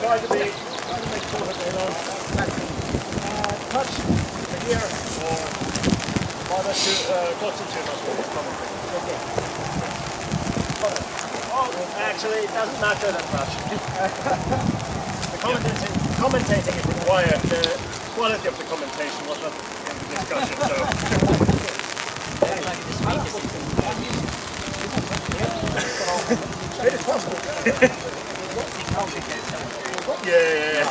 try to make sure that they don't touch the gear or bother to concentrate on what is coming. Okay. Oh, actually, it doesn't matter that much. The commentating is required. The quality of the commentation was not in the discussion, so. It is possible. Yeah.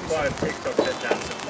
Quite TikTok that dancer.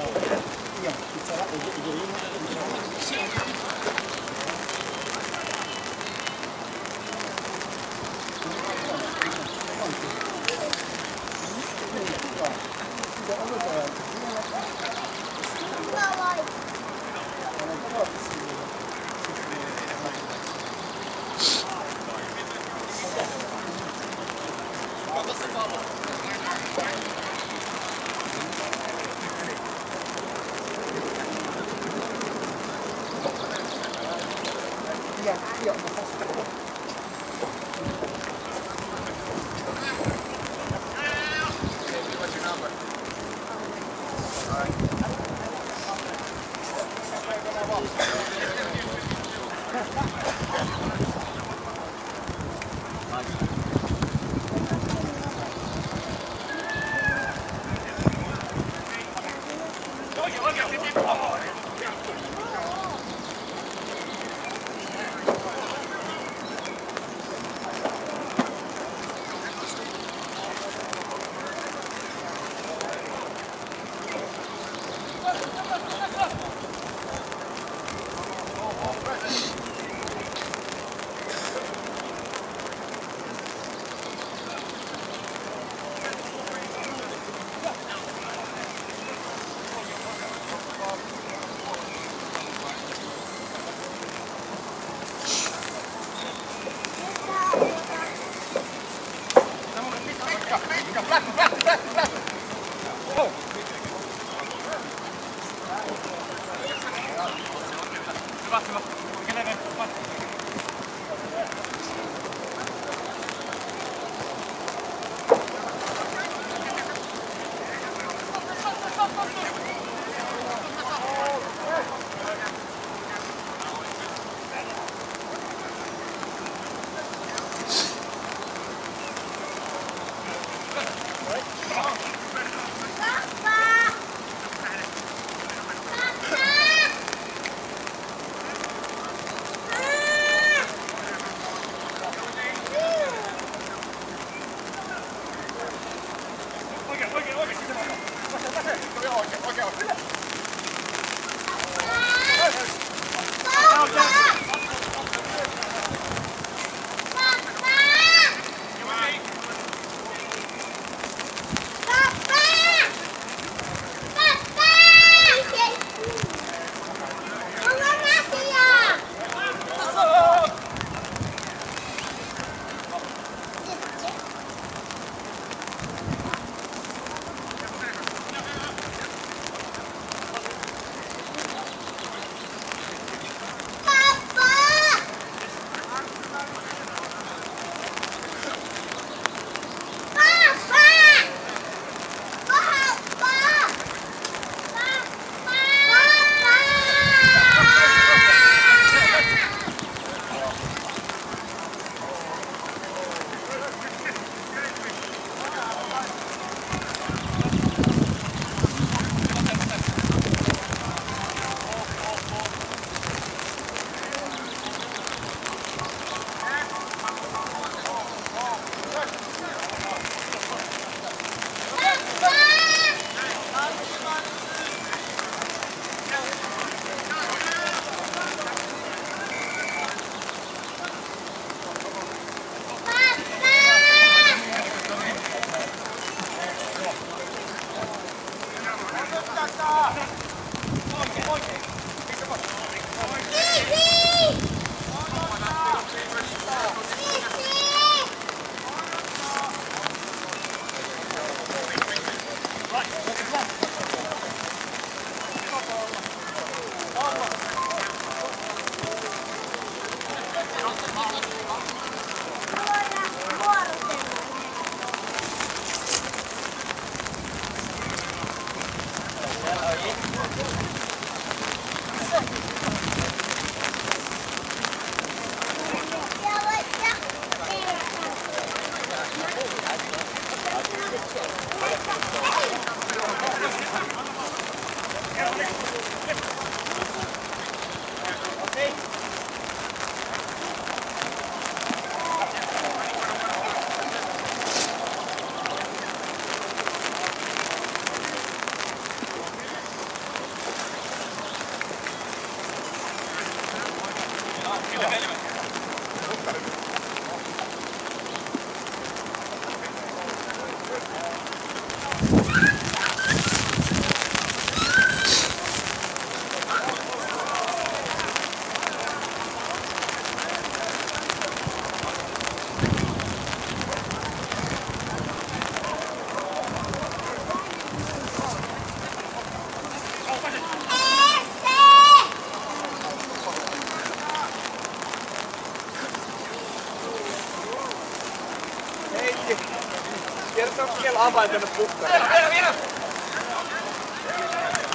Siellä on avain tänne puhtaan.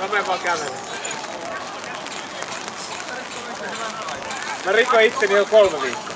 Mä menen vaan kävelemään. Mä rikoin itteni jo 3 viikkoa.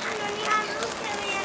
Hän on ihan ruskelia.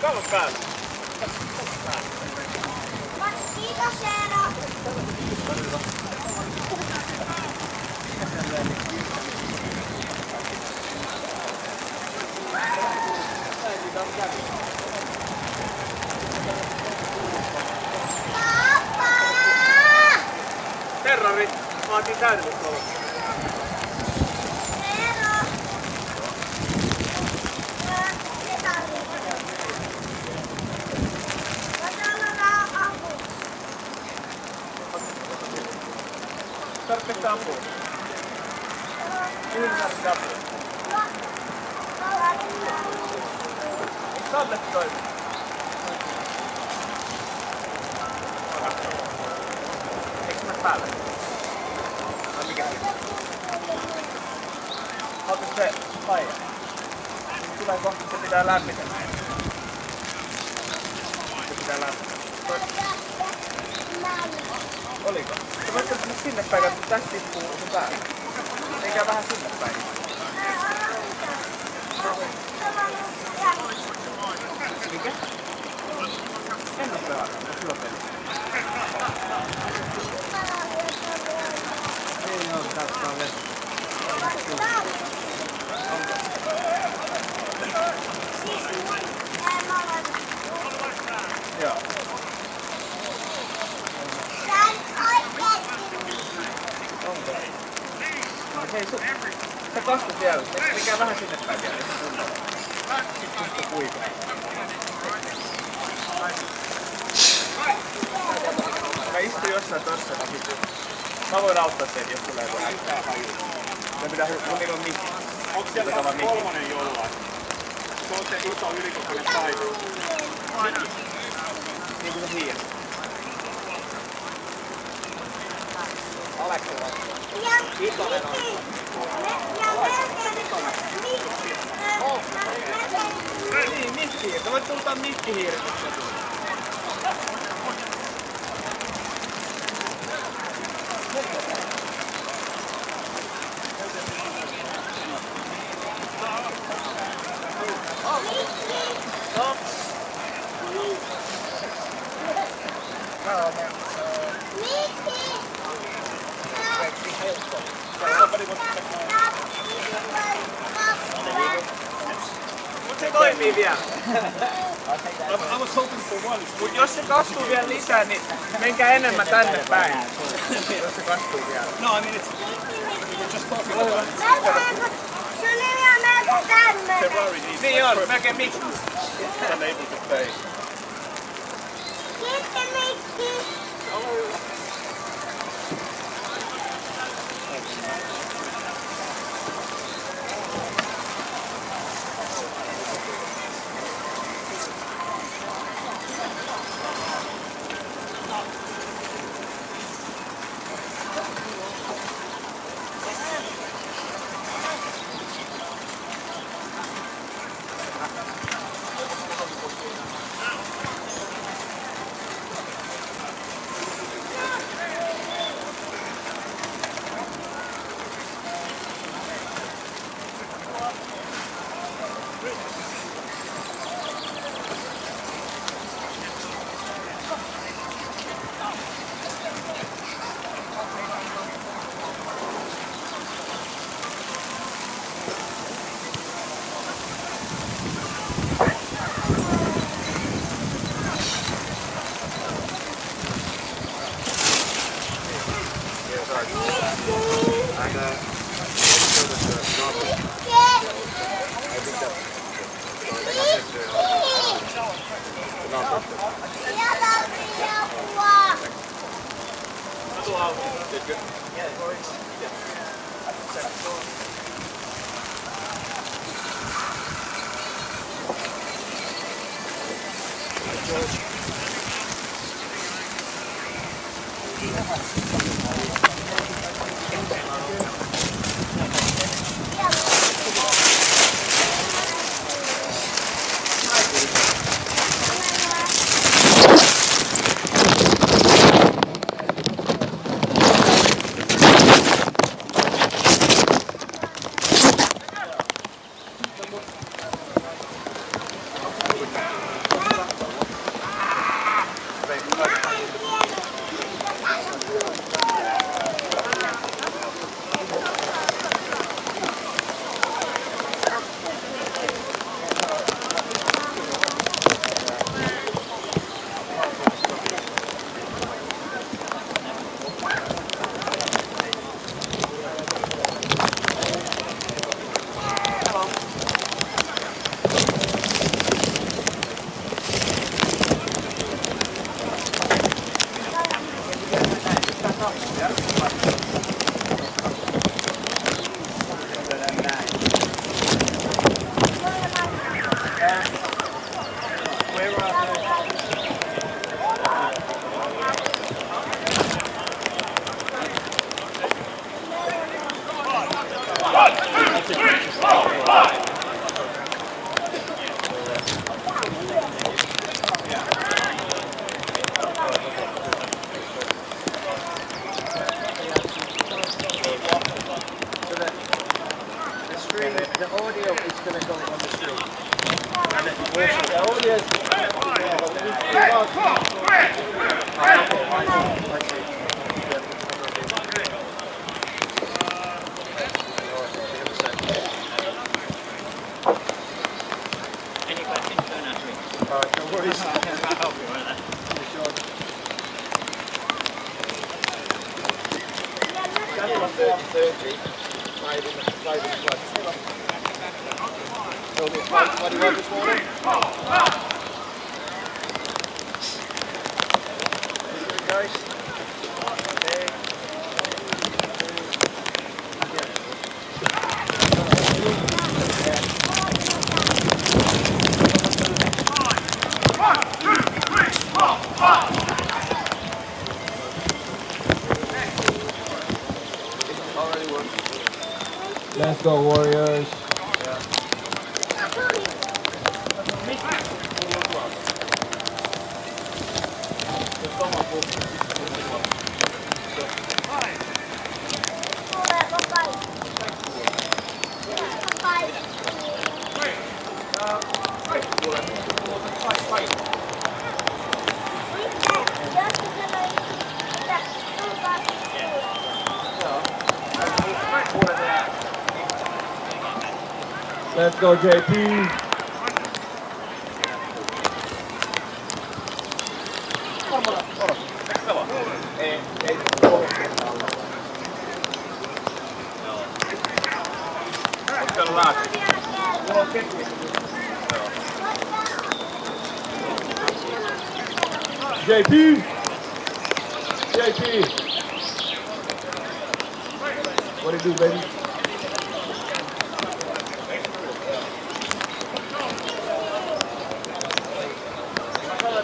Kalvot päällä. Kiitos Eero. Terrori vaatii täydellisellä. Tarvitsetko apua? Mihin tarvitset apua? Tabletti toimii. Eikö mä päälle? Vai mikä? Haluatko se paija? Tulee kohta, se pitää lämmitellä. Se pitää lämmitellä. Oliko? Sä voit mennä sinne päin, että tästä tippuu sun päälle. Eikä vähän sinne päin. Mikä? En oo pelannut, mutta hyvä peli. Ei oo, täältä on vettä. Onko? Joo. Onko? No hei, sä kastut vielä. Mikä vähän sinne päin vielä, niin se kunnolla. Sitten susta kuivaa. Mä istun jossain tossa, niin sit mä voin auttaa teitä, jos tulee joku hätää. Ja pitää mun on mikki. Onko siellä kolmonen jollain? Se on se iso ylikokoinen paino. Niin kuin se hiiri. Ja Niin, mikkihiiri. Sä voit tultaa mikkihiiri. Mut se toimii vielä. I was hoping for WaLi. Mut jos se kastuu vielä lisää, niin menkää enemmän tänne päin. Jos se kastuu vielä. No, I mean it's just talking about Ferrari needs Niin on, melkein mikki. unable to pay. Siellä on apua! The audio is going to go on the screen. And the audio Any questions, don't ask me. Alright, no worries. I'll help you with that. So it's 5:21 this morning. Good guys. Okay. Let's go, Warriors. Let's go, JP. JP. JP. What do you do, baby?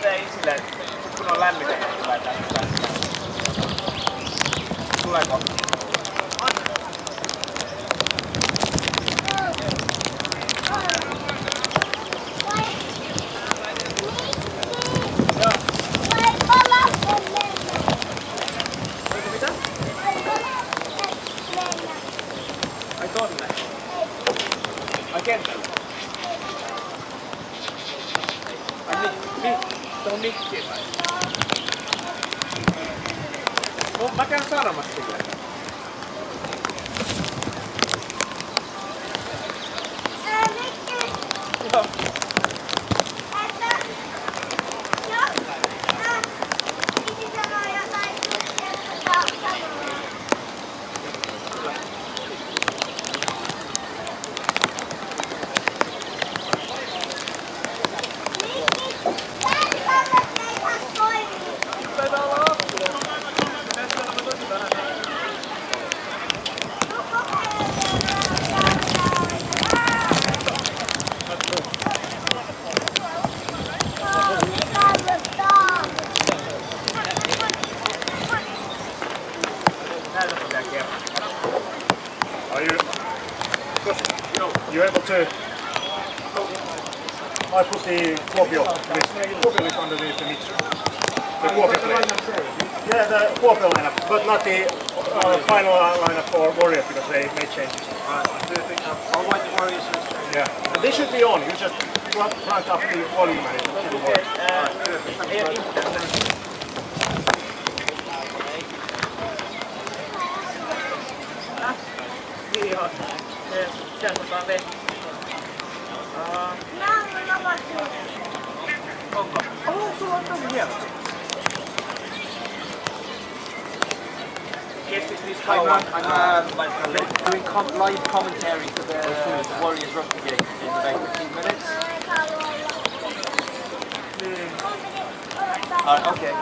Esille, kun on lämmitetty, tulee tästä. Tuleeko? Ai tonne? Ai kentällä? Ai tuohon mikkiin vai? No, mä käyn sanomassa sille. Joo. to. I put the Kuopio list. Kuopio is underneath the mixture. The Kuopio play. Yeah, the Kuopio lineup, but not the final lineup for Warriors because they made changes. I'll write the Warriors. Yeah, and they should be on. You just crank up the volume and it should work. I'm doing live commentary for the Warriors rugby game in about 15 minutes. Okay.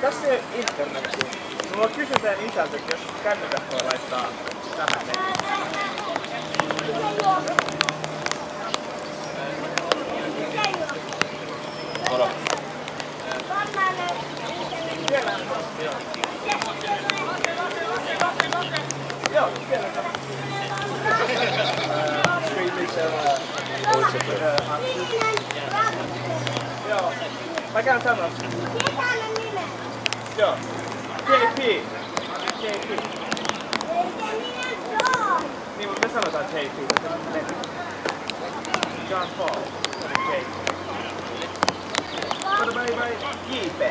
Tässä ei ole internetti. Mulla kysytään isältä, että jos kännykät voi laittaa tähän nettiin. Ora. Joo, siellä on. Joo, mä käyn sanoa. Joo. JP. Niin, mutta me sanotaan JP. John Paul. JP. What about JP?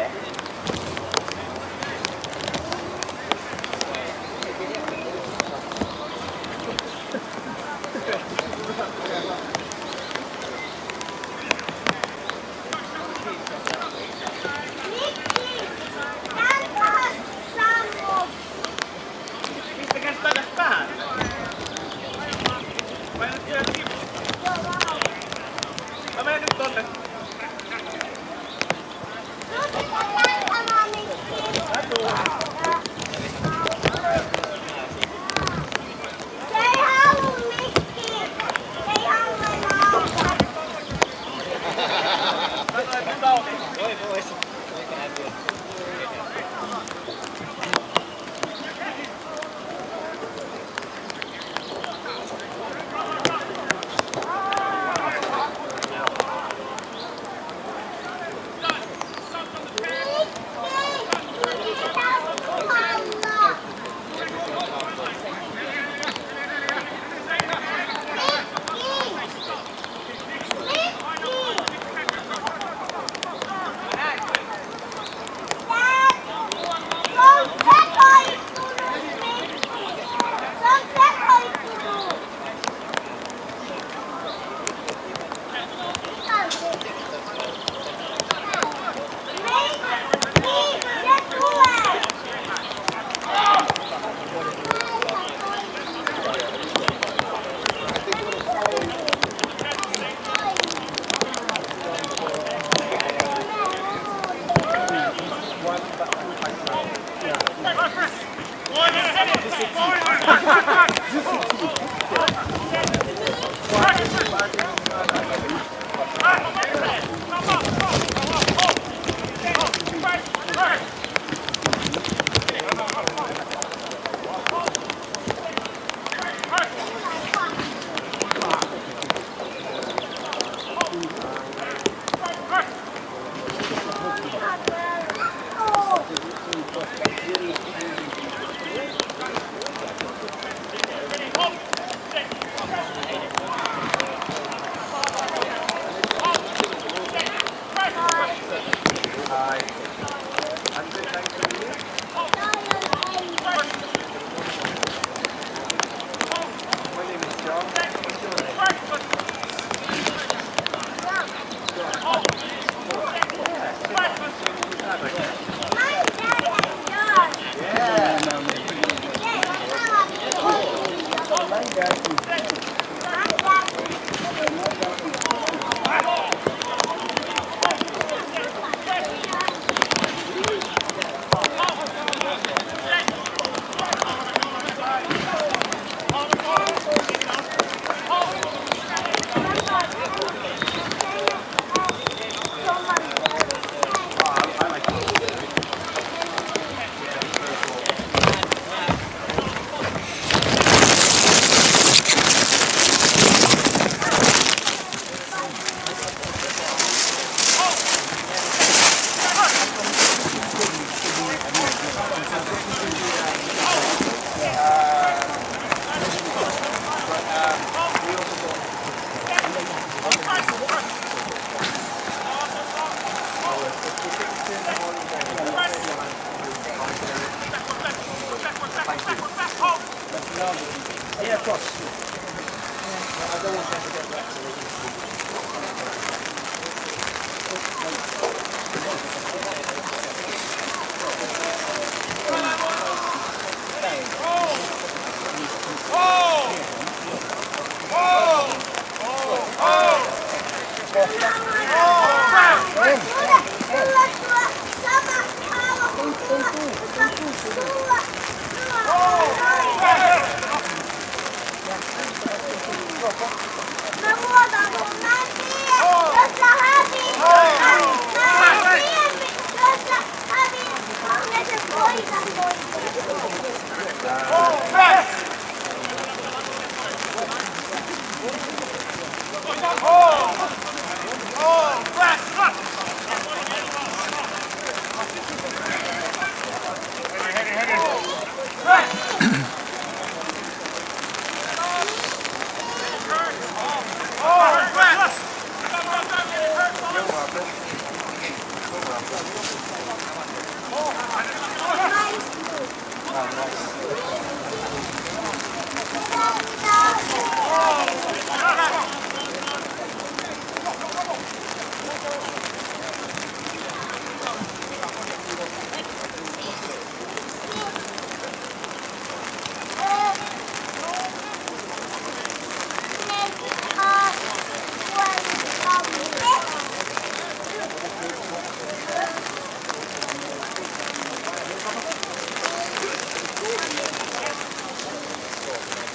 Yeah.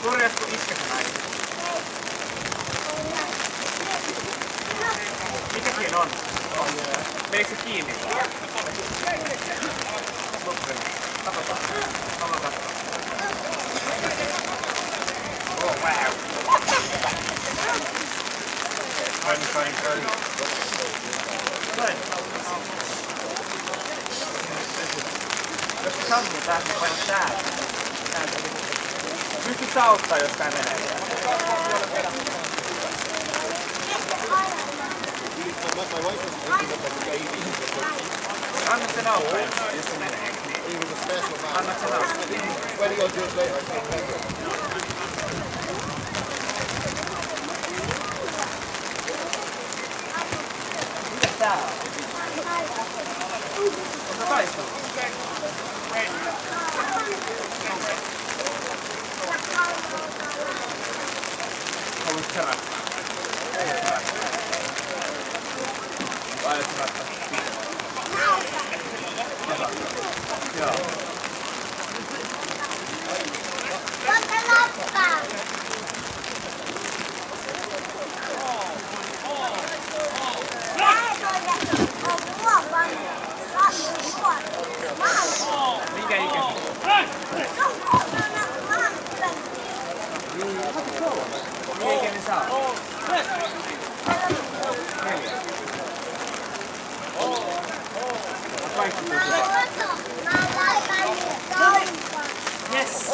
Korjatko isketä näin? Mikä siinä on? Meikö se kiinni? Katsotaan. Oh, wow. Fine. Jos se sammuu tää, niin paina täällä. Pystyt sä auttaa, jos tää menee vielä? Anna sen auttaa, jos se menee. Anna sen auttaa. Mitä tää on? Onko taistelu? Haluatko herättää? Ei herättää. Vai et herättää? Joo. Minkä ikäinen? Minkä ikäinen sä oot? 4. Kaikki yes!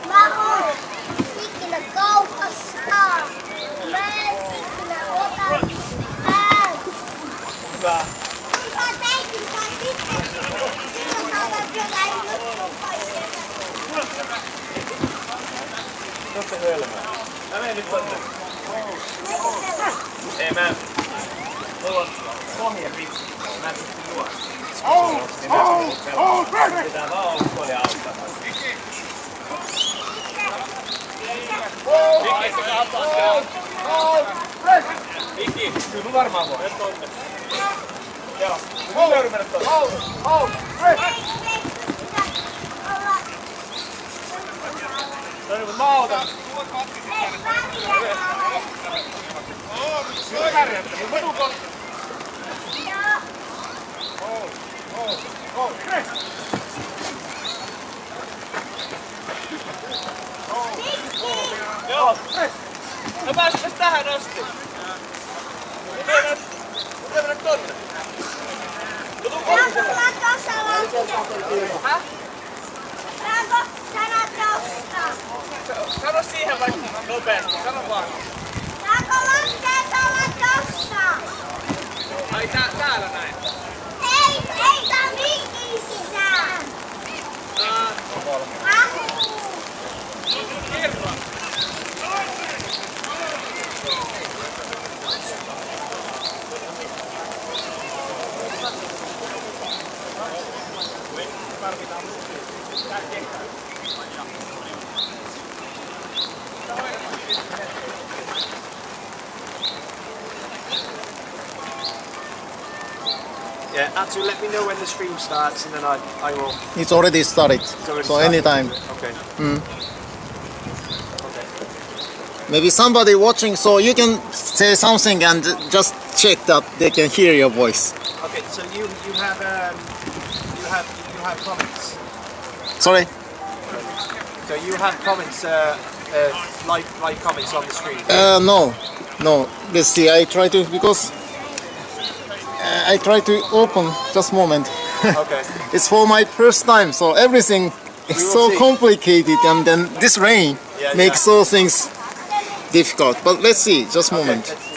Mä oon ikinä kaupassa. Mä en ikinä ota mitään. Hyvä. Mä teikin kai sitten. Silloin saatat jotain juttua kaikkea. Tuossa hölmää. Mä menen nyt tonne. Ei mä... Mulla on pohja pitkä. Mä en pysty juosta. Pitää vaan olla ja auttaa. Viki, kyllä mun varmaan voi. Mene tonne. Joo. Mä joudun mennä tonne. Tonne, kun mä autan. Mitä kärjättä? Mun vedun kohta. Joo. Mä pääsin tähän asti. Miten mennä tonne? Häh? Sano siihen vaikka nopeasti. Sano vaan. Saanko lapset olla tossa? Ai täällä näin. Ei tää mikkiin sisään. Kerran. Yeah, Atsu, let me know when the stream starts and then I will... It's already started. So anytime. Okay. Maybe somebody watching, so you can say something and just check that they can hear your voice. Okay, so you you have comments? Sorry. So you have comments, live comments on the screen? No. Let's see. I try to because I try to open just a moment. Okay. It's for my first time, so everything is so see. complicated, and then this rain Yeah, makes all things difficult. But let's see. Just a moment. Let's see.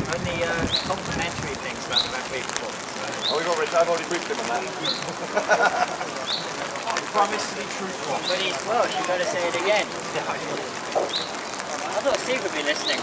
Only complimentary things about the referee performance. I've already briefed him on that. Promise to be truthful. But he's Welsh, you've got to say it again. I thought Steve would be listening.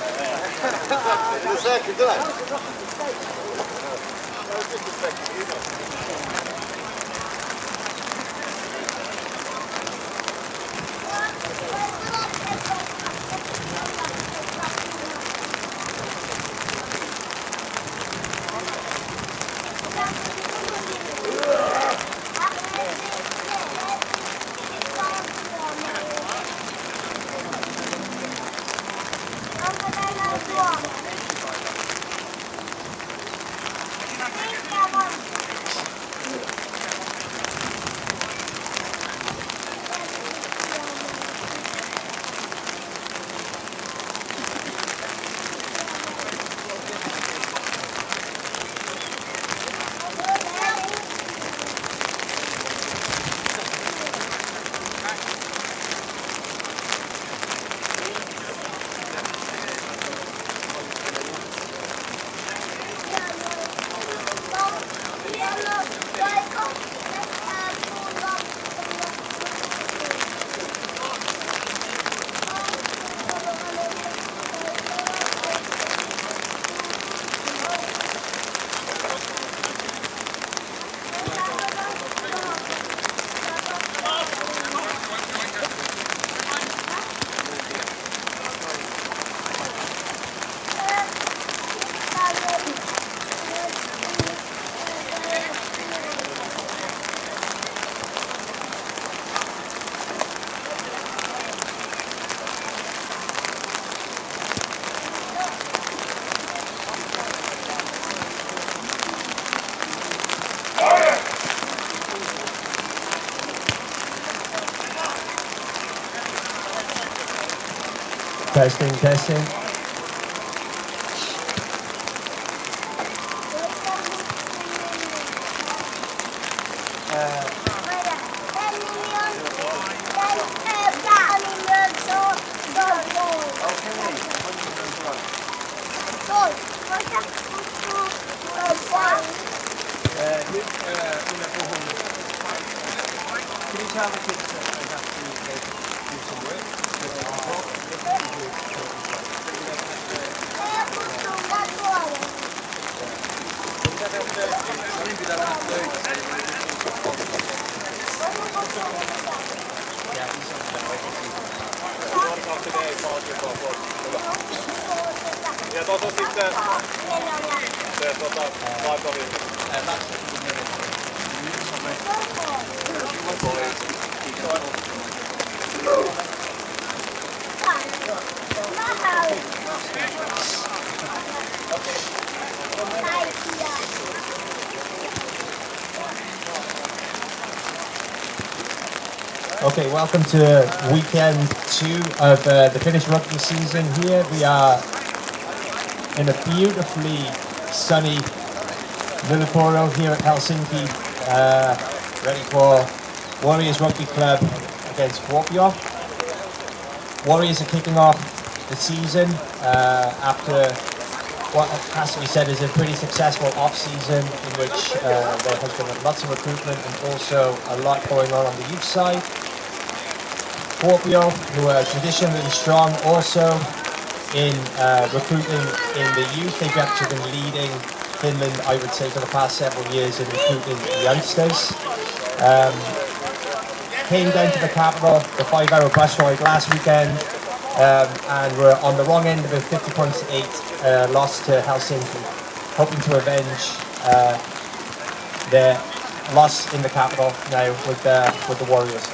Testing. Can you tell the kids that they have to do some work? Ja tuossa sitten se laitohin. Okay, welcome to weekend 2 of the Finnish rugby season here. We are in a beautifully sunny Myllypuro here at Helsinki, ready for Warriors Rugby Club against Kuopio. Warriors are kicking off the season after what has to be said is a pretty successful off-season in which there has been lots of recruitment and also a lot going on the youth side. Kuopio, who are traditionally strong also in recruiting in the youth. They've actually been leading Finland, I would say, for the past several years in recruiting youngsters. Came down to the capital, the 5-hour bus ride last weekend, and we're on the wrong end of a 50 points to 8 loss to Helsinki, hoping to avenge their loss in the capital now with the Warriors.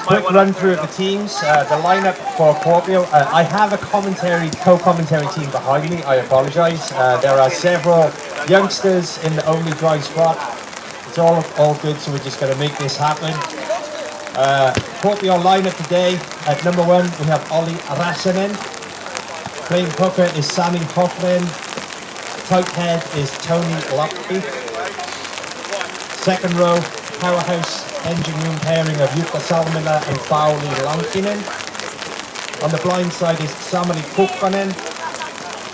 Quick run through of the teams. The lineup for Kuopio. I have a co-commentary team behind me. I apologise. There are several youngsters in the only dry spot. It's all good, so we're just going to make this happen. Kuopio lineup today. At number 1, we have Olli Räsänen. Playing hooker is Sami Hoffman. Tight head is Toni Lappi. Second row, powerhouse engine room pairing of Jukka Salmela and Pauli Lankinen. On the blind side is Samari Kukkonen.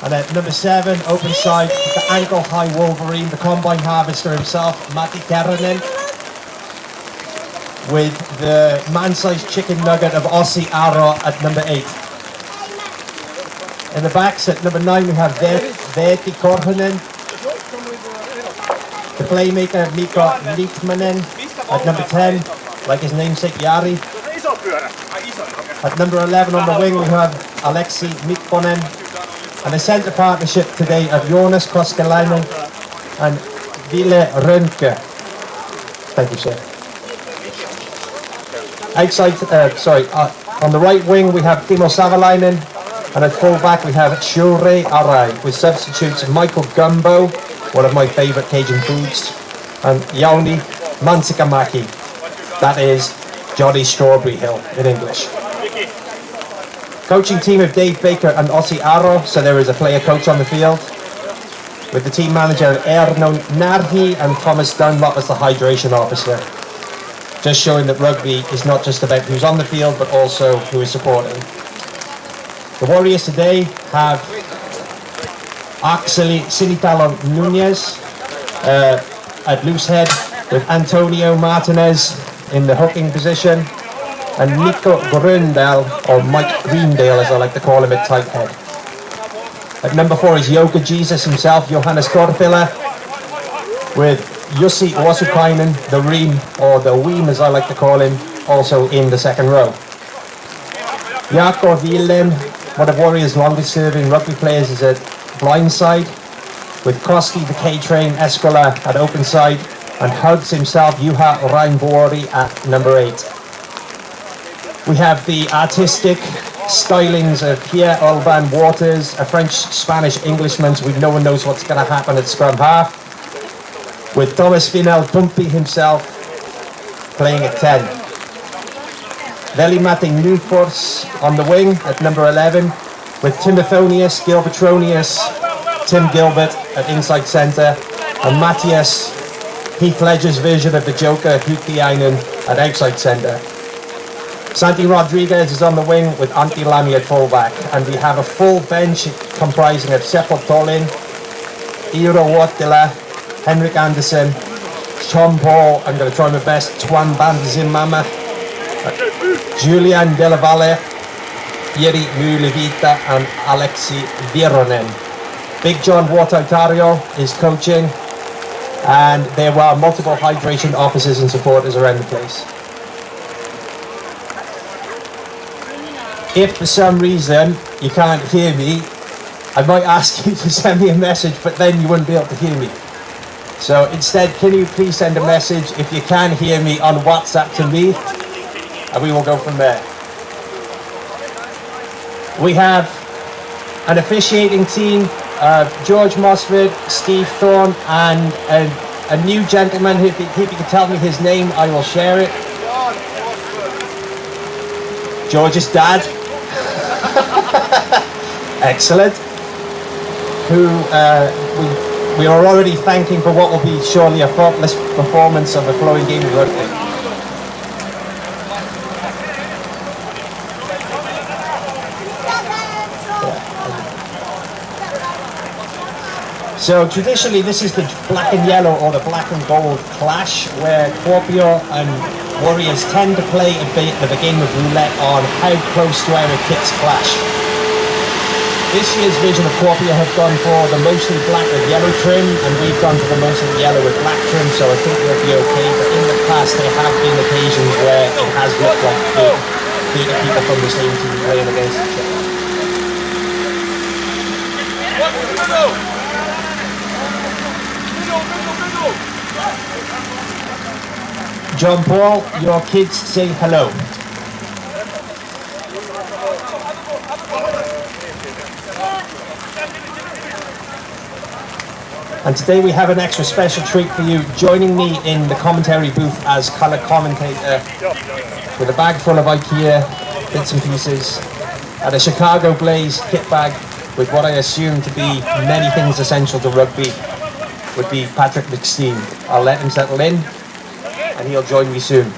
And at number 7, open side, the ankle high Wolverine, the combine harvester himself, Matti Kärränen. With the man-sized chicken nugget of Ossi Aro at number 8. In the backs at number 9 we have Veeti Korhonen. The playmaker Mikko Littmanen at number 10, like his namesake Jari. At number 11 on the wing we have Aleksi Mikkonen. And the centre partnership today of Jonas Koskelainen and Ville Rönke. Thank you, sir. Outside, on the right wing we have Timo Savalainen, and at full back we have Shure Arai, with substitutes Michael Gumbo, one of my favourite Cajun foods, and Jauni Mansikamaki, that is Johnny Strawberry Hill in English. Coaching team of Dave Baker and Ossi Aro, so there is a player coach on the field, with the team manager Erno Narhi and Thomas Dunlop as the hydration officer. Just showing that rugby is not just about who's on the field, but also who is supporting. The Warriors today have Axeli Sinitalo Nunez at loose head, with Antonio Martinez in the hooking position, and Nico Grundal, or Mike Greendale as I like to call him, at tight head. At number 4 is Yoga Jesus himself, Johannes Korpila, with Jussi Wasukainen, the Ream, or the Weem as I like to call him, also in the second row. Jaakko Willem, one of Warriors' longest serving rugby players, is at blind side, with Koski the K-Train Escola at open side, and Hugs himself, Juha Rainboori, at number 8. We have the artistic stylings of Pierre Alban Waters, a French-Spanish Englishman, so no one knows what's going to happen at scrum half, with Thomas Finel Pumpy himself playing at 10. Veli-Matti Newforce on the wing at number 11, with Timothonius Gilbertronius, Tim Gilbert at inside centre, and Matthias, Heath Ledger's version of the Joker, Hutiainen, at outside centre. Santi Rodriguez is on the wing with Antti Lamy at fullback, and we have a full bench comprising of Seppo Tolin, Iiro Vuottila, Henrik Anderson, Sean Paul, I'm going to try my best, Twan Bandzimama, Julian Della Valle, Jiri Myllyvita, and Aleksi Vironen. Big John Vuotautario is coaching, and there were multiple hydration officers and supporters around the place. If for some reason you can't hear me, I might ask you to send me a message, but then you wouldn't be able to hear me. So instead, can you please send a message if you can hear me on WhatsApp to me, and we will go from there. We have an officiating team of George Mosford, Steve Thorne, and a new gentleman. If you can tell me his name, I will share it. George's dad. Excellent. Who we are already thanking for what will be surely a faultless performance of a flowing game of rugby. So traditionally this is the black and yellow or the black and gold clash, where Kuopio and Warriors tend to play a game of roulette on how close to our kits clash. This year's version of Kuopio have gone for the mostly black with yellow trim, and we've gone for the mostly yellow with black trim, so I think we'll be okay. But in the past there have been occasions where it has looked like 30 people from the same team playing against each other. John Paul, your kids say hello. And today we have an extra special treat for you. Joining me in the commentary booth as colour commentator with a bag full of IKEA bits and pieces and a Chicago Blaze kit bag with what I assume to be many things essential to rugby would be Patrick McSteen. I'll let him settle in and he'll join me soon.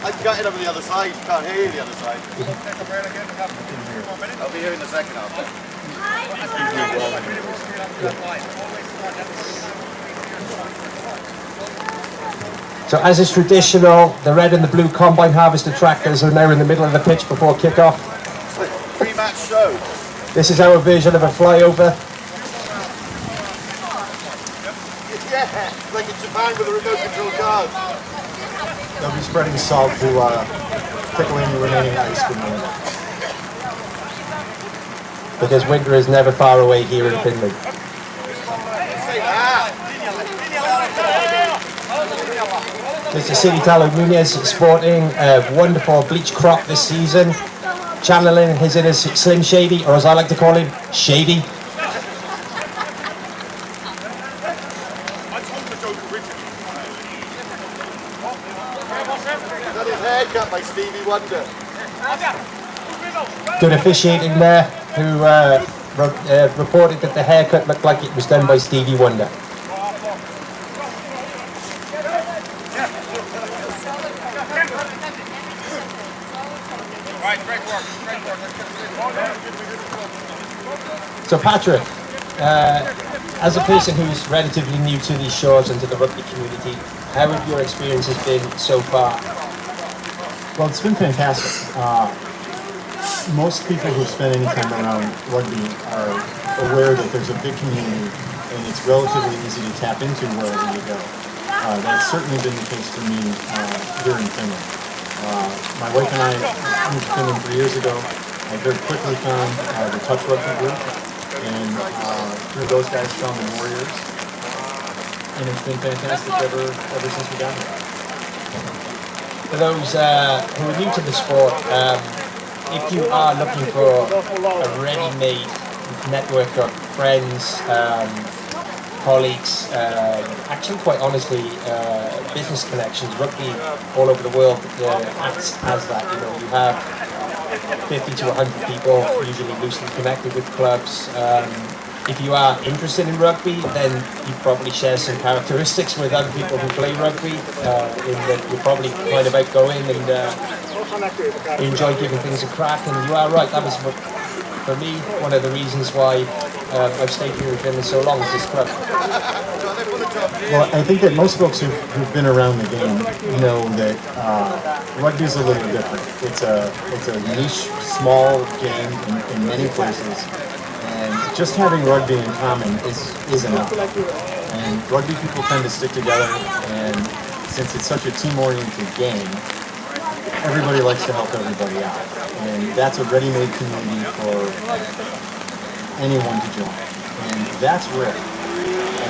I got it over the other side, can't hear you the other side. I'll be here in the second half. So as is traditional, the red and the blue combine harvester tractors are now in the middle of the pitch before kick-off. Pre-match show. This is our version of a flyover. Yeah, like in Japan with a remote control cars. They'll be spreading salt to tickle any remaining ice from the Because winter is never far away here in Finland. Mr. Silitalo Muniz sporting a wonderful bleach crop this season, channeling his inner Slim Shady, or as I like to call him, Shady. Got his hair cut by Stevie Wonder. Good officiating there, who reported that the haircut looked like it was done by Stevie Wonder. So Patrick, as a person who's relatively new to these shores and to the rugby community, how have your experiences been so far? Well, it's been fantastic. Most people who spend any time around rugby are aware that there's a big community and it's relatively easy to tap into wherever you go. That's certainly been the case for me here in Finland. My wife and I moved to Finland 3 years ago. I very quickly found the touch rugby group, and through those guys found the Warriors, and it's been fantastic ever since we got here. For those who are new to the sport, if you are looking for a ready-made network of friends, colleagues, actually quite honestly business connections, rugby all over the world acts as that. You know, you have 50 to 100 people usually loosely connected with clubs. If you are interested in rugby, then you probably share some characteristics with other people who play rugby, in that you're probably kind of outgoing and you enjoy giving things a crack. And you are right, that was for me one of the reasons why I've stayed here in Finland so long with this club. Well, I think that most folks who've been around the game know that rugby is a little different. It's a niche, small game in many places, and just having rugby in common is enough. And rugby people tend to stick together, and since it's such a team-oriented game, everybody likes to help everybody out, and that's a ready-made community for anyone to join, and that's rare.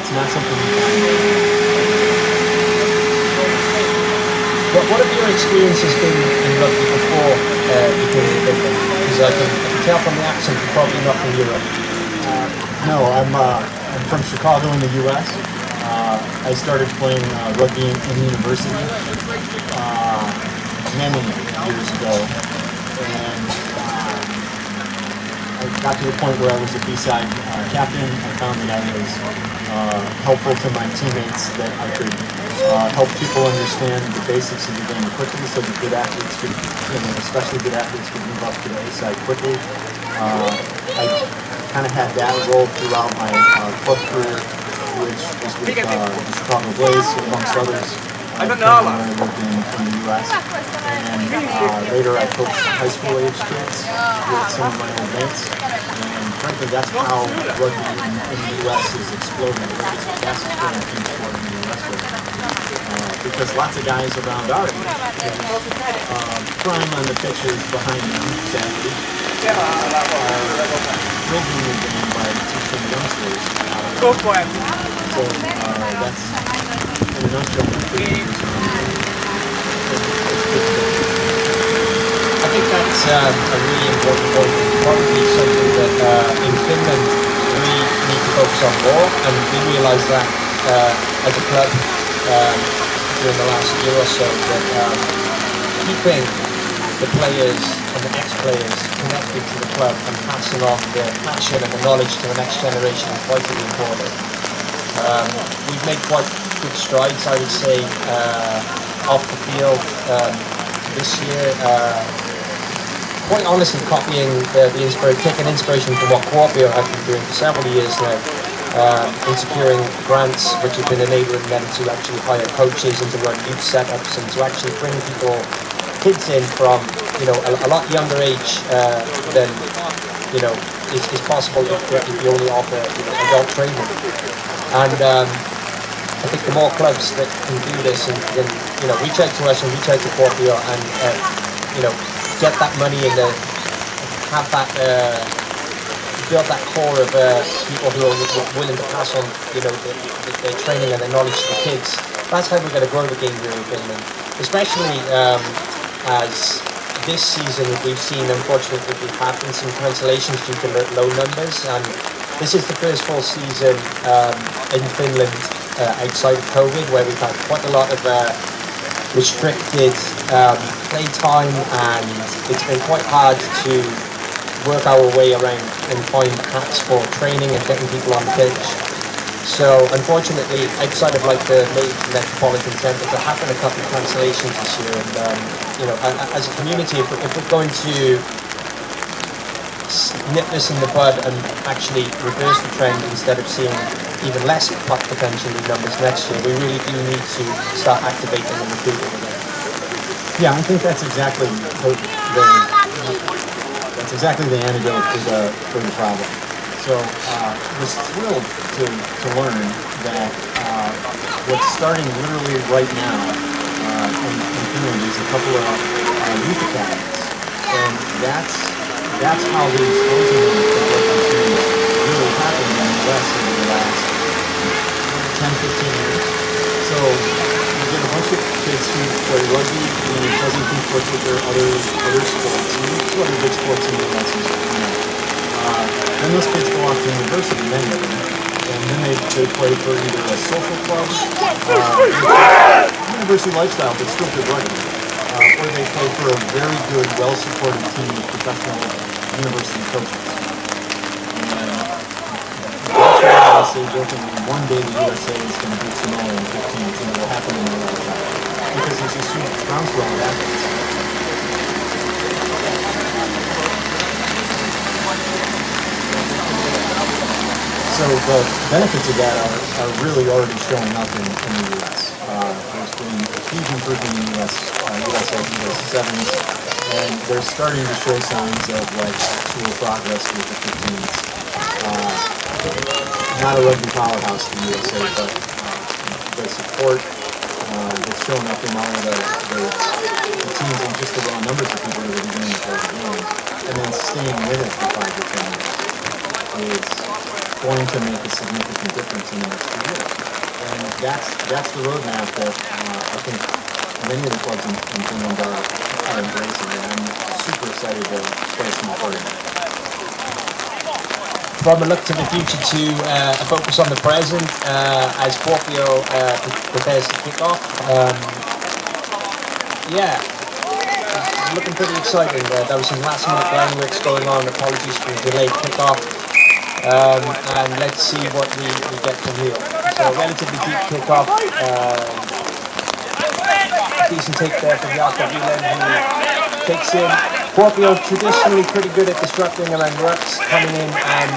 It's not something you can do. What have your experiences been in rugby before you came to Finland? Because I can tell from the accent you're probably not from Europe. No, I'm from Chicago in the U.S. I started playing rugby in university many years ago, and I got to the point where I was a B-side captain. I found that I was helpful to my teammates, that I could help people understand the basics of the game quickly so that good athletes could, especially good athletes could move up to the A side quickly. I kind of had that role throughout my club career, which was with the Chicago Blaze, amongst others. When I lived in the U.S. And later I coached high school age kids with some of my old mates. And frankly, that's how rugby in the U.S. is exploding. It's the fastest growing team sport in the U.S. right now. Because lots of guys around our age, prime on the pitches behind them, sadly, building the game by teaching youngsters. So that's, in a nutshell, I think that's a really important point, probably something that in Finland we need to focus on more, and we realise that as a club during the last year or so, that keeping the players and the ex-players connected to the club and passing on the passion and the knowledge to the next generation is vitally important. We've made quite good strides, I would say, off the field this year. Quite honestly, copying taking inspiration from what Kuopio have been doing for several years now, in securing grants which have been enabling them to actually hire coaches and to run youth setups and to actually bring kids in from a lot younger age than is possible if you only offer adult training. And I think the more clubs that can do this and reach out to us and reach out to Kuopio and get that money in have that build that core of people who are willing to pass on their training and their knowledge to the kids. That's how we're going to grow the game here in Finland, especially as this season we've seen, unfortunately, we've had some cancellations due to low numbers, and this is the first full season in Finland outside of COVID, where we've had quite a lot of restricted play time, and it's been quite hard to work our way around and find paths for training and getting people on the pitch. So unfortunately, outside of like the metropolitan centre, there have been a couple of cancellations this year, and as a community, if we're going to nip this in the bud and actually reverse the trend instead of seeing even less potential numbers next year, we really do need to start activating and recruiting again. Yeah, I think that's exactly the antidote for the problem. So I was thrilled to learn that what's starting literally right now in Finland is a couple of youth academies, and that's how the explosion of rugby teams really happened in the U.S. over the last 10-15 years. So you get a bunch of kids who play rugby and it doesn't conflict with their other sports. And there's other big sports in the U.S. as well. Then those kids go off to university, many of them, and then they play for either a social club, university lifestyle, but still good rugby, or they play for a very good, well-supported team of professional university coaches. And that's why I say jokingly, one day the USA is going to beat Samoa in 15, and it will happen in their lifetime, because there's this huge groundswell of athletes. So the benefits of that are really already showing up in the U.S. There's been a huge improvement in the U.S. Sevens, and they're starting to show signs of like actual progress with the 15s. Not a rugby powerhouse in the USA, but the support that's showing up in all of the teams and just the raw numbers of people that are beginning to play the game, and then staying with it for 5 to 10 years is going to make a significant difference in the next few years. And that's the roadmap that I think many of the clubs in Finland are embracing, and I'm super excited to play a small part in it. From a look to the future to a focus on the present, as Kuopio prepares to kick off. Looking pretty exciting. There was some last minute groundworks going on, apologies for the delayed kickoff. And let's see what we get from here. So a relatively deep kickoff, decent take there from Jakob Wieland, who takes in. Kuopio traditionally pretty good at disrupting around rucks, coming in and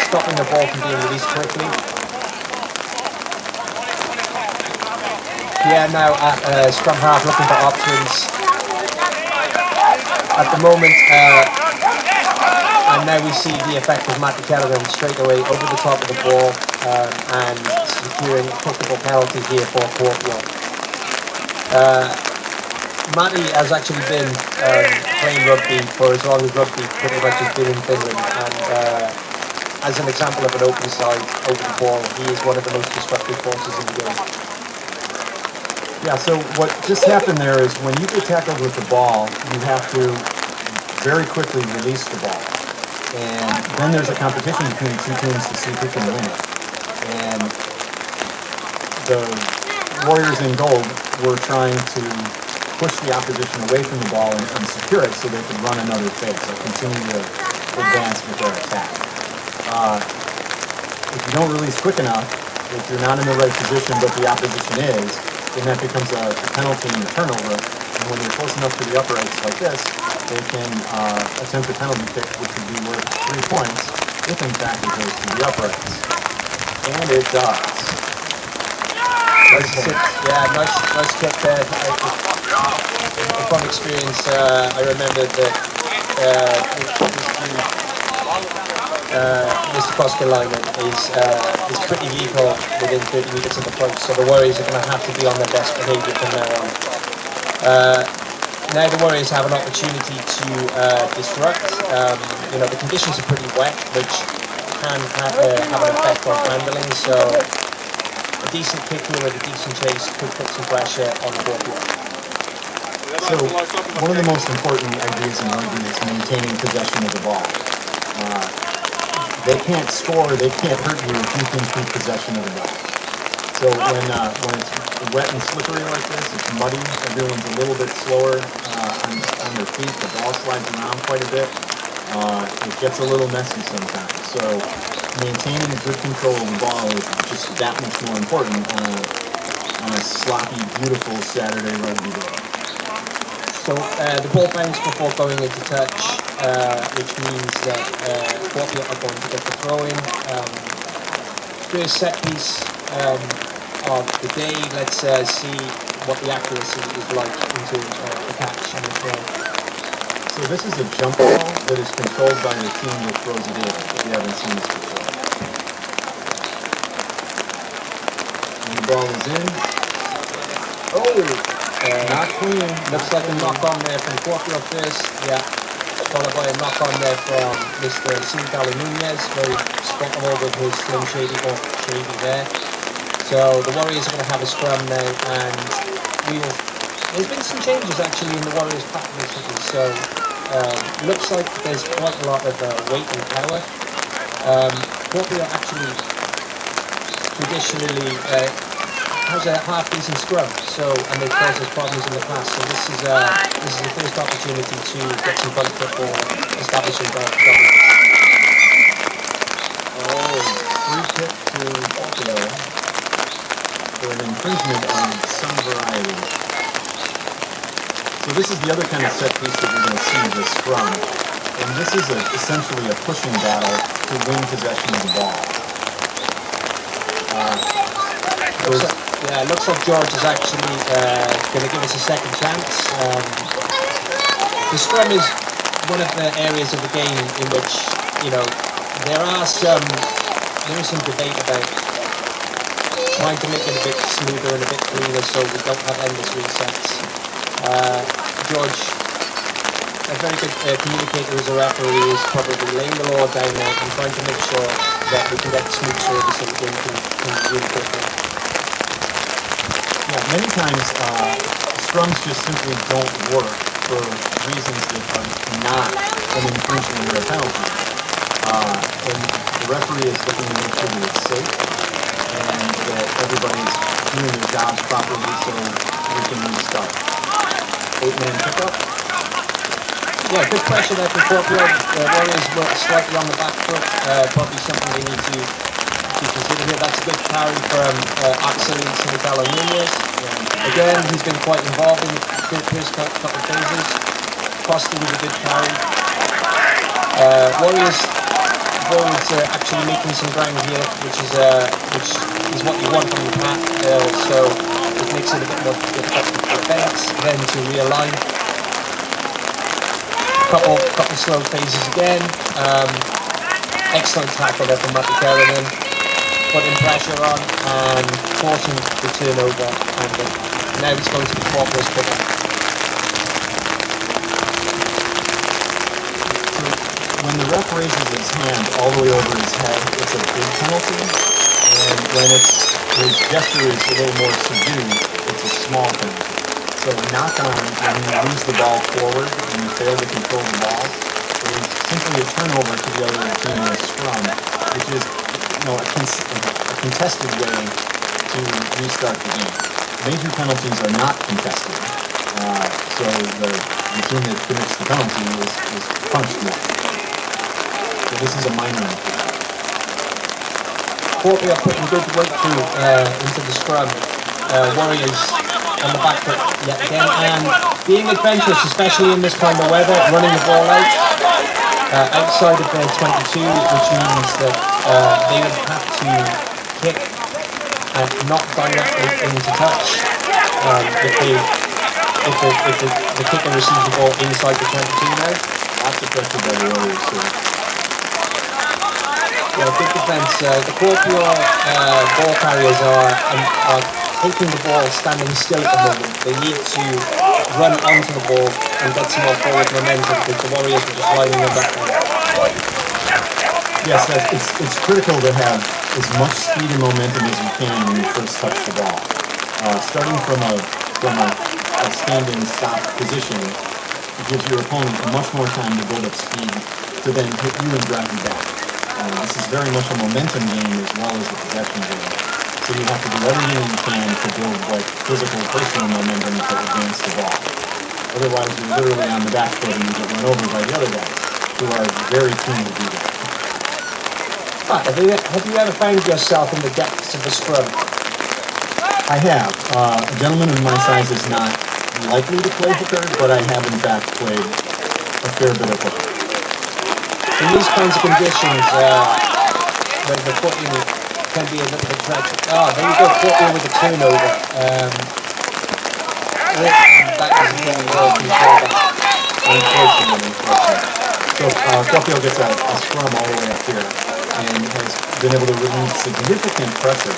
stopping the ball from being released quickly. Pierre now at scrum half looking for options. At the moment, and now we see the effect of Matty Kellerman straight away over the top of the ball and securing a comfortable penalty here for Kuopio. Matty has actually been playing rugby for as long as rugby pretty much has been in Finland, and as an example of an open side over the ball, he is one of the most disruptive forces in the game. Yeah, so what just happened there is when you get tackled with the ball, you have to very quickly release the ball. And then there's a competition between two teams to see who can win it. And the Warriors in gold were trying to push the opposition away from the ball and secure it so they could run another phase or continue to advance with their attack. If you don't release quick enough, if you're not in the right position but the opposition is, then that becomes a penalty and a turnover. And when you're close enough to the uprights like this, they can attempt a penalty kick, which would be worth 3 points if in fact it goes to the uprights. And it does. Nice kick there. From experience, I remember that Mr. Koskelainen is pretty lethal within 30 metres of the post, so the Warriors are going to have to be on their best behaviour from now on. Now the Warriors have an opportunity to disrupt. The conditions are pretty wet, which can have an effect on handling, so a decent kick here with a decent chase could put some pressure on Kuopio. So one of the most important ideas in rugby is maintaining possession of the ball. They can't score, they can't hurt you if you can keep possession of the ball. So when it's wet and slippery like this, it's muddy, everyone's a little bit slower on their feet, the ball slides around quite a bit. It gets a little messy sometimes. So maintaining good control of the ball is just that much more important on a sloppy, beautiful Saturday rugby day. So the ball bounced before going into touch, which means that Kuopio are going to get the throw in. First set piece of the day. Let's see what the accuracy is like into the catch and the throw. So this is a jump ball that is controlled by the team that throws it in, if you haven't seen this before. And the ball is in. Oh! Not clean. Looks like a knock-on there from Kuopio first, yeah. Followed by a knock-on there from Mr. Sincali Nunez, very spot on with his slim shady there. So the Warriors are going to have a scrum now, and there's been some changes actually in the Warriors pack recently, so looks like there's quite a lot of weight and power. Kuopio actually traditionally has a half-decent scrum, and they've caused us problems in the past. So this is the first opportunity to get some front football, establishing dominance. Free kick to Kuopio for an infringement on some variety. So this is the other kind of set piece that we're going to see, the scrum. And this is essentially a pushing battle to win possession of the ball. It looks like George is actually going to give us a second chance. The scrum is one of the areas of the game in which, there is some debate about trying to make it a bit smoother and a bit cleaner so we don't have endless resets. George, a very good communicator as a referee, is probably laying the law down there and trying to make sure that we can get smooth service and the game can really quickly. Yeah, many times scrums just simply don't work for reasons that are not an infringement or a penalty. And the referee is looking to make sure that it's safe and that everybody's doing their jobs properly so we can restart. 8-man pickup. Yeah, good pressure there from Kuopio. The Warriors were slightly on the back foot. Probably something they need to You can see here, that's a good carry from Atsu Again, he's been quite involved in the first couple of phases. Costa with a good carry. Warriors actually making some ground here, which is what you want from the pack. So it makes it a bit more difficult to defense, then to realign. Couple slow phases again. Excellent tackle there from Matti Kerinen, putting pressure on and forcing the turnover, and now it's going to be Kuopio's pick. When the ref raises his hand all the way over his head, it's a big penalty, and when his gesture is a little more subdued, it's a small penalty. So a knock-on, when you lose the ball forward and you fail to control the ball, is simply a turnover to the other team in a scrum, which is a contested way to restart the game. Major penalties are not contested, so the team that commits the penalty is punished more. So this is a minor penalty. Kuopio putting good weight through into the scrum. Warriors on the back foot yet again, and being adventurous, especially in this kind of weather, running the ball out outside of their 22, which means that they would have to kick and not directly into touch if the kicker receives the ball inside the 22 now. Lots of pressure by the Warriors too. Yeah, good defense. The Kuopio ball carriers are taking the ball standing still at the moment. They need to run onto the ball and get some more forward momentum because the Warriors are just lining them up. Yes, it's critical to have as much speed and momentum as you can when you first touch the ball. Starting from a standing stop position, it gives your opponent much more time to build up speed to then hit you and drive you back. This is very much a momentum game as well as a possession game. So you have to do everything you can to build physical, personal momentum to advance the ball. Otherwise, you're literally on the back foot and you get run over by the other guys, who are very keen to do that. Have you ever found yourself in the depths of the scrum? I have. A gentleman of my size is not likely to play hooker, but I have in fact played a fair bit of hooker. In these kinds of conditions, the footing can be a little bit treacherous. There you go, Kuopio with the turnover. That is really well controlled, unfortunately. So Kuopio gets a scrum all the way up here and has been able to relieve significant pressure.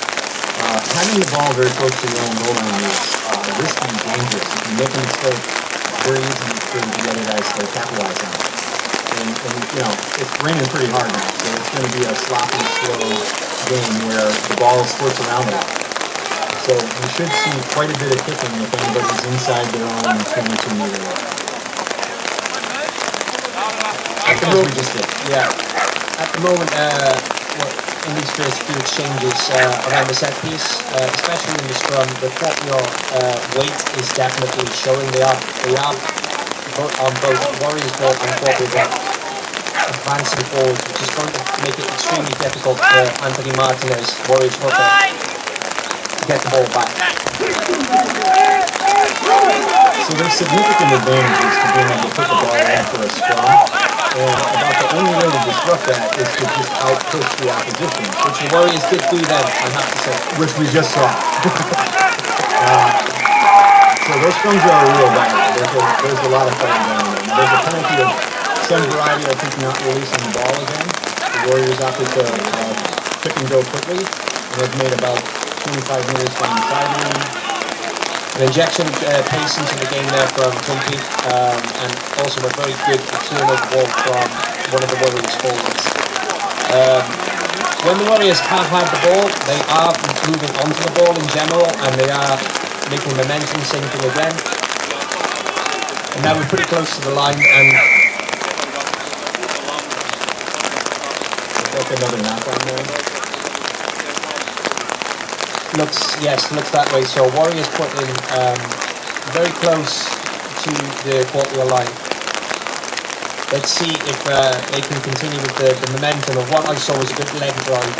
Having the ball very close to your own goal line is risky and dangerous. If you make a mistake, it's very easy for the other guys to capitalize on it. And it's raining pretty hard now, so it's going to be a sloppy, slow game where the ball squirts around a lot. So you should see quite a bit of kicking if anybody's inside their own 22-meter line. As we just did. Yeah. At the moment, in these first few exchanges around the set piece, especially in the scrum, the Kuopio weight is definitely showing. They are on both Warriors ball and Kuopio ball advancing forward, which is going to make it extremely difficult for Anthony Martinez, Warriors hooker, to get the ball back. So there's significant advantages to being able to put the ball in for a scrum. And about the only way to disrupt that is to just out-push the opposition. Which the Warriors did do then, I have to say. Which we just saw. So those scrums are a real battle. There's a lot of fighting going on. There's a penalty of some variety, I think, not releasing the ball again. The Warriors opted to pick and go quickly. And they've made about 25 meters from the sideline. An injection pace into the game there from Tumpy, and also a very good turnover ball from one of the Warriors forwards. When the Warriors have had the ball, they are moving onto the ball in general, and they are making momentum, same thing again. And now we're pretty close to the line, and like another knock-on there. looks that way. So Warriors put in very close to the Kuopio line. let's see if they can continue with the momentum of what I saw was a good leg drive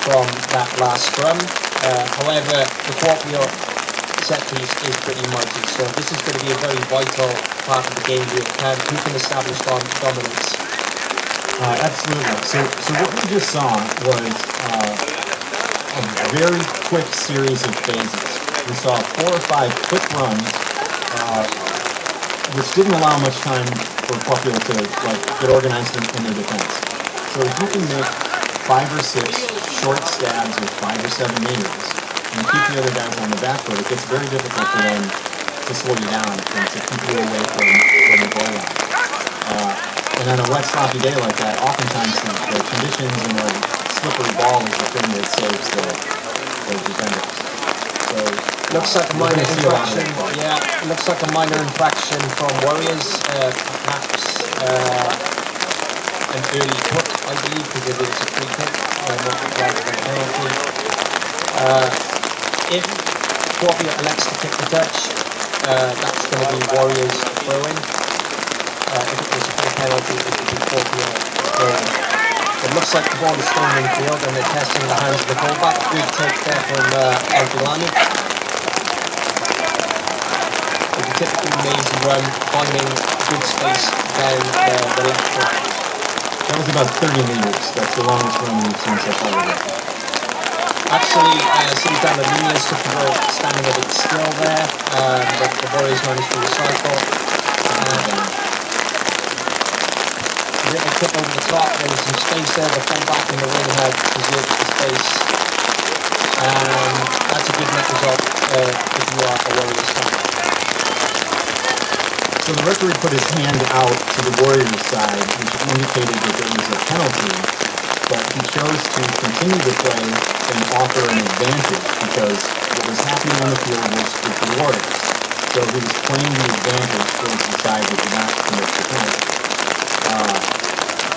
from that last scrum. However, the Kuopio set piece is pretty mighty, so this is going to be a very vital part of the game here. Who can establish dominance? Absolutely. So what we just saw was a very quick series of phases. We saw 4 or 5 quick runs, which didn't allow much time for Kuopio to get organized in their defense. So if you can make 5 or 6 short stabs of 5 or 7 meters and keep the other guys on the back foot, it gets very difficult for them to slow you down and to keep you away from the goal line. And on a wet, sloppy day like that, oftentimes the conditions and the slippery ball is the thing that saves the defenders. So looks like a minor infraction. Yeah, looks like a minor infraction from Warriors. Perhaps an early hook, I believe, because it is a free kick, not a penalty. If Kuopio elects to kick the touch, that's going to be Warriors throw-in. If it was a full penalty, it would be Kuopio throw-in. It looks like the ball is staying in field and they're testing the hands of the fullback. Good take there from Elfilani. It's a typical lazy run, finding good space down the left foot. that was about 30 meters. That's the longest run we've seen so far today. Actually, seems down the Nunes took the ball standing a bit still there, but the Warriors managed to recycle. A little tip over the top, there was some space there, the fullback and the wing had preserved the space. And that's a good net result if you are a Warriors fan. So the referee put his hand out to the Warriors side, which indicated that there was a penalty, but he chose to continue to play and offer an advantage because what was happening on the field was with the Warriors. So he was playing the advantage towards the side that did not commit the penalty.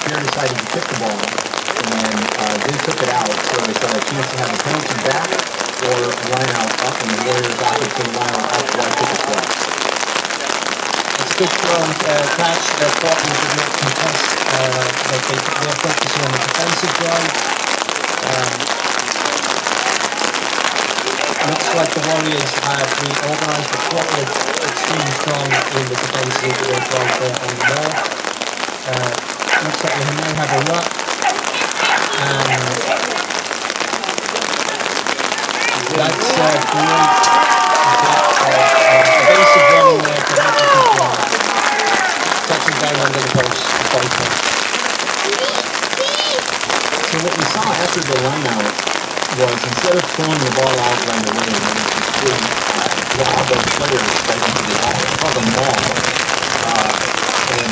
Pierre decided to kick the ball, and they took it out, so they had a chance to have a penalty back or a line out up, and the Warriors opted to line out up while kick it twice. It's a good thrown catch. Kuopio did not contest. They're focusing on the defensive drive. Looks like the Warriors have reorganised, but Kuopio extremely strong in the defensive drive there on the ball. Looks like they may have a ruck. And that's great. A basic running there to help the people out. Touching down under the post. So what we saw after the line-out was instead of throwing the ball out right away, there was this big blob of players fighting for the ball. It's called a maul. And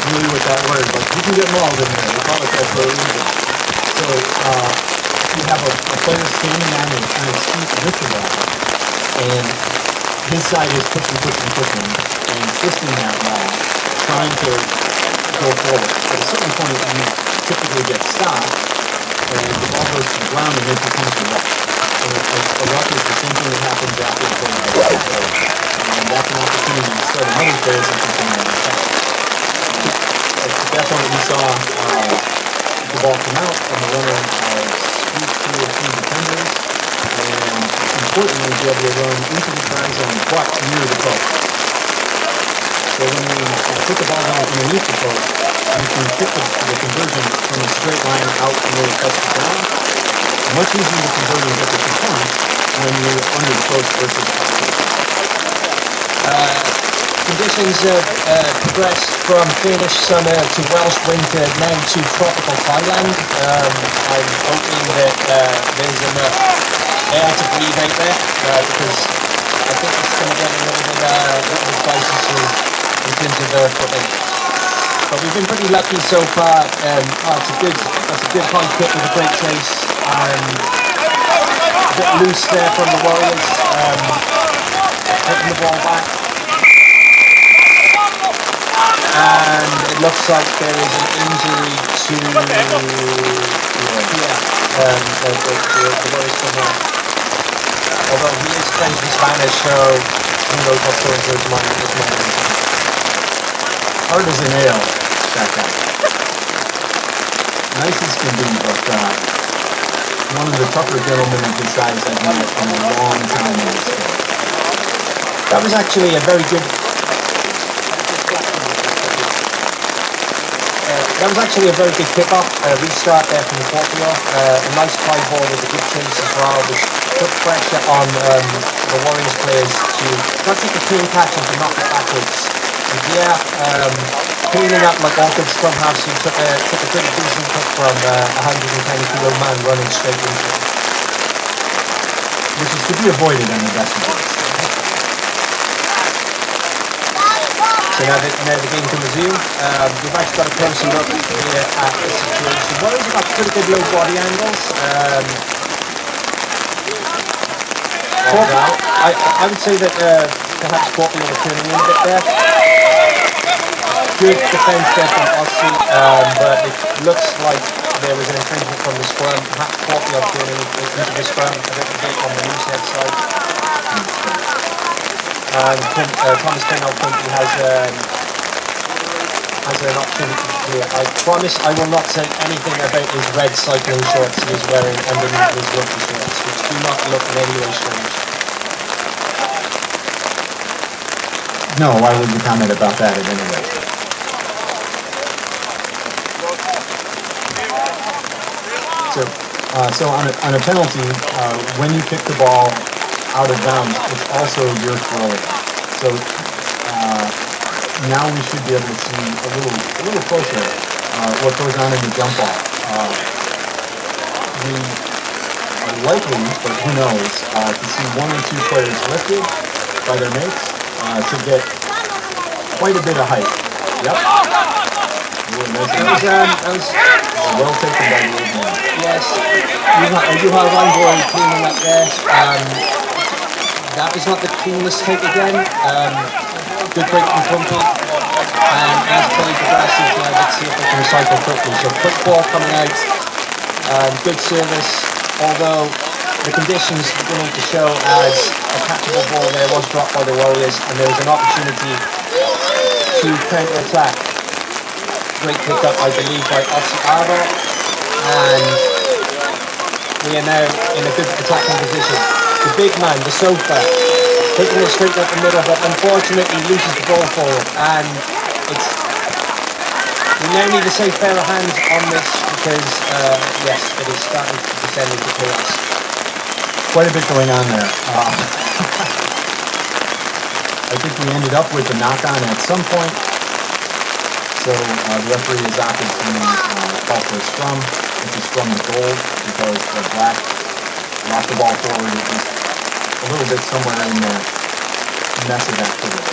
really with that word, but you can get mauled in there. They call it that for a reason. So you have a player standing on his feet with the ball, and his side is pushing, and twisting that ball, trying to go forward. At a certain point, you typically get stopped, and the ball goes to the ground, and then becomes a ruck. And a ruck is the same thing that happens after the play is over, and that's an opportunity to start another phase and continue on the attack. At that point, we saw the ball come out, and the runner scoot through a few defenders, and importantly, be able to run into the try zone but near the post. So when we put the ball down underneath the post, you can kick the conversion from a straight line out and really touch the ground. Much easier to convert and get the 2 points when you're under the post versus Conditions have progressed from Finnish summer to Welsh winter, now to tropical Thailand. I'm hoping that there's enough air to breathe out there, because I think it's going to get a little bit spicy in terms of footing. But we've been pretty lucky so far. That's a good high kick with a great chase. A bit loose there from the Warriors, hitting the ball back. And it looks like there is an injury to the Warriors somewhere. Although he is French and Spanish, so who knows what's going through his mind at this moment. hard as a nail, that guy. Nice as can be, but one of the tougher gentlemen of his size I've met in a long time in this game. That was actually a very good. That was actually a very good kickoff. Restart there from Kuopio. A nice fly ball with a good chase as well, which put pressure on the Warriors players to not take a clean catch and to knock it backwards. And yeah, cleaning up like all good scrum halves, he took a pretty decent kick from a 110-kilo man running straight into it. Which is to be avoided on the best of days. So now the game can resume. We've actually got a closer look here at the situation. Warriors have got pretty good low body angles. I would say that perhaps Kuopio were turning in a bit there. Good defence there from Atsu, but it looks like there was an infringement from the scrum. Perhaps Kuopio turning into the scrum a little bit on the loose head side. Thomas Kenall currently has an opportunity here. I promise I will not say anything about his red cycling shorts he is wearing underneath his rugby shorts, which do not look in any way strange. No, why would you comment about that at any rate? So on a penalty, when you kick the ball out of bounds, it's also your throwing. So now we should be able to see a little closer what goes on in the jump ball. We are likely, but who knows, to see one or two players lifted by their mates to get quite a bit of height. Yep. That was well taken by the old man. Yes, you have one boy cleaning up there. That was not the cleanest take again. Good break from Kuopio. And as play progresses, now let's see if they can recycle quickly. So quick ball coming out. Good service. Although the conditions beginning to show as a catchable ball there was dropped by the Warriors, and there was an opportunity to counter-attack. Great pickup, I believe, by Atsu. And we are now in a good attacking position. The big man, the sofa, taking it straight up the middle, but unfortunately loses the ball forward. And we now need a safe pair of hands on this because, yes, it is starting to descend into chaos. Quite a bit going on there. I think we ended up with a knock-on at some point. So the referee has opted to call for a scrum. It's a scrum of gold because the black lost the ball forward. It was a little bit somewhere in the mess of activity.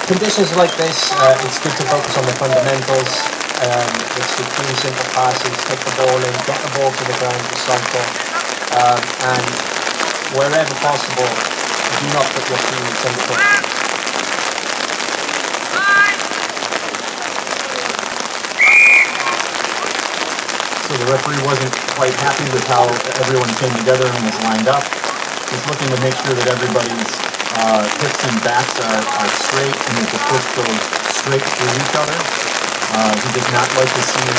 Conditions like this, it's good to focus on the fundamentals. It's to clean, simple passes, take the ball in, get the ball to the ground, recycle, and wherever possible, do not put your teammates under pressure. So the referee wasn't quite happy with how everyone came together and was lined up. Just looking to make sure that everybody's hips and backs are straight and that the push goes straight through each other. He does not like to see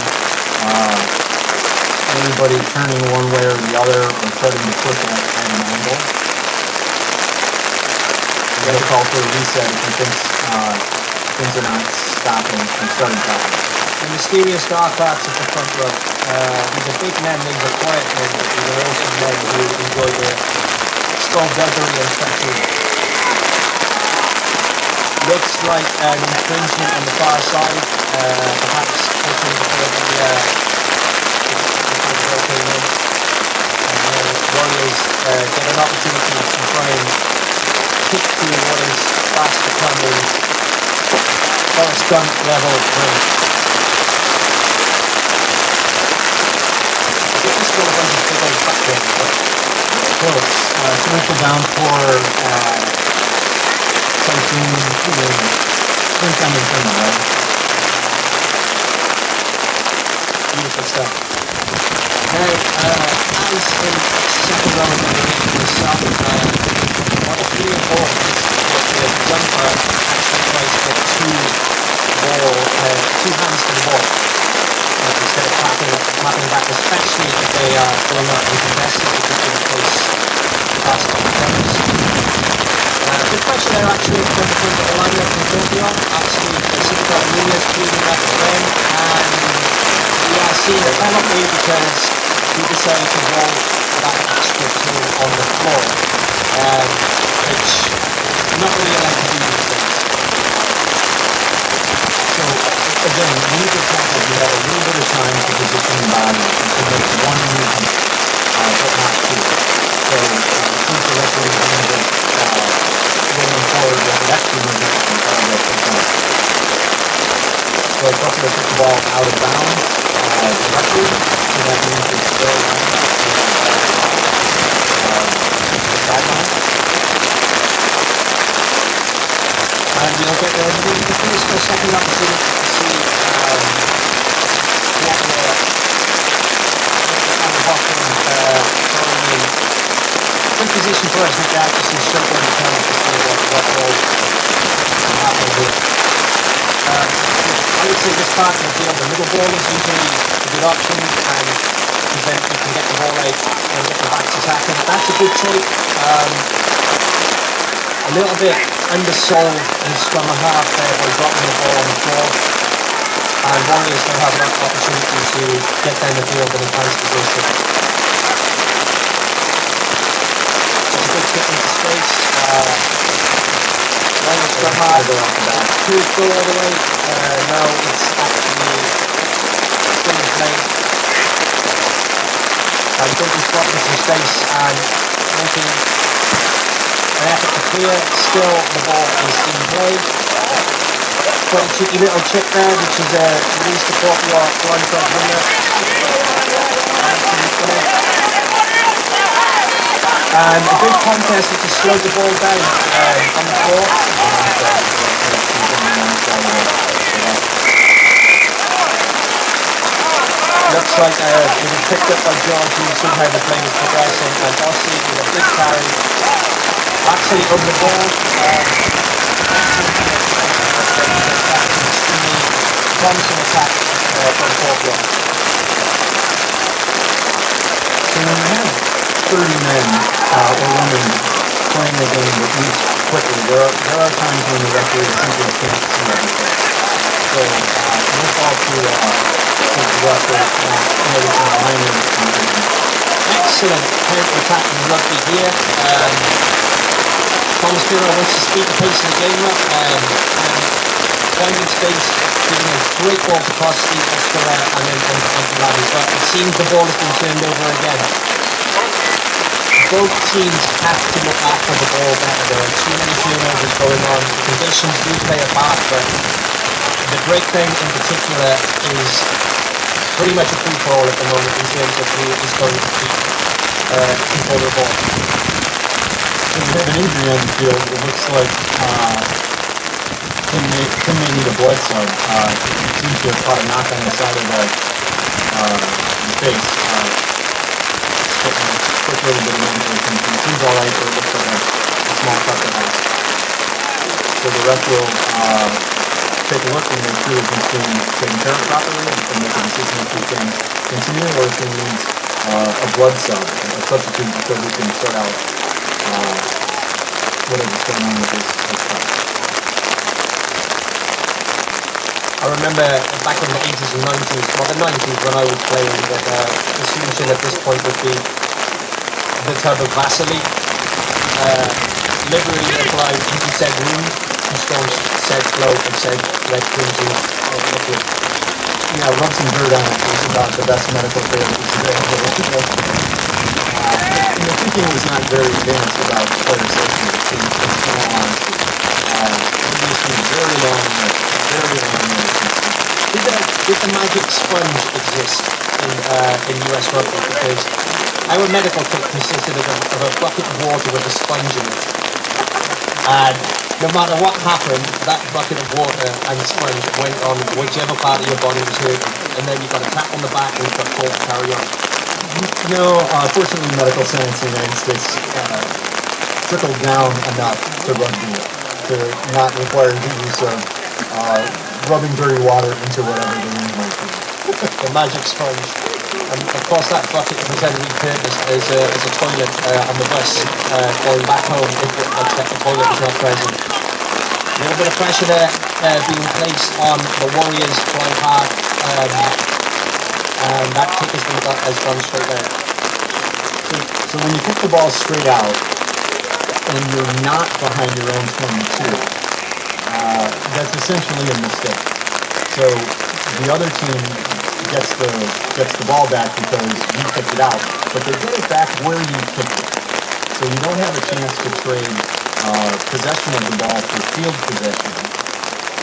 anybody turning one way or the other or starting to push at an angle. He's going to call for a reset if he thinks things are not stopping and starting stopping. The mysterious dark arts of the front row. These are big men, these are quiet men, but these are also men who enjoy the skullduggery and treachery. Looks like an infringement on the far side, perhaps pushing before the ball came in. And the Warriors get an opportunity to try and kick to what is fast becoming Forrest Gump level range. Still a bunch of big old fat ones, but close. Commercial down for something, spring time in Finland, right? beautiful stuff. Now, as in second round of the South, what is really important is that the jumper actually tries to get two ball, two hands to the ball instead of clapping back, especially if they are going up and contested, which has been the case the past couple of times. Good pressure there actually in front of the lineup from Kuopio. Actually, Pacifico Nunez cleaning up again, and we are seeing a penalty because he decided to roll that extra toe on the floor, which not really allowed to do these days. So again, we need to tackle, we have a little bit of time to position the body to make one movement, but not two. So since the referee hands it going forward with the extra movement, so Kuopio took the ball out of bounds directly, so that means it's still the sideline. And we'll get the first or second opportunity to see Kuopio on the bottom throwing in position for us. Now just in straight on the corner to see what will happen here. I would say this part of the field, the middle ball is usually a good option, and because then you can get the ball out and get the backs attacking. That's a good take. A little bit undersold his scrum half there by dropping the ball on the floor, and Warriors don't have enough opportunity to get down the field in advanced position. It's a good kick into space. Line of scrum half could go all the way. No, it's actually still in play. I think he's blocking some space and making an effort to clear. Still, the ball is in play. Quite a cheeky little chip there, which is a release to Kuopio blindside winger. And a good contest which has slowed the ball down on the floor. Looks like it was picked up by George, who see how the play was progressing, and Ossie with a big carry. Actually over the ball. Extremely promising attack from Kuopio. So when you have 30 men or women playing the game that moves quickly, there are times when the referee simply can't see everything. So no fault to the referee noticing the line. Excellent counter-attacking rugby here. Myllypuro wants to speed the pace of the game up and finding space, giving a great ball to Costi, Escobar, and then onto Lavi. But it seems the ball has been turned over again. Both teams have to look after the ball better. There are too many turnovers going on. Conditions do play a part, but the breakdown in particular is pretty much a free-for-all at the moment in terms of who is going to keep control of the ball. When you have an injury on the field, it looks like Tim may need a blood sub. He seems to have caught a knock on the side of the face. Quick little bit of injury. He seems alright, but it looks like a small cut to house. So the ref will take a look and make sure that he's being taken care of properly and make a decision if he can continue or if he needs a blood sub, a substitute, so we can sort out whatever's going on with his fight. I remember back in the 80s and 90s, well the 90s when I was playing, that the solution at this point would be the type of Vaseline. Liberally applied, he said wound, and Stone said flow, and said red crimson liquid. Yeah, rub some dirt on it. It's about the best medical care that is available. And the thinking was not very advanced about player safety, in all honesty. It used to be very long Did the magic sponge exist in US rugby? Because our medical kit consisted of a bucket of water with a sponge in it. And no matter what happened, that bucket of water and sponge went on whichever part of your body was hurting. And then you got a tap on the back and you got told to carry on. No, fortunately medical science in the United States trickled down enough to rugby to not require the use of rubbing dirty water into whatever the room might be. The magic sponge. And of course that bucket was then repurposed as a toilet on the bus going back home if the toilet was not present. A little bit of pressure there being placed on the Warriors fly hard, and that kick has gone straight out. So when you kick the ball straight out and you're not behind your own 22, that's essentially a mistake. So the other team gets the ball back because you kicked it out, but they get it back where you kicked it. So you don't have a chance to trade possession of the ball for field possession.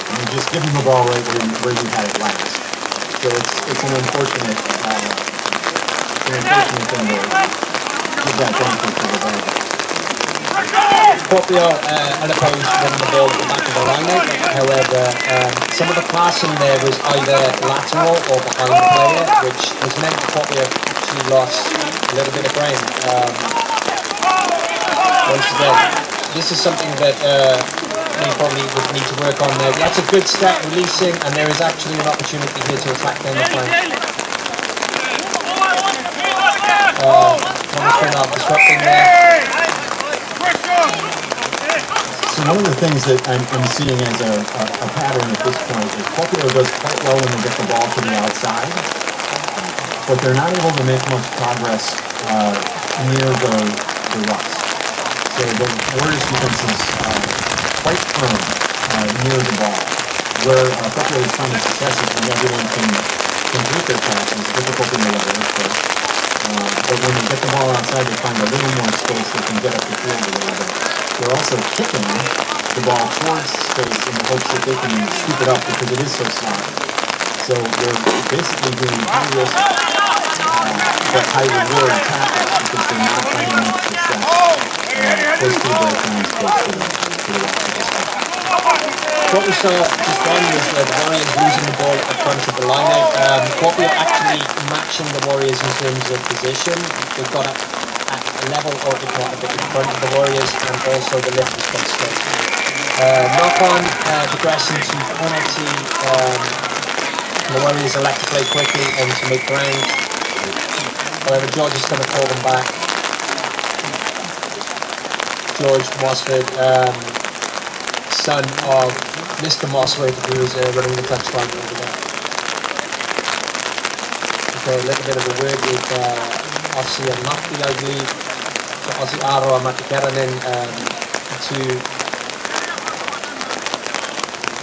And you just give them the ball right where you had it last. So it's an unfortunate thing to give that benefit to the ball. Kuopio unopposed won the ball at the back of the line-out. However, some of the passing there was either lateral or behind the player, which has meant Kuopio actually lost a little bit of brain. Once again, this is something that they probably would need to work on now. That's a good step releasing, and there is actually an opportunity here to attack down the flank. Thomas Finland disrupting there. So one of the things that I'm seeing as a pattern at this point is Kuopio does quite well when they get the ball to the outside, but they're not able to make much progress near the rucks. So the Warriors defense is quite firm near the ball, where Kuopio is finding successes when everyone can complete their passes, difficult in the weather, of course. But when they get the ball outside, they find a little more space, they can get up the field a little bit. They're also kicking the ball towards space in the hopes that they can scoop it up because it is so sloppy. So they're basically doing high risk but high reward tackles because they're not finding much success close to the breakdowns, close to the What we saw just then was the Warriors losing the ball at the front of the line-out. Kuopio actually matching the Warriors in terms of position. They've got at a level or if not a bit in front of the Warriors, and also the lift was quite straight. Knock-on, progressing to penalty. The Warriors elect to play quickly and to make ground. However, George is going to call them back. George Mossford, son of Mr. Mossford, who is running the touchline over there. Okay, a little bit of a word with Ossi and Matti, I believe. So Ossi Aro and Matti Keranen to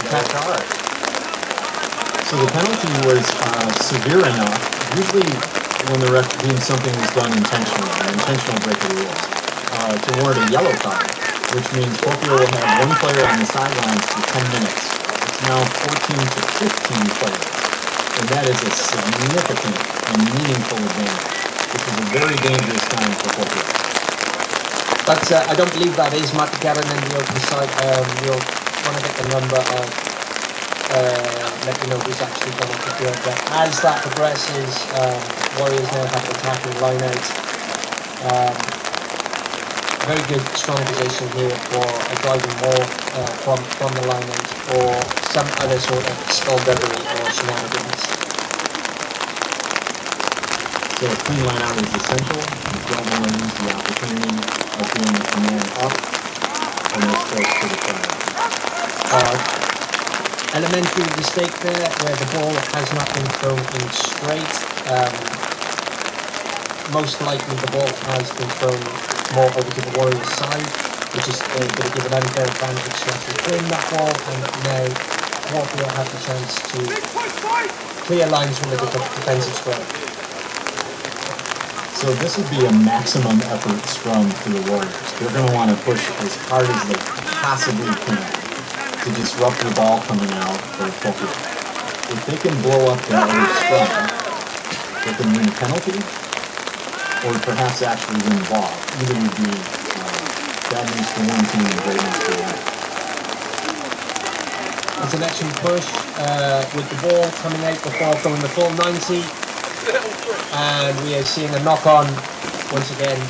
catch hard. So the penalty was severe enough. Usually when the ref deems something was done intentionally, an intentional break of the rules, to warrant a yellow card, which means Kuopio will have one player on the sidelines for 10 minutes. It's now 14 to 15 players, and that is a significant and meaningful advantage. This is a very dangerous time for Kuopio. But I don't believe that is Matti Keranen, the open side. We'll want to get the number of let you know who's actually gone off the field. But as that progresses, Warriors now have the attacking line-out. Very good, strong position here for a driving ball from the line-out or some other sort of skullduggery or shenanigans. So a clean line-out is essential. You don't want to lose the opportunity of being a man up and as close to the fire. Elementary mistake there, where the ball has not been thrown in straight. Most likely the ball has been thrown more over to the Warriors side, which is going to give an unfair advantage to actually claim that ball, and now Kuopio have the chance to clear lines from the defensive square. So this would be a maximum effort scrum for the Warriors. They're going to want to push as hard as they possibly can to disrupt the ball coming out for Kuopio. If they can blow up their other scrum, they can win a penalty, or perhaps actually win the ball. Either would be bad news for one team and great news for the other. It's an action push with the ball coming out before going the full 90. And we are seeing a knock-on once again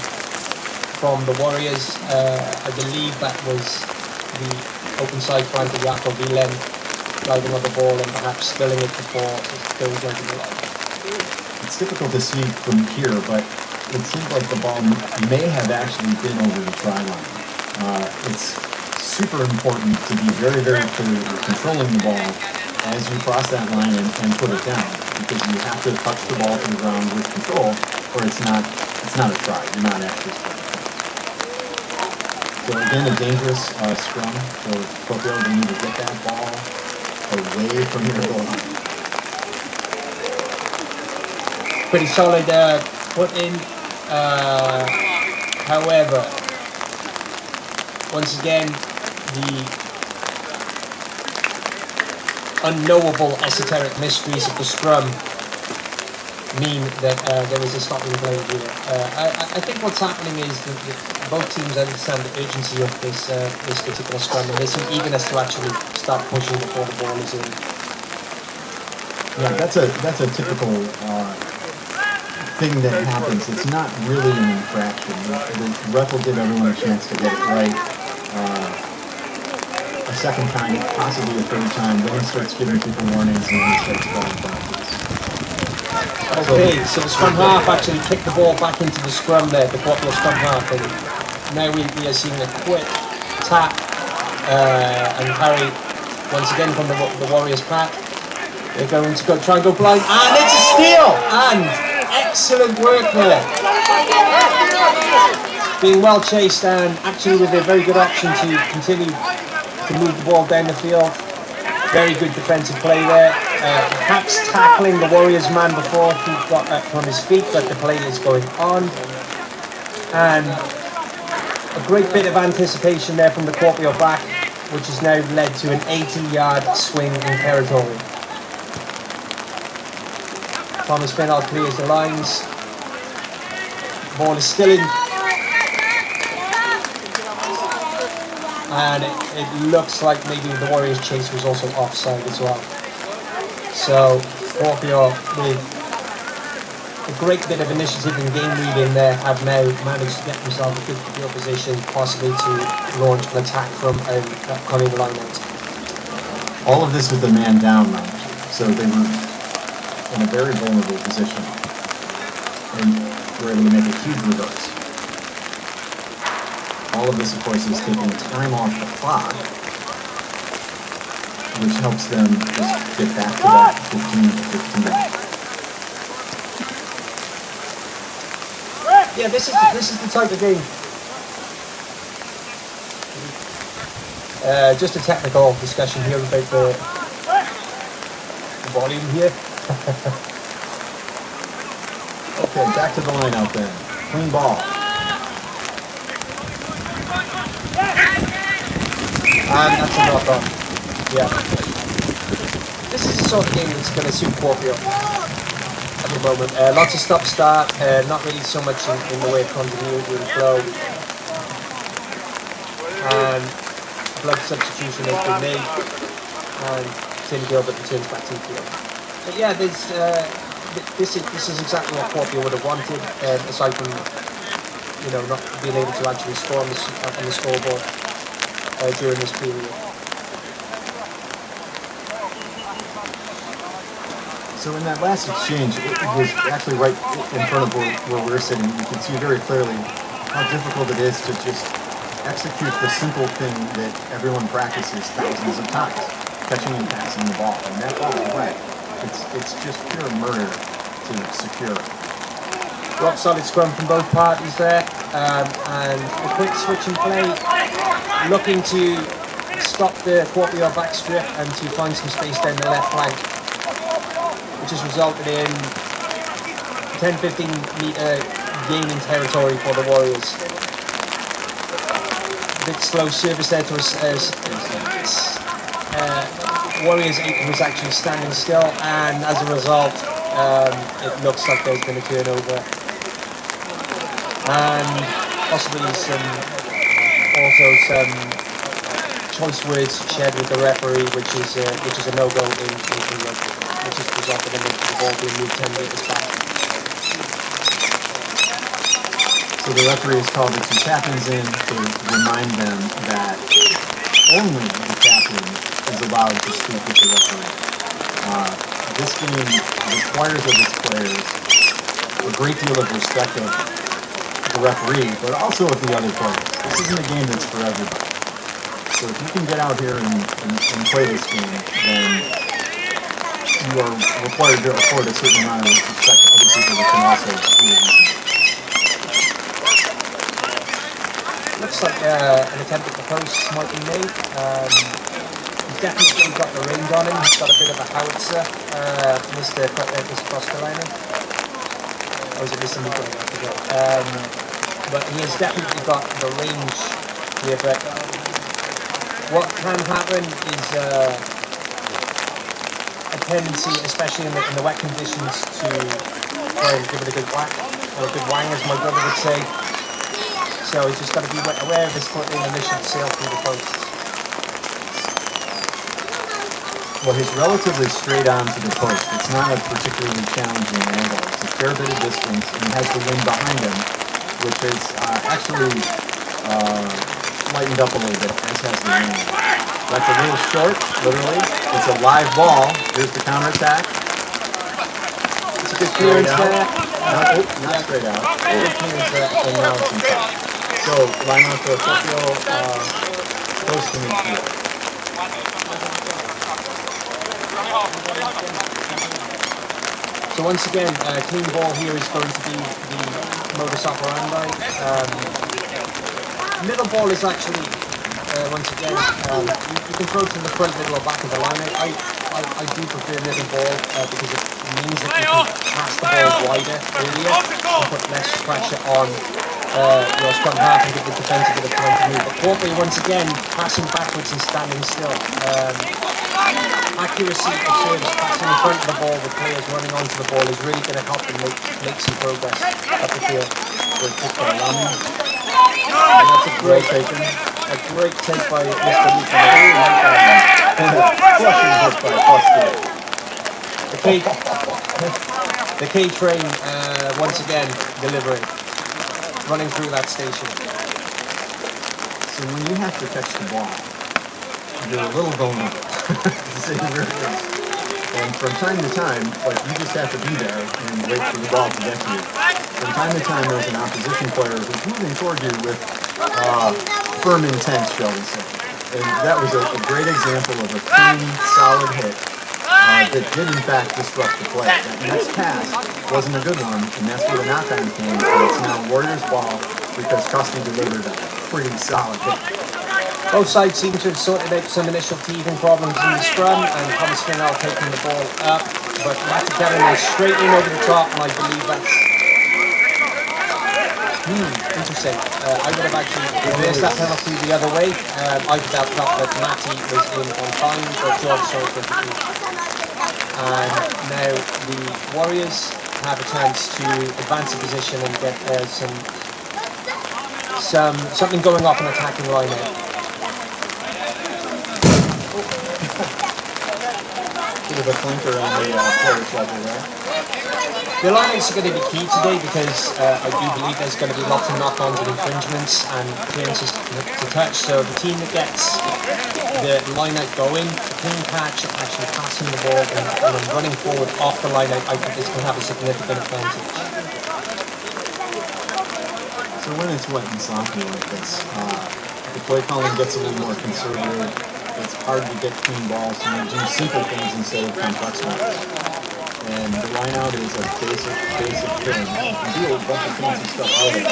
from the Warriors. I believe that was the open side flank of Jakob Wieland. driving on the ball and perhaps spilling it before it goes onto the line. It's difficult to see from here, but it seems like the ball may have actually been over the try line. It's super important to be very, very clear you're controlling the ball as you cross that line and put it down, because you have to touch the ball to the ground with control, or it's not a try. You're not actually scoring. So again, a dangerous scrum for Kuopio. They need to get that ball away from your goal line. Pretty solid put in. However, once again, the unknowable esoteric mysteries of the scrum mean that there is a stopping play here. I think what's happening is that both teams understand the urgency of this particular scrum, and there's some eagerness to actually start pushing before the ball is in. Yeah, that's a typical thing that happens. It's not really an infraction. The ref will give everyone a chance to get it right. A second time, possibly a third time, then he starts giving people warnings and then he starts calling penalties. Okay, so the scrum half actually kicked the ball back into the scrum there, the Kuopio scrum half, and now we are seeing a quick tap and carry once again from the Warriors pack. They're going to try and go blind, and it's a steal! And excellent work there. Being well chased and actually with a very good option to continue to move the ball down the field. Very good defensive play there. Perhaps tackling the Warriors man before he got that from his feet, but the play is going on. And a great bit of anticipation there from the Kuopio back, which has now led to an 80-yard swing in territory. Thomas Finnall clears the lines. Ball is still in. And it looks like maybe the Warriors' chase was also offside as well. So Kuopio, with a great bit of initiative and game reading there, have now managed to get themselves a good field position, possibly to launch an attack from an upcoming line-out. All of this with a man down now, so they were in a very vulnerable position and were able to make a huge reverse. All of this, of course, is taking time off the clock, which helps them just get back to that 15 to 15. Yeah, this is the type of game. Just a technical discussion here about the volume here. Okay, back to the line out there. Clean ball. And that's a knock-on. Yeah. This is the sort of game that's going to suit Kuopio at the moment. Lots of stop-start, not really so much in the way of continuity and flow. And blood substitution has been made, and Tim Gilbert returns back to the field. But yeah, there's this is exactly what Kuopio would have wanted, aside from not being able to actually score on the scoreboard during this period. So in that last exchange, it was actually right in front of where we're sitting. You can see very clearly how difficult it is to just execute the simple thing that everyone practices thousands of times, catching and passing the ball. And that ball is wet. It's just pure murder to secure it. Rock solid scrum from both parties there, and a quick switch and play, looking to stop the Kuopio back strip and to find some space down the left flank, which has resulted in 10-15 metre gain in territory for the Warriors. A bit slow service there to Warriors 8 was actually standing still, and as a result it looks like there's been a turnover. And possibly some choice words shared with the referee, which is a no-go in Finland, which has resulted in the ball being moved 10 metres back. So the referee has called the two captains in to remind them that only the captain is allowed to speak with the referee. This game requires of its players a great deal of respect of the referee, but also of the other players. This isn't a game that's for everybody. So if you can get out here and play this game, then you are required to afford a certain amount of respect to other people that can also do it. Looks like an attempt at the post might be made. He's definitely got the range on him. He's got a bit of a howitzer. Mr. Kostelinen. Or is it Mr. Miko? I forget. But he has definitely got the range here. But what can happen is a tendency, especially in the wet conditions, to try and give it a good whack, or a good wang, as my brother would say. So he's just got to be aware of his foot in and this should sail through the posts. Well, he's relatively straight on to the post. It's not a particularly challenging angle. It's a fair bit of distance, and he has the wind behind him, which is actually lightened up a little bit, as has the wind. That's a little short, literally. It's a live ball. Here's the counterattack. It's a good clearance there. Not straight out. Good clearance there, and now it's in top. So, line out for Kuopio, close to midfield. So once again, clean ball here is going to be the modus operandi. Middle ball is actually, once again, you can throw to the front, middle, or back of the line. I do prefer middle ball because it means that you can pass the ball wider earlier and put less pressure on your scrum half and give the defence a bit of time to move. But Kuopio, once again, passing backwards and standing still. Accuracy of service, passing in front of the ball with players running onto the ball is really going to help them make some progress up the field. And that's a great take by Mr. The K train once again delivering, running through that station. So when you have to catch the ball, you're a little vulnerable, to say the very least. And from time to time, like, you just have to be there and wait for the ball to get to you. From time to time, there's an opposition player who's moving toward you with firm intent, shall we say. And that was a great example of a clean, solid hit that did in fact disrupt the play. That next pass wasn't a good one, and that's where the knock-on came. And it's now Warriors' ball because Costi delivered a pretty solid hit. Both sides seem to have sorted out some initial teething problems in the scrum, and Thomas Finland taking the ball up, but Matty Kevin is straight in over the top, and I believe that's interesting. I would have actually reversed that penalty the other way. I felt that Matty was in on time, but George saw it differently. And now the Warriors have a chance to advance the position and get something going off an attacking line out. Bit of a clinker on the players level there. The line-outs are going to be key today because I do believe there's going to be lots of knock-ons and infringements and clearances to touch. So the team that gets the line-out going, the clean catch, actually passing the ball and running forward off the line-out, I think this can have a significant advantage. So when it's wet and sloppy like this, the play calling gets a little more conservative. It's hard to get clean balls, so you do simple things instead of complex ones. And the line out is a basic thing. You can do a bunch of fancy stuff with it.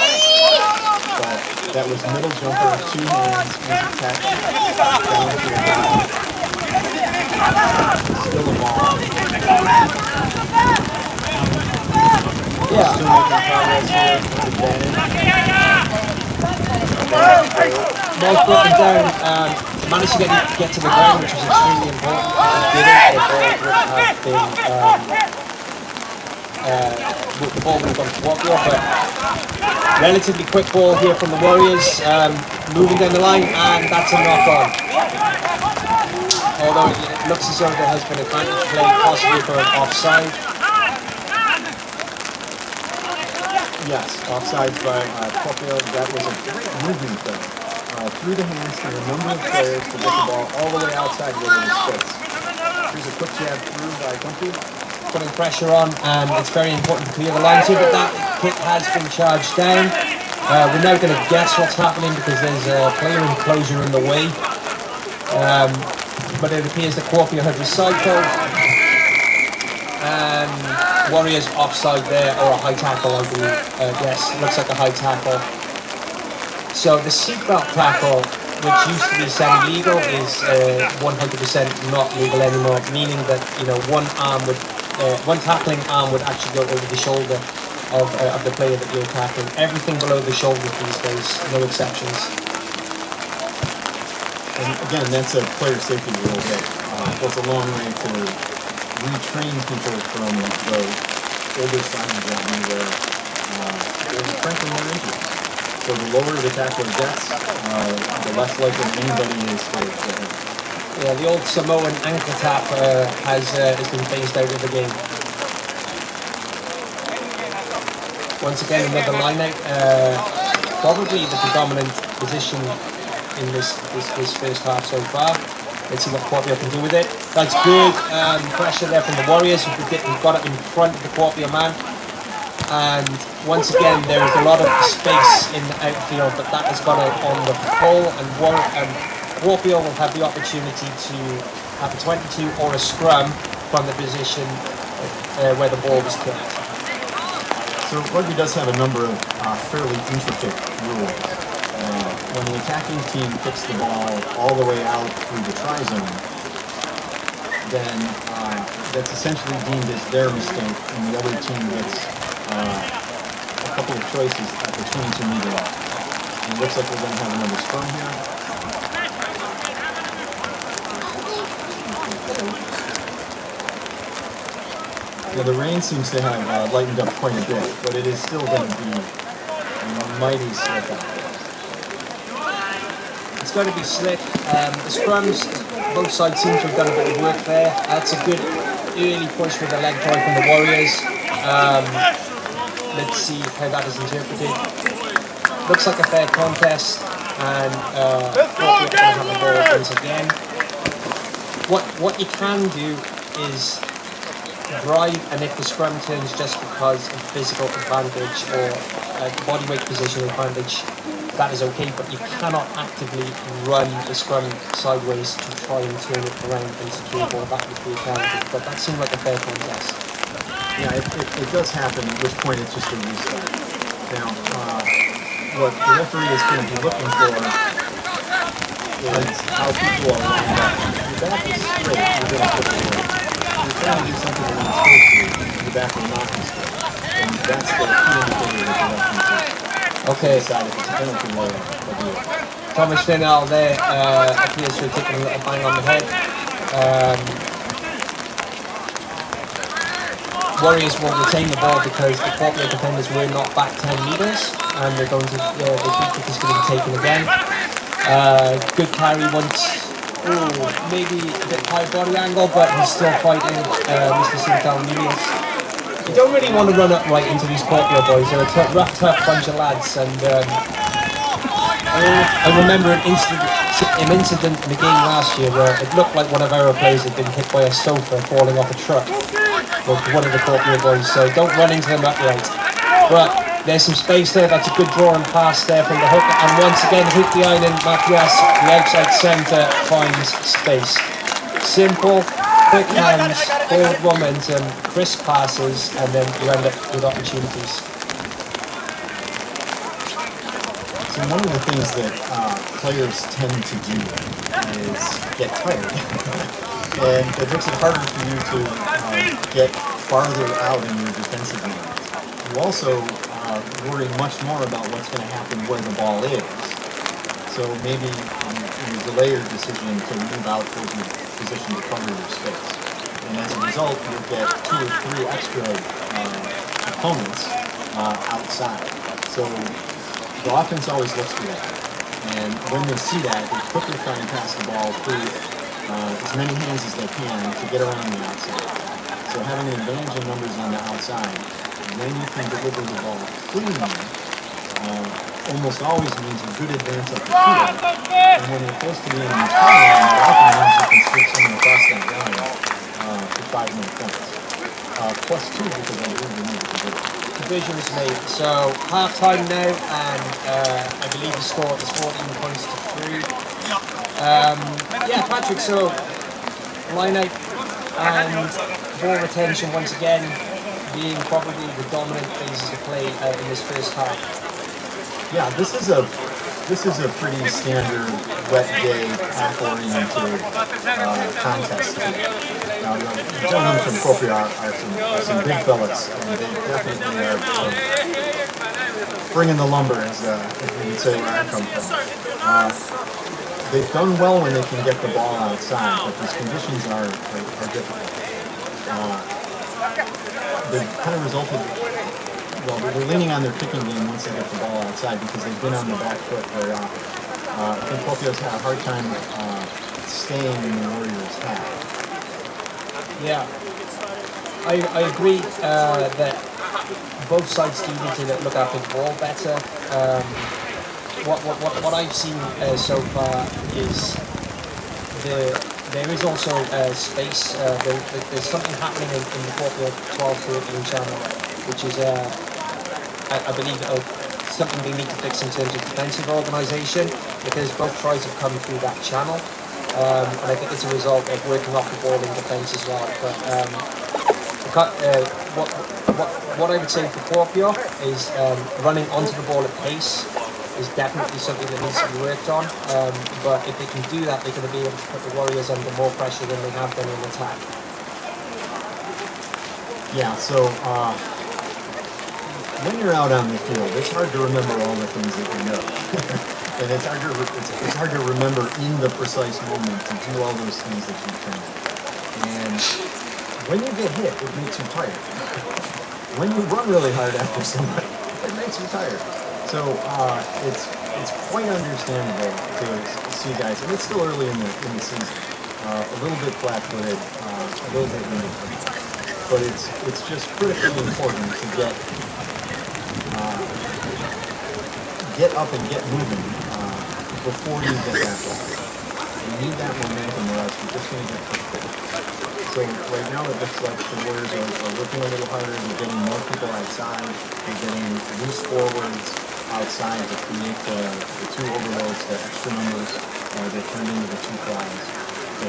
But that was middle jumper, 2 hands, easy catch, down to the ground. Still a ball. Yeah. Still making progress here with advantage. Ball's broken down. Managed to get to the ground, which was extremely important. If he didn't, the ball would have gone to Kuopio, but relatively quick ball here from the Warriors, moving down the line, and that's a knock-on. Although it looks as though there has been advantage play, possibly for an offside. Yes, offside by Kuopio. That was a great movement though. through the hands to a number of players to get the ball all the way outside where it splits. Here's a quick jab through by Kumpy. Putting pressure on, and it's very important to clear the lines here, but that kick has been charged down. We're now going to guess what's happening because there's a player enclosure in the way. But it appears that Kuopio have recycled, and Warriors offside there, or a high tackle, I believe. Yes, looks like a high tackle. So the seatbelt tackle, which used to be semi-legal, is 100% not legal anymore, meaning that one tackling arm would actually go over the shoulder of the player that you're tackling. Everything below the shoulder these days, no exceptions. And again, that's a player safety rule that goes a long way to retrain people from the older side of Johnny where there's frankly more injuries. So the lower the tackler gets, the less likely anybody is to hit. Yeah, the old Samoan ankle tap has been phased out of the game. Once again, another line-out. Probably the predominant position in this first half so far. Let's see what Kuopio can do with it. That's good pressure there from the Warriors, who got it in front of the Kuopio man. And once again, there is a lot of space in the outfield, but that has got it on the full, and Kuopio will have the opportunity to have a 22 or a scrum from the position where the ball was kicked. So rugby does have a number of fairly intricate rules. When the attacking team kicks the ball all the way out through the try zone, then that's essentially deemed as their mistake, and the other team gets a couple of choices at the 22-meter line. And it looks like we're going to have another scrum here. Now the rain seems to have lightened up quite a bit, but it is still going to be mighty slick out there. It's going to be slick. The scrums, both sides seem to have done a bit of work there. That's a good early push with the leg tie from the Warriors. Let's see how that is interpreted. Looks like a fair contest, and Kuopio going to have the ball once again. What you can do is drive, and if the scrum turns just because of physical advantage or body weight position advantage, that is okay, but you cannot actively run the scrum sideways to try and turn it around and secure the ball. That would be a penalty, but that seemed like a fair contest. Yeah, it does happen, at which point it's just a restart. Now, what the referee is going to be looking for is how people are lined up. If your back is straight, you're going to put it away. If you're trying to do something you're not supposed to, your back will not be straight. And that's the key indicator that the referee Okay. decide if it's a penalty or a Thomas Finnell there appears to have taken a little bang on the head. Warriors will retain the ball because the Kuopio defenders were not back 10 metres, and they're going to the free kick is going to be taken again. Good carry once, maybe a bit high body angle, but he's still fighting. Mr. Sintal Nunez. You don't really want to run up right into these Kuopio boys. They're a rough, tough bunch of lads, and I remember an incident in the game last year where it looked like one of our players had been hit by a sofa falling off a truck. One of the Kuopio boys, so don't run into them upright. But there's some space there. That's a good drawing pass there from the hooker, and once again Hyppiainen Matias, the outside centre, finds space. Simple, quick hands, forward momentum, crisp passes, and then you end up with opportunities. So one of the things that players tend to do is get tired. And it makes it harder for you to get farther out in your defensive lines. You also worry much more about what's going to happen where the ball is. So maybe you delay your decision to move out towards your position to cover your space. And as a result, you'll get 2 or 3 extra opponents outside. So the offense always looks for that. And when they see that, they quickly try and pass the ball through as many hands as they can to get around the outside. So having an advantage in numbers on the outside, then you can deliver the ball cleanly almost always means a good advance up the field. And when you're close to the enemy timeline, it often means you can switch someone across that line for 5 more points. +2 because I believe you need to do it. Division is made. So half time now, and I believe the score is 14 points to 3. Yeah, Patrick, so line out and ball retention once again being probably the dominant phases of play in this first half. Yeah, this is a pretty standard wet day path-oriented contest. Now, the gentlemen from Kuopio are some big fellas, and they definitely are bringing the lumber, as we would say where I come from. They've done well when they can get the ball outside, but these conditions are difficult. They've kind of resulted, well, they're leaning on their kicking game once they get the ball outside because they've been on the back foot very often. I think Kuopio's had a hard time staying in the Warriors' half. Yeah, I agree that both sides do need to look after the ball better. What I've seen so far is there is also space. There's something happening in the Kuopio 12-13 channel, which is I believe something they need to fix in terms of defensive organisation, because both tries have come through that channel. And I think it's a result of working off the ball in defence as well. But what I would say for Kuopio is running onto the ball at pace is definitely something that needs to be worked on. But if they can do that, they're going to be able to put the Warriors under more pressure than they have done in attack. Yeah, so when you're out on the field, it's hard to remember all the things that you know. And it's hard to remember in the precise moment to do all those things that you can. And when you get hit, it makes you tired. When you run really hard after somebody, it makes you tired. So it's quite understandable to see guys, and it's still early in the season, a little bit flat-footed, a little bit limited, but it's just critically important to get up and get moving before you get that ball. You need that momentum, or else you're just going to get pushed. So right now it looks like the Warriors are working a little harder. They're getting more people outside. They're getting loose forwards outside to create the 2 overloads, the extra numbers that turn into the 2 flies.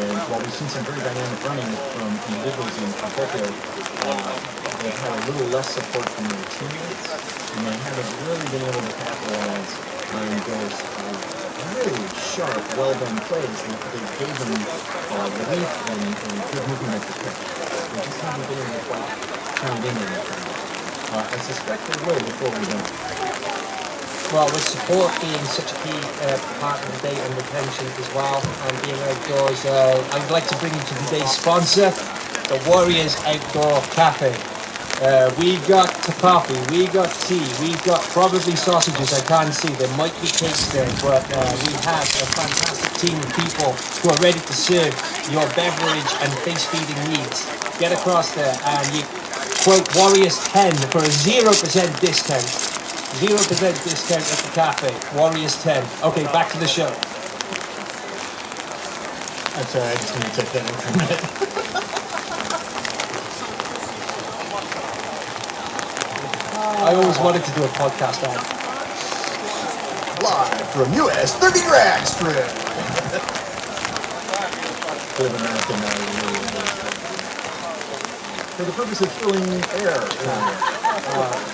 And while we've seen some very dynamic running from individuals in Kuopio, they've had a little less support from their teammates, and they haven't really been able to capitalize on those really sharp, well-done plays that gave them relief and good movement at the pitch. They just haven't been able to quite turn it into anything. I suspect they will before we're done. Well, with support being such a key part of the day and retention as well, and being outdoors, I'd like to bring you to today's sponsor, the Warriors Outdoor Cafe. We've got coffee, we've got tea, we've got probably sausages, I can't see, there might be cakes there, but we have a fantastic team of people who are ready to serve your beverage and face-feeding needs. Get across there and you quote Warriors 10 for a 0% discount. 0% discount at the cafe. Warriors 10. Okay, back to the show. I'm sorry, I just need to take that in for a minute. I always wanted to do a podcast on Live from US 30 rack strip. Bit of American for the purpose of filling air.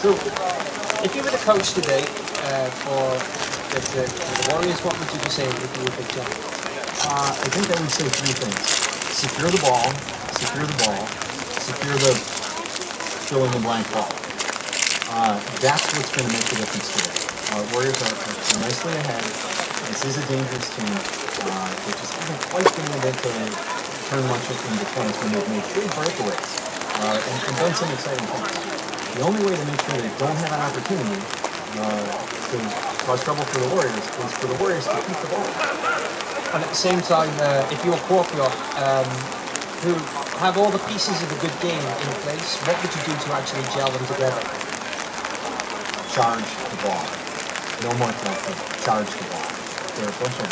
So, if you were the coach today for the Warriors, what would you be saying if you were Big John? I think I would say 3 things. Secure the ball, secure the fill in the blank ball. That's what's going to make the difference today. Warriors are nicely ahead. This is a dangerous team. They just haven't quite been able to turn much into points when they've made big breakaways and done some exciting things. The only way to make sure they don't have an opportunity to cause trouble for the Warriors is for the Warriors to keep the ball. And at the same time, if you're Kuopio, who have all the pieces of a good game in place, what would you do to actually gel them together? Charge the ball. no more tackling, charge the ball. They're a bunch of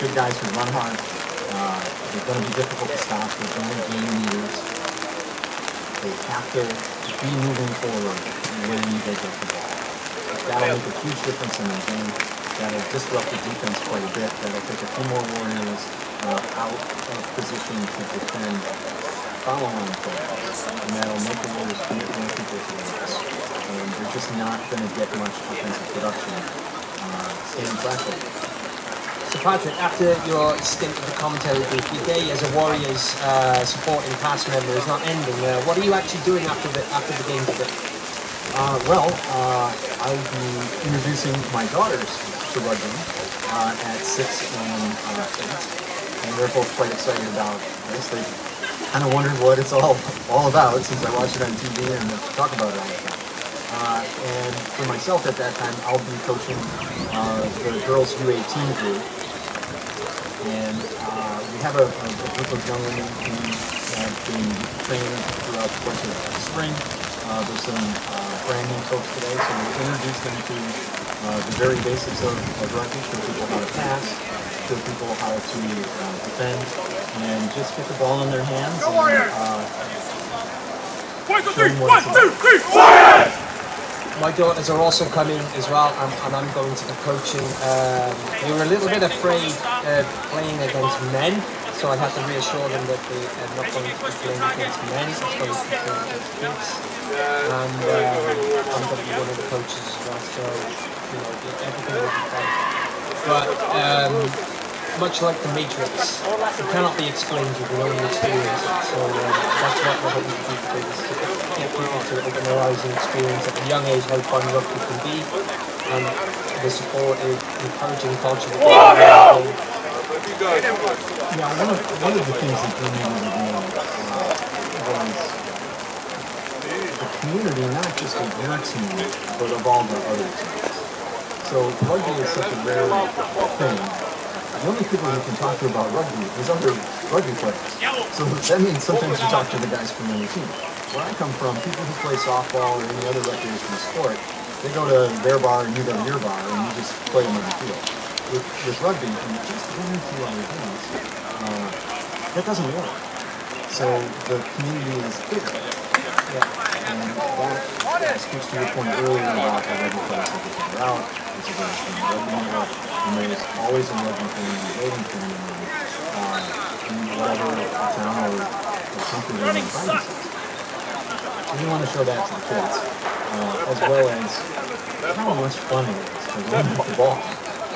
good guys who run hard. They're going to be difficult to stop. They're going to gain meters. They have to be moving forward when they get the ball. That'll make a huge difference in their game. That'll disrupt the defense quite a bit. That'll take a few more Warriors out of position to defend follow-on play. And that'll make the Warriors commit more people to the race. And they're just not going to get much offensive production staying flat. So Patrick, after your stint at the commentary booth, your day as a Warriors supporting cast member is not ending. What are you actually doing after the game today? I'll be introducing my daughters to rugby at 6 and 8, and they're both quite excited about this. They kind of wondered what it's all about since I watch it on TV and talk about it all the time. And for myself at that time, I'll be coaching the girls U18 group. And we have a group of young women who have been trained throughout the course of the spring. There's some brand new folks today, so we'll introduce them to the very basics of rugby, show people how to pass, show people how to defend, and just get the ball in their hands and show them what it's about. My daughters are also coming as well, and I'm going to be coaching. They were a little bit afraid playing against men, so I had to reassure them that they are not going to be playing against men, it's going to be playing against kids. And I'm going to be one of the coaches as well, so everything will be fine. But much like the Matrix, it cannot be explained, you can only experience it. So that's what we're hoping to do today, is to get people to open their eyes and experience at a young age how fun rugby can be, and the support, encouraging culture. Yeah, one of the things that drew me into the game was the community, not just of your team, but of all the other teams. So rugby is such a rare thing. The only people who can talk to about rugby is other rugby players. So that means sometimes you talk to the guys from the team. Where I come from, people who play softball or any other recreational sport, they go to their bar and you go to your bar and you just play them on the field. With rugby, and just one or two other things, that doesn't work. So the community is bigger. And that speaks to your point earlier about how rugby players have to figure out. It's a very strong rugby network, and there's always a rugby community waiting for you in whatever town or country you're in. So we want to show that to the kids, as well as how much fun it is to run with the ball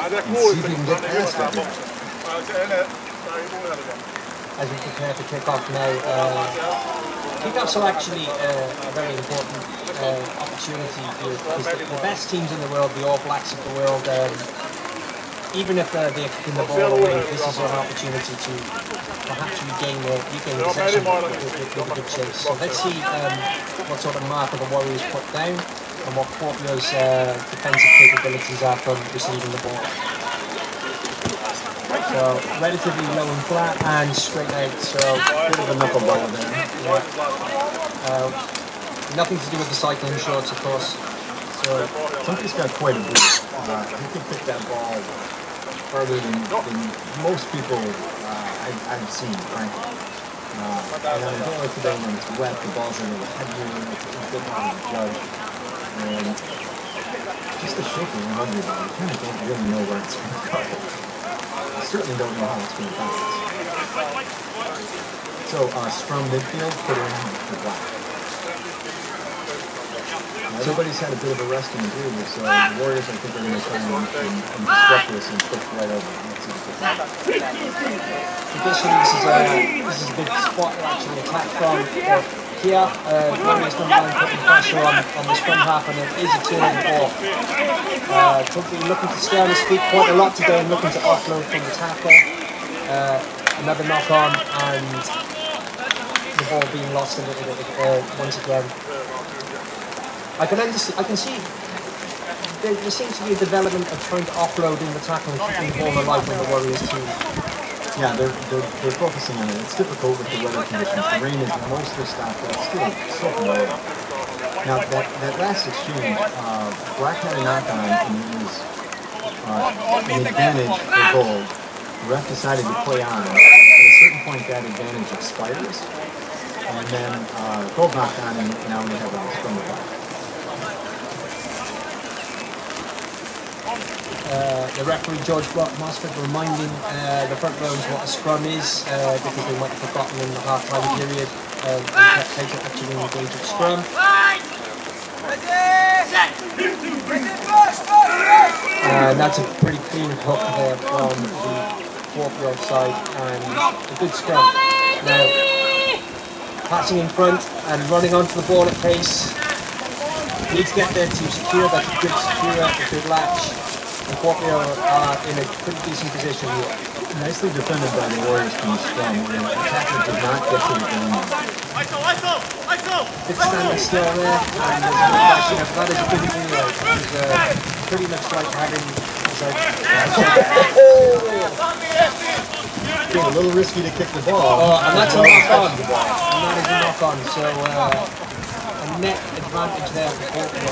and see if you can get past that. As we prepare to kick off now, kickoffs are actually a very important opportunity here, because the best teams in the world, the All Blacks of the world, even if they're kicking the ball away, this is an opportunity to perhaps regain possession with a good chase. So let's see what sort of marker the Warriors put down and what Kuopio's defensive capabilities are from receiving the ball. So relatively low and flat and straight out, so Bit of a knuckleball there. nothing to do with the cycling shorts, of course. So somebody's got quite a boost. He can pick that ball farther than most people I've seen, frankly. And on a day like today when it's wet, the ball's a little heavier, it's a bit harder to judge. And just the shape of the rugby ball, you kind of don't really know where it's going to go. I certainly don't know how it's going to bounce. So, scrum midfield, put in the black. Everybody's had a bit of a rest in the breather, so the Warriors, I think, are going to try and disrupt this and push right over. Let's see what they can. Traditionally, this is a big spot to actually attack from. Here, Warriors don't mind putting pressure on the scrum half, and it is a turn ball. Totally looking to stay on his feet quite a lot today and looking to offload from the tackle. Another knock on, and the ball being lost a little bit once again. I can see there seems to be a development of trying to offload in the tackle and keeping the ball alive on the Warriors team. Yeah, they're focusing on it. It's difficult with the weather conditions. The rain is mostly stopped, but it's still soaking wet. Now that last exchange, Black had a knock on and it was an advantage for gold. The ref decided to play on. At a certain point that advantage expires. And then gold knocked on and now we have a scrum of black. The referee George Mosford reminding the front rows what a scrum is because they might have forgotten in the half-time period. Actually engage at scrum. That's a pretty clean hook there from the Kuopio side and a good scrum. Now, passing in front and running onto the ball at pace. Needs to get there to secure. That's a good secure, a good latch. And Kuopio are in a pretty decent position here. Nicely defended by the Warriors from the scrum. The attacker did not get to the ground. Good standing still there, and there's no question of that is a good video. It's pretty much like having Getting a little risky to kick the ball. Oh, and that's a knock-on. And that is a knock-on, so a net advantage there for Kuopio.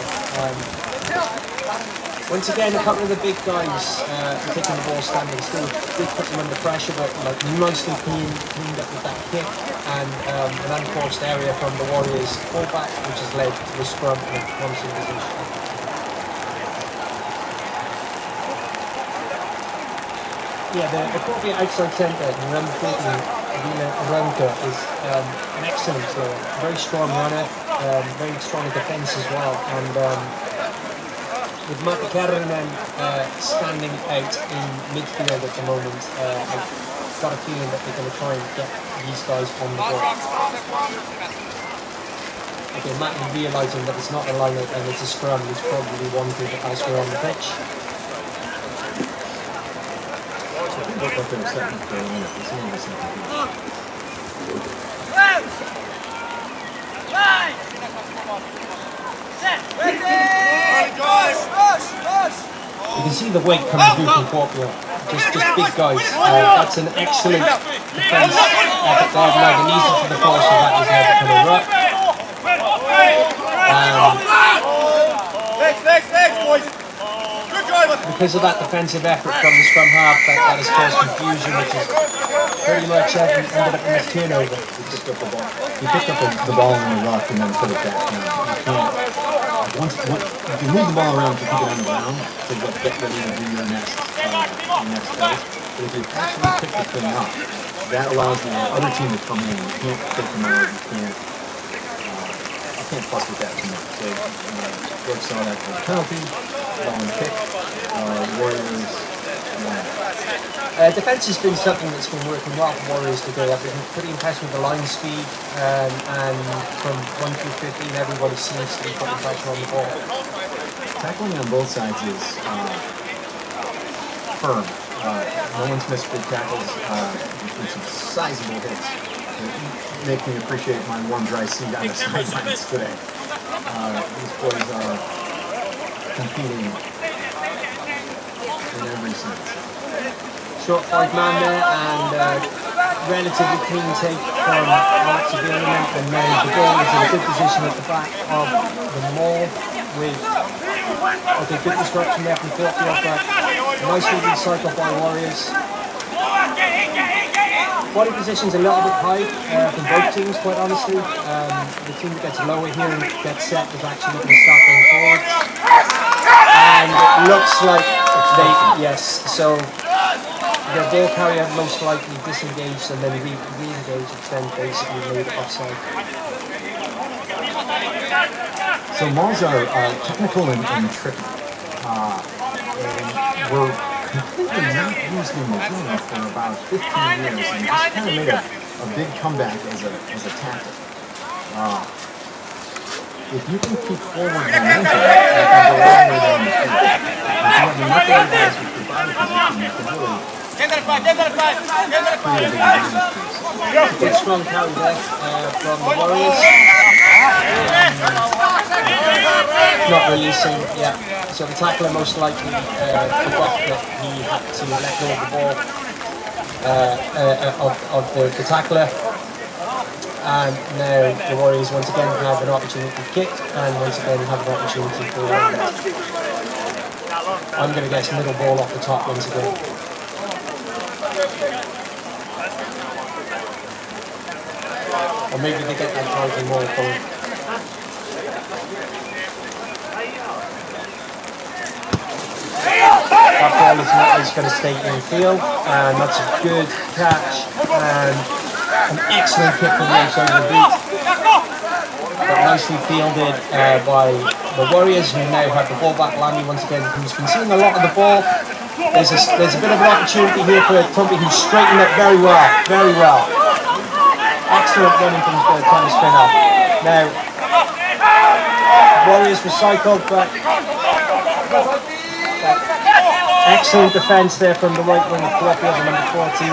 Once again, a couple of the big guys taking the ball standing still did put them under pressure, but like nicely cleaned up with that kick and an unforced area from the Warriors fullback, which has led to the scrum in a promising position. Yeah, the Kuopio outside centre, number 14, Vila Ranka, is an excellent player, very strong runner, very strong defence as well, and with Matti Kärrinen standing out in midfield at the moment, I've got a feeling that they're going to try and get these guys on the ball. Okay, Matti realising that it's not a line-out and it's a scrum, he's probably wanting it elsewhere on the pitch. Look like they're setting for a line-up. It's only the second You can see the weight coming through from Kuopio, just big guys. That's an excellent defence effort there. Now the knees into the force, so that is now becoming rough. Next, boys. Good driver. Because of that defensive effort from the scrum half, that has caused confusion, which is pretty much ended up in this turnover. He picked up the ball in the rock and then put it back down. You can't. Once you move the ball around to keep it on the ground to get ready to do your next play. But if you actually pick the thing up, that allows the other team to come in. You can't pick them out. You can't fuss with that too much. So George saw that for a penalty, ball and kick. Warriors. Defence has been something that's been working well for Warriors today. I've been pretty impressed with the line speed, and from 1 through 15, everybody seems to be putting pressure on the ball. Tackling on both sides is firm. No one's missed big tackles. With some sizable hits. It make me appreciate my warm, dry seat on the sidelines today. These boys are competing in every sense. Short 5-man there, and relatively clean take from Alex Abilman, and then the ball is in a good position at the back of the maul with good disruption there from Kuopio, but nicely recycled by Warriors. Body position's a little bit high from both teams, quite honestly. The team that gets lower here and gets set is actually going to start going forward. And it looks like so the ball carrier most likely disengaged and then re-engaged, which then basically made it offside. So mauls are technical and tricky. And we're completely not used in the game for about 15 years, and just kind of made a big comeback as a tactic. If you can keep forward momentum, you can go all the way down the field. If you have enough advantage with your body position, you can really Good strong carry there from the Warriors. Not releasing, yeah. So the tackler most likely forgot that he had to let go of the ball of the tackler. and now the Warriors once again have an opportunity to kick, and once again have an opportunity for I'm going to get some middle ball off the top once again. Or maybe they get that driving more going. That ball is going to stay in field, and that's a good catch and an excellent kick from the outside of the boot. But nicely fielded by the Warriors, who now have the ball back. Landy once again, who's been seeing a lot of the ball. There's a bit of an opportunity here for Tumpy, who's straightened up very well, very well. Excellent running from the tennis spinner. Now, Warriors recycled, but excellent defence there from the right wing of Kuopio, the number 14,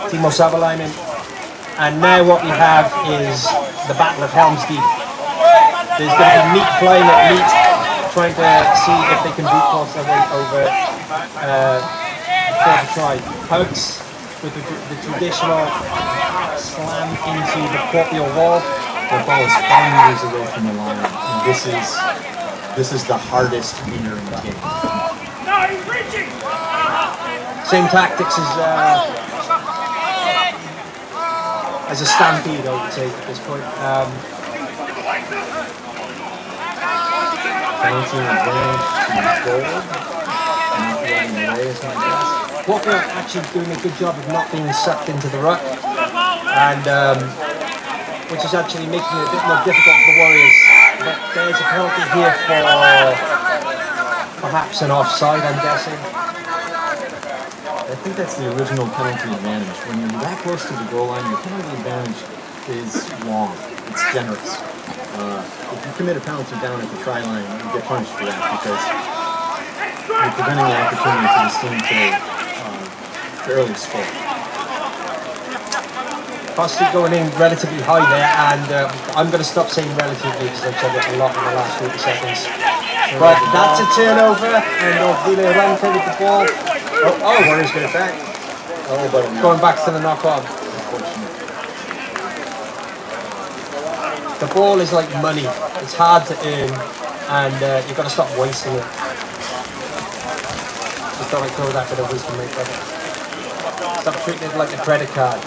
Timo Savalainen. And now what we have is the Battle of Helm's Deep. There's going to be meat flying at meat, trying to see if they can brute force their way over for the try. Hugs with the traditional slam into the Kuopio wall. The ball is 5 meters away from the line, and this is the hardest meter in the game. Same tactics as a stampede, I would say, at this point. Bouncing advantage to goal, not running away as my guess. Kuopio actually doing a good job of not being sucked into the ruck, and which is actually making it a bit more difficult for the Warriors. But there's a penalty here for perhaps an offside, I'm guessing. I think that's the original penalty advantage. When you're that close to the goal line, your penalty advantage is long. It's generous. If you commit a penalty down at the try line, you get punished for that because you're preventing the opportunity for this team to fairly score. Costi going in relatively high there, and I'm going to stop saying relatively because I've said it a lot in the last 30 seconds. But that's a turnover, and Vile Ranke with the ball. Oh, Warriors get it back. Oh, but going back to the knock-on. The ball is like money. It's hard to earn, and you've got to stop wasting it. Just don't throw that bit of wisdom, mate, brother. Stop treating it like a credit card.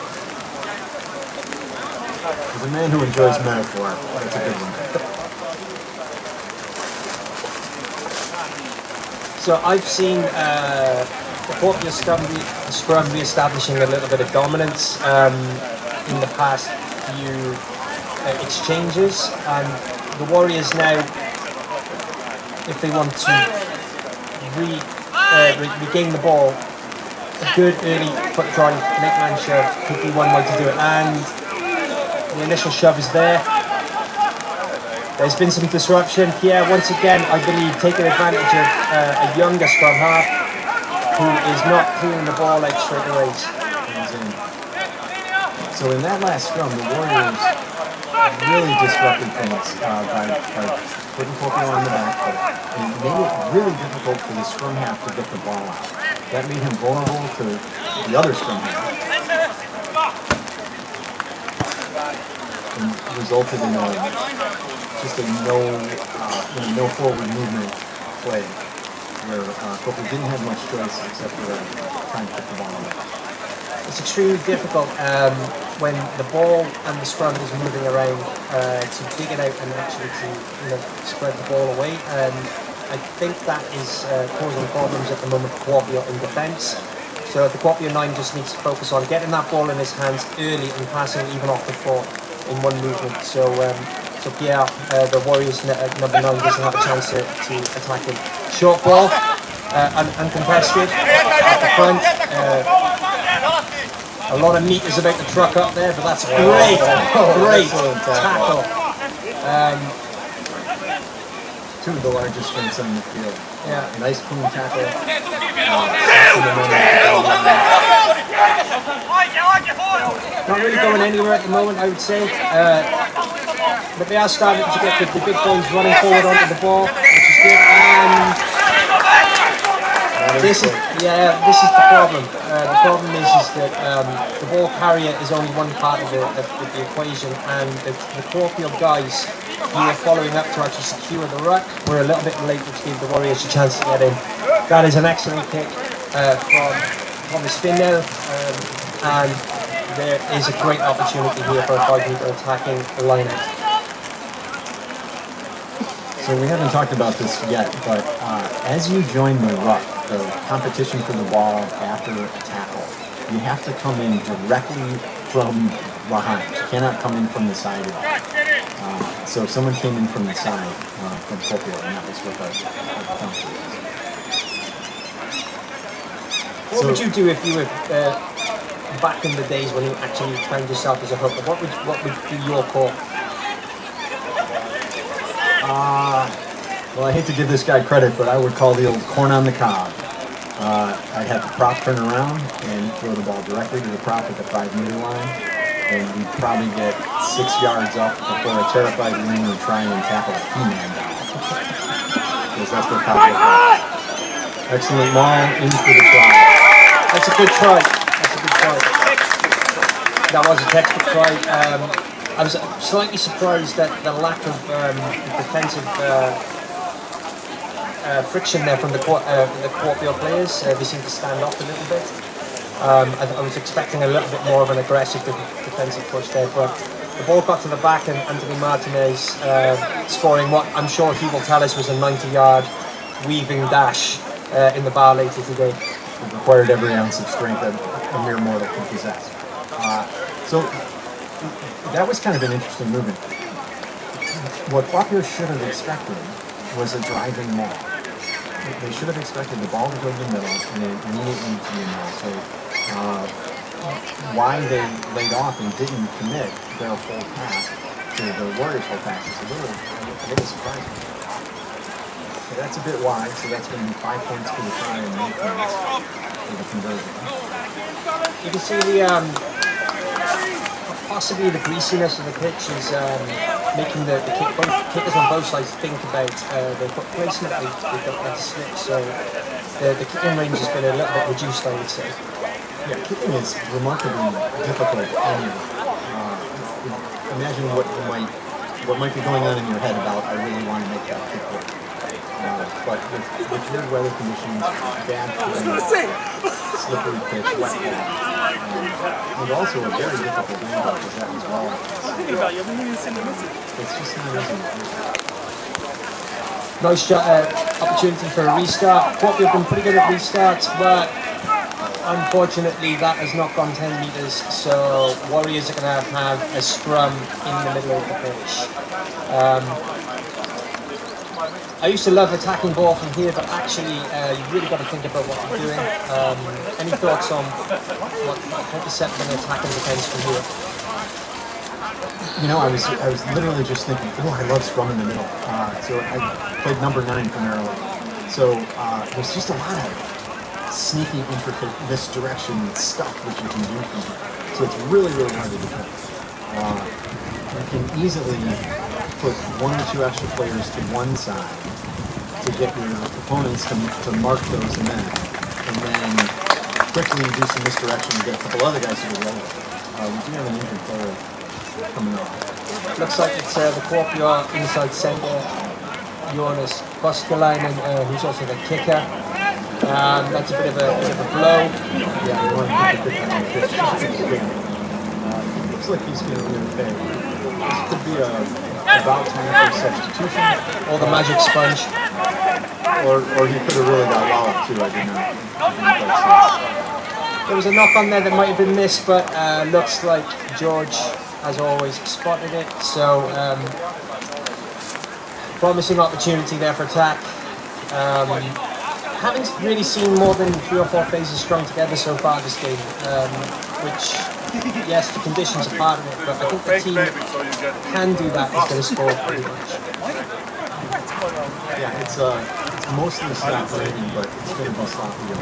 As a man who enjoys metaphor, that's a good one. So I've seen the Kuopio scrum re-establishing a little bit of dominance in the past few exchanges, and the Warriors now, if they want to regain the ball, a good early foot drive, make man shove could be one way to do it, and the initial shove is there. There's been some disruption here, once again, I believe, taking advantage of a younger scrum half who is not clearing the ball out straight away. So in that last scrum, the Warriors really disrupted things by putting Kuopio on the back foot, and it made it really difficult for the scrum half to get the ball out. That made him vulnerable to the other scrum half, and resulted in just a no forward movement play, where Kuopio didn't have much choice except for trying to put the ball away. It's extremely difficult when the ball and the scrum is moving around to dig it out and actually to spread the ball away. I think that is causing problems at the moment for Kuopio in defence. So the Kuopio 9 just needs to focus on getting that ball in his hands early and passing even off the foot in one movement. So Pierre, the Warriors number 9 doesn't have a chance to attack him. Short ball, uncontested at the front. A lot of meat is about to truck up there, but that's great, great tackle. Two of the largest strengths on the field. Yeah. Nice clean tackle. Not really going anywhere at the moment, I would say. But they are starting to get the big boys running forward onto the ball, which is good. And this is the problem. The problem is that the ball carrier is only one part of the equation, and the Kuopio guys who are following up to actually secure the ruck were a little bit late, which gave the Warriors a chance to get in. That is an excellent kick from Thomas Finland, and there is a great opportunity here for a 5-meter attacking lineup. So we haven't talked about this yet, but as you join the ruck, the competition for the ball after a tackle, you have to come in directly from behind. You cannot come in from the side at all. So someone came in from the side from Kuopio, and that was what the penalty was. What would you do if you were back in the days when you actually trained yourself as a hooker? What would be your call? Well, I hate to give this guy credit, but I would call the old corn on the cob. I'd have the prop turn around and throw the ball directly to the prop at the 5-meter line, and we'd probably get 6 yards up before a terrified wing would try and tackle a He-Man down. Because that's what cops look like. Excellent maul, in for the try. That's a good try. That's a good try. That was a textbook try. I was slightly surprised at the lack of defensive friction there from the Kuopio players. They seem to stand off a little bit. I was expecting a little bit more of an aggressive defensive push there, but the ball got to the back, and Anthony Martinez scoring what I'm sure he will tell us was a 90-yard weaving dash in the bar later today. It required every ounce of strength that a mere mortal could possess. So that was kind of an interesting movement. What Kuopio should have expected was a driving maul. They should have expected the ball to go to the middle and then immediately to the middle. So why they laid off and didn't commit their full pass to the Warriors' full pass is a little surprising. So that's a bit wide, so that's going to be 5 points for the try and 9 points for the conversion. You can see the possibly the greasiness of the pitch is making the kickers on both sides think about their foot placement. They don't let it slip, so the kicking range has been a little bit reduced, I would say. Yeah, kicking is remarkably difficult anyway. Imagine what might be going on in your head about, I really want to make that kick work. But with good weather conditions, bad footing, slippery pitch, wet ball, and also a very difficult game ball as that as well. It's just not easy. Nice shot, opportunity for a restart. Kuopio have been pretty good at restarts, but unfortunately that has not gone 10 metres, so Warriors are going to have a scrum in the middle of the pitch. I used to love attacking ball from here, but actually you really got to think about what you're doing. Any thoughts on how to set an attack and defence from here? You know, I was literally just thinking, oh, I love scrum in the middle. So I played number 9 primarily. So there's just a lot of sneaky, intricate misdirection stuff that you can do from here. So it's really, really hard to defend. You can easily put 1 or 2 extra players to one side to get your opponents to mark those men, and then quickly do some misdirection and get a couple other guys to the roll. We do have an injured player coming off. Looks like it's the Kuopio inside centre, Jonas Koskelainen, who's also the kicker. That's a bit of a blow. Yeah, you want to get the pitch on the pitch. Looks like he's going to be okay. This could be about time for a substitution. Or the magic sponge. Or he could have really got walloped too, I didn't quite see. There was a knock on there that might have been missed, but looks like George, as always, spotted it. So, promising opportunity there for attack. Haven't really seen more than 3 or 4 phases strung together so far this game, which, yes, the conditions are part of it, but I think the team can do that is going to score pretty much. Yeah, it's mostly slap rating, but it's going to be sloppy.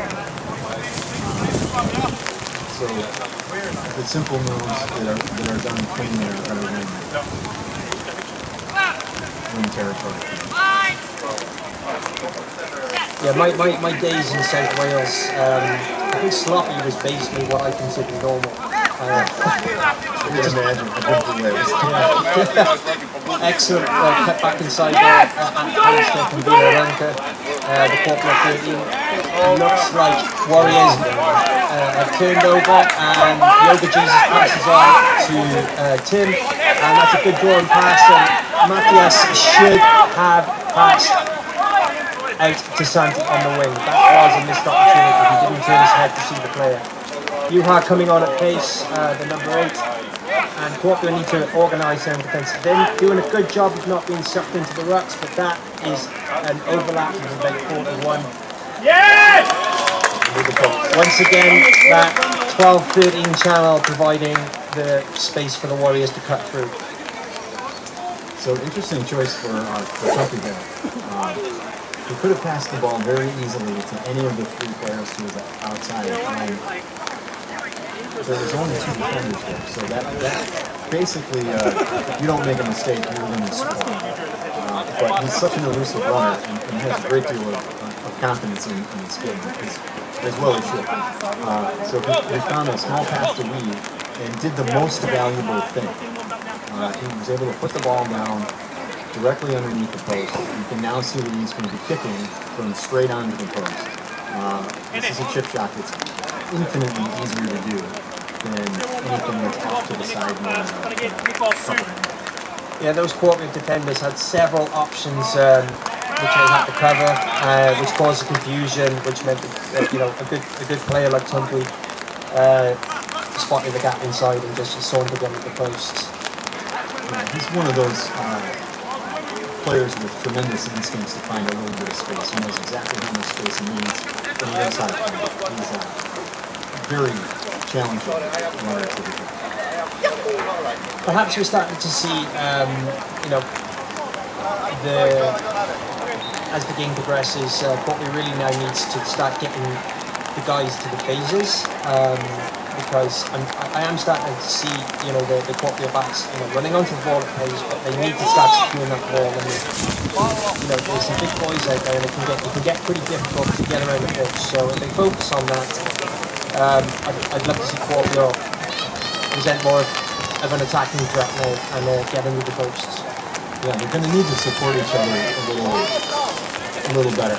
So the simple moves that are done cleanly are going to win territory. Yeah, my days in South Wales, I think sloppy was basically what I consider normal. I can imagine for different ways. Excellent cut back inside there at Naisten from Villa the Kuopio 13. Looks like Warriors have turned over and Yoga Jesus passes on to Tim, and that's a good drawing pass, and Matthias should have passed out to Santi on the wing. That was a missed opportunity. He didn't turn his head to see the player. Juha coming on at pace, the number 8, and Kuopio need to organise their defensive end. Doing a good job of not being sucked into the ruts, but that is an overlap of about 41. Yes! Once again, that 12-13 channel providing the space for the Warriors to cut through. So interesting choice for Tumpy there. He could have passed the ball very easily to any of the 3 players who was outside. There was only 2 defenders there, so that basically, if you don't make a mistake, you're going to score. But he's such an elusive runner and has a great deal of confidence in his game, as well as should. So he found a small pass to Lee and did the most valuable thing. He was able to put the ball down directly underneath the post. You can now see that he's going to be kicking from straight onto the post. This is a chip shot that's infinitely easier to do than anything that's off to the side. Yeah, those Kuopio defenders had several options which they had to cover, which caused confusion, which meant that a good player like Tumpy spotted the gap inside and just sauntered into the posts. Yeah, he's one of those players with tremendous instincts to find a little bit of space. He knows exactly how much space he needs on the inside. He's very challenging runner to do. Perhaps we're starting to see, as the game progresses, Kuopio really now needs to start getting the guys to the phases, because I am starting to see, the Kuopio backs, running onto the ball at pace, but they need to start securing that ball. And there's some big boys out there, and it can get pretty difficult to get around the pitch. So if they focus on that, I'd love to see Kuopio present more of an attacking threat now and get into the posts. Yeah, they're going to need to support each other a little better.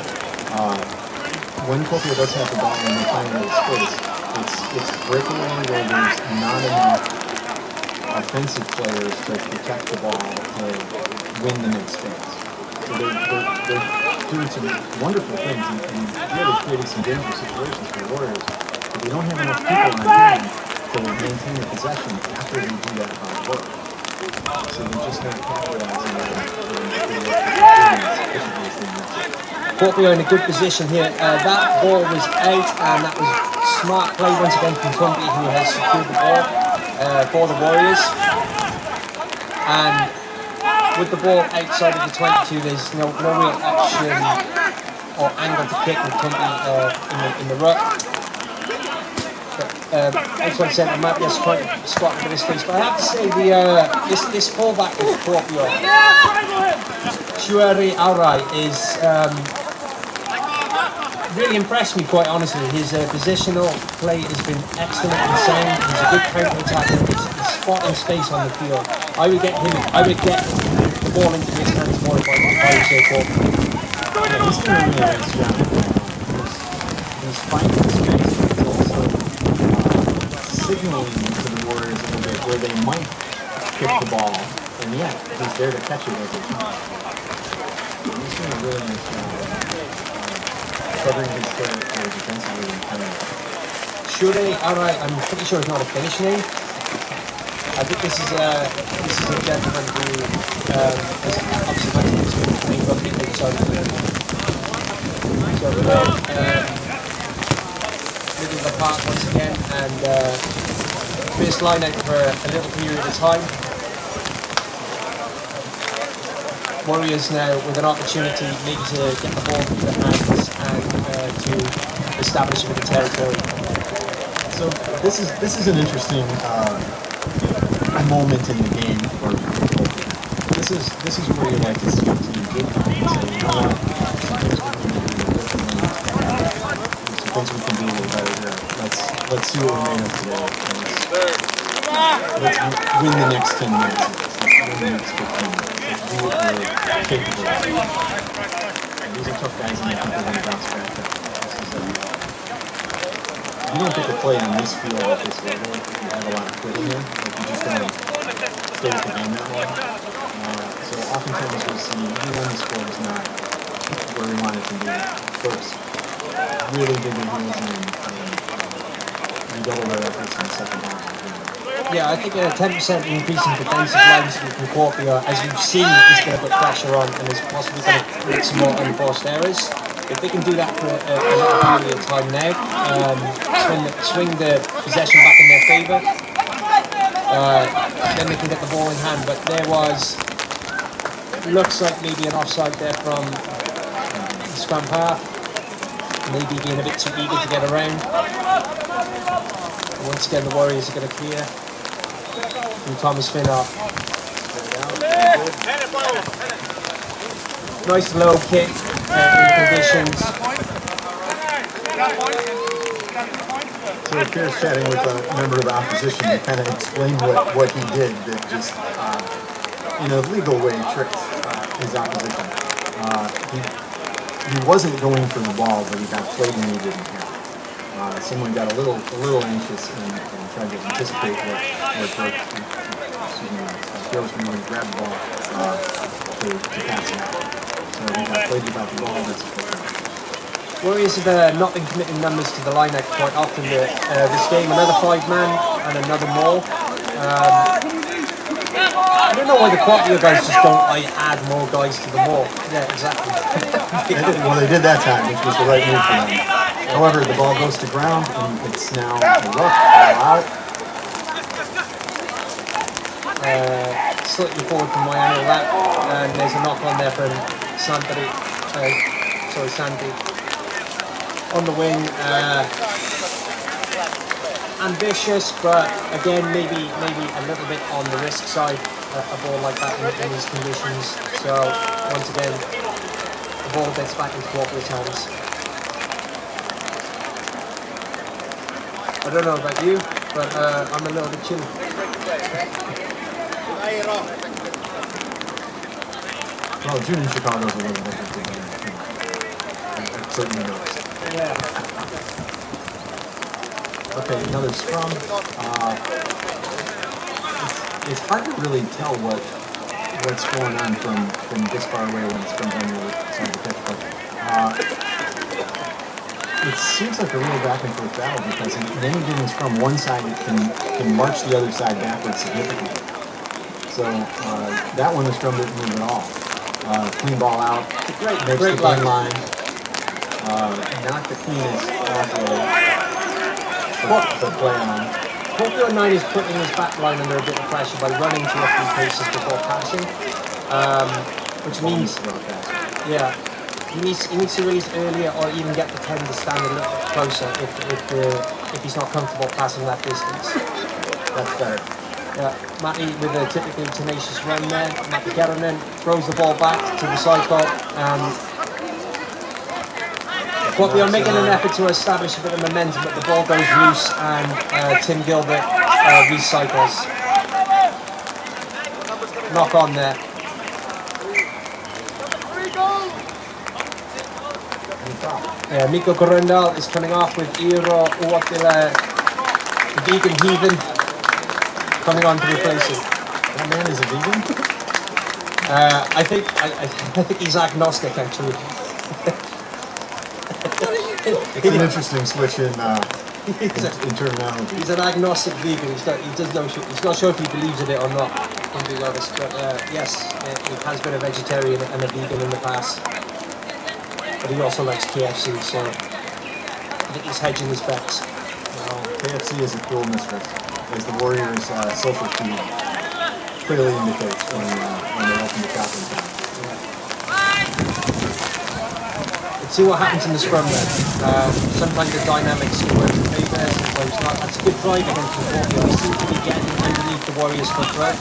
When Kuopio does have the ball and they find a little space, it's breakaway where there's not enough offensive players to protect the ball to win the next space. So they're doing some wonderful things and really creating some dangerous situations for the Warriors, but they don't have enough people on hand to maintain the possession after they do that hard work. So they're just not capitalizing on Kuopio in a good position here. That ball was out, and that was smart play once again from Tumpy, who has secured the ball for the Warriors. And with the ball outside of the 22, there's no real option or angle to kick with Tumpy in the ruck. Outside centre, Matthias trying to spot a bit of space, but I have to say this fullback with Kuopio, Shuari Aurai, is really impressed me, quite honestly. His positional play has been excellent and sound. He's a good counter-attacker. He's spotting space on the field. I would get the ball into his hands more if I would say Kuopio. Yeah, he's doing a really nice job. He's finding space, but he's also signaling to the Warriors a little bit where they might kick the ball, and yet he's there to catch it as it comes. He's doing a really nice job covering his territory defensively and kind of. Shure Aurai, I'm pretty sure it's not a Finnish name. I think this is a gentleman who has obviously had to experience playing rugby outside of Finland. So middle of the park once again, and first line out for a little period of time. Warriors now with an opportunity maybe to get the ball through their hands and to establish a bit of territory. So this is an interesting moment in the game for Kuopio. This is where you like to see a team get confidence and let's see what we made of today. Let's win the next 10 minutes. Let's win the next 15 minutes. Let's do what we're capable of. And these are tough guys, and I think they're going to bounce back. You don't get to play on this field at this level if you have a lot of quit in there. Like you just don't stay with the game that long. So oftentimes we'll see, even when the score is not where we want it to be, folks really dig their heels in and redouble their efforts in the second half. Yeah, I think a 10% increase in defensive lines from Kuopio, as you've seen, is going to put pressure on and is possibly going to create some more unforced errors. If they can do that for a little period of time now, swing the possession back in their favour, then they can get the ball in hand. But there was, looks like maybe an offside there from the scrum half, maybe being a bit too eager to get around. Once again, the Warriors are going to clear from Thomas Finnock. Nice low kick in the conditions. So if you're chatting with a member of the opposition, he kind of explained what he did that just, in a legal way, tricked his opposition. He wasn't going for the ball, but he got played and he didn't have it. Someone got a little anxious and tried to anticipate what Joe's going to grab the ball to pass it out. So he got played without the ball. That's Warriors have not been committing numbers to the line-out quite often this game. Another 5-man and another more. I don't know why the Kuopio guys just don't add more guys to the ball. Yeah, exactly. Well, they did that time, which was the right move for them. However, the ball goes to ground, and it's now a rough ball out. Slightly forward from my angle that, and there's a knock on there from Santi. On the wing, ambitious, but again, maybe a little bit on the risk side. A ball like that in these conditions. So once again, the ball gets back into Kuopio's hands. I don't know about you, but I'm a little bit chilly. Well, June in Chicago is a little different than I've certainly noticed. Yeah. Okay, another scrum. It's hard to really tell what's going on from this far away when it's from on the other side of the pitch, but it seems like a real back and forth battle because in any given scrum, one side can march the other side backwards significantly. So that one, the scrum didn't move at all. Clean ball out, makes the clean line. Not the cleanest offload, but play on. Kuopio 9 is putting his back line under a bit of pressure by running 2 or 3 paces before passing, which means, yeah, he needs to release earlier or even get the 10 to stand a little bit closer if he's not comfortable passing that distance. That's better. Yeah, Matti with a typically tenacious run there. Matti Keronen throws the ball back to the cycle, and Kuopio are making an effort to establish a bit of momentum, but the ball goes loose and Tim Gilbert recycles. Knock on there. Yeah, Mikko Korendal is coming off with Iiro Uotila, the vegan heathen, coming on to replace him. That man is a vegan? I think he's agnostic actually. It's an interesting switch in terminology. He's an agnostic vegan. He's not sure if he believes in it or not, to be honest. But yes, he has been a vegetarian and a vegan in the past. But he also likes KFC, so I think he's hedging his bets. Well, KFC is a cool mistress, as the Warriors' social feed clearly indicates when they open the shop in town. Let's see what happens in the scrum then. Sometimes the dynamics can work in favour, sometimes not. That's a good drive against the Kuopio. We seem to be getting underneath the Warriors' foot right.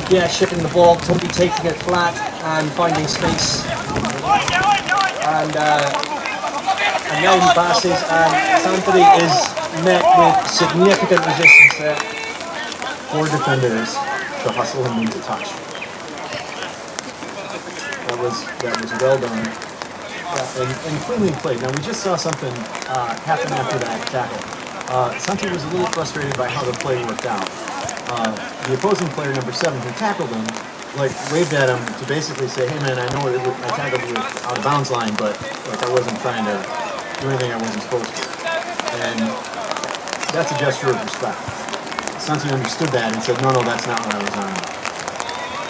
Yeah, shipping the ball, Tumpy taking it flat and finding space. And now he passes, and Sanford is met with significant resistance there. 4 defenders to hustle him into touch. That was well done. And cleanly played. Now we just saw something happen after that tackle. Santi was a little frustrated by how the play worked out. The opposing player, number 7, who tackled him, like waved at him to basically say, "Hey man, I know I tackled you out of bounds line, but like I wasn't trying to do anything I wasn't supposed to." And that's a gesture of respect. Santi understood that and said, "No, that's not what I was on."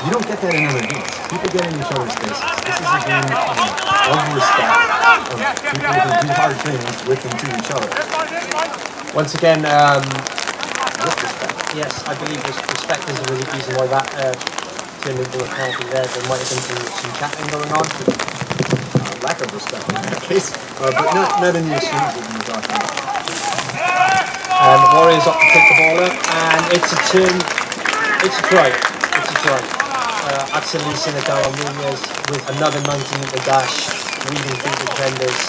You don't get that in other games. People get in each other's faces. This is a game of respect, of people who do hard things with and to each other. Once again, With respect. yes, I believe respect is the reason why that turned into a penalty there. There might have been some chatting going on. Lack of respect in that case, but not in the exchange that you're talking about. Warriors up to pick the ball up, and it's a turn. It's a try. It's a try. Absolutely seen it down on Nunez with another 19-meter dash, weaving through the defenders.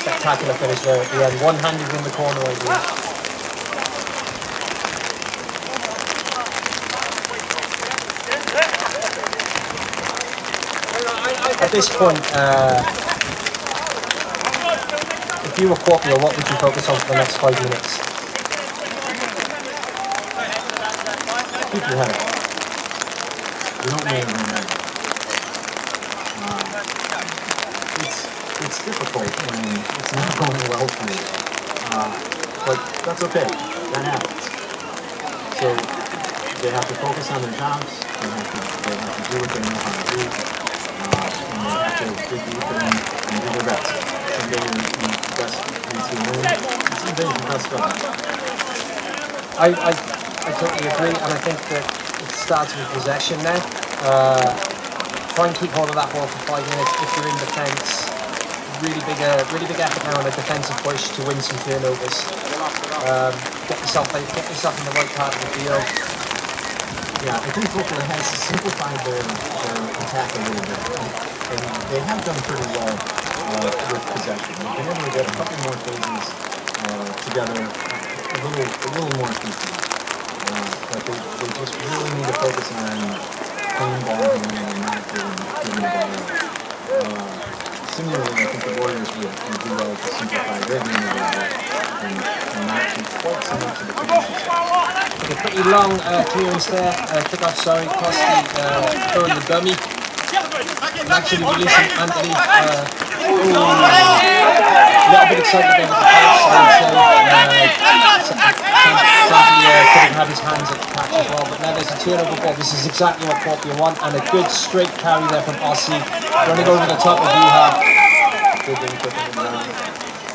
Spectacular finish there at the end. One-handed in the corner, I believe. At this point, if you were Kuopio, what would you focus on for the next 5 minutes? Keep your head up. You don't really know. It's difficult when it's not going well for you. But that's okay. That happens. So they have to focus on their jobs. They have to do what they know how to do. And they have to dig deep and do their best. Some days you best need to win. Some days you best struggle. I totally agree, and I think that it starts with possession now. Try and keep hold of that ball for 5 minutes. If you're in defence, really big effort now on a defensive push to win some turnovers. Get yourself in the right part of the field. Yeah, I think Kuopio has simplified their attack a little bit, and they have done pretty well with possession. They've been able to get a couple more phases together, a little more frequently. But they just really need to focus on clean ball handling and not giving the ball away. Similarly, I think the Warriors would do well to simplify their game a little bit and not keep quite so much of the defensive side. Okay, pretty long clearance there. Kick-off, sorry. Koski throwing the dummy. And actually releasing Anthony. A little bit excited there with the pass. Couldn't have his hands at the catch as well. But now there's a turnover ball. This is exactly what Kuopio want. And a good straight carry there from Ossie. Running over the top of Ihab.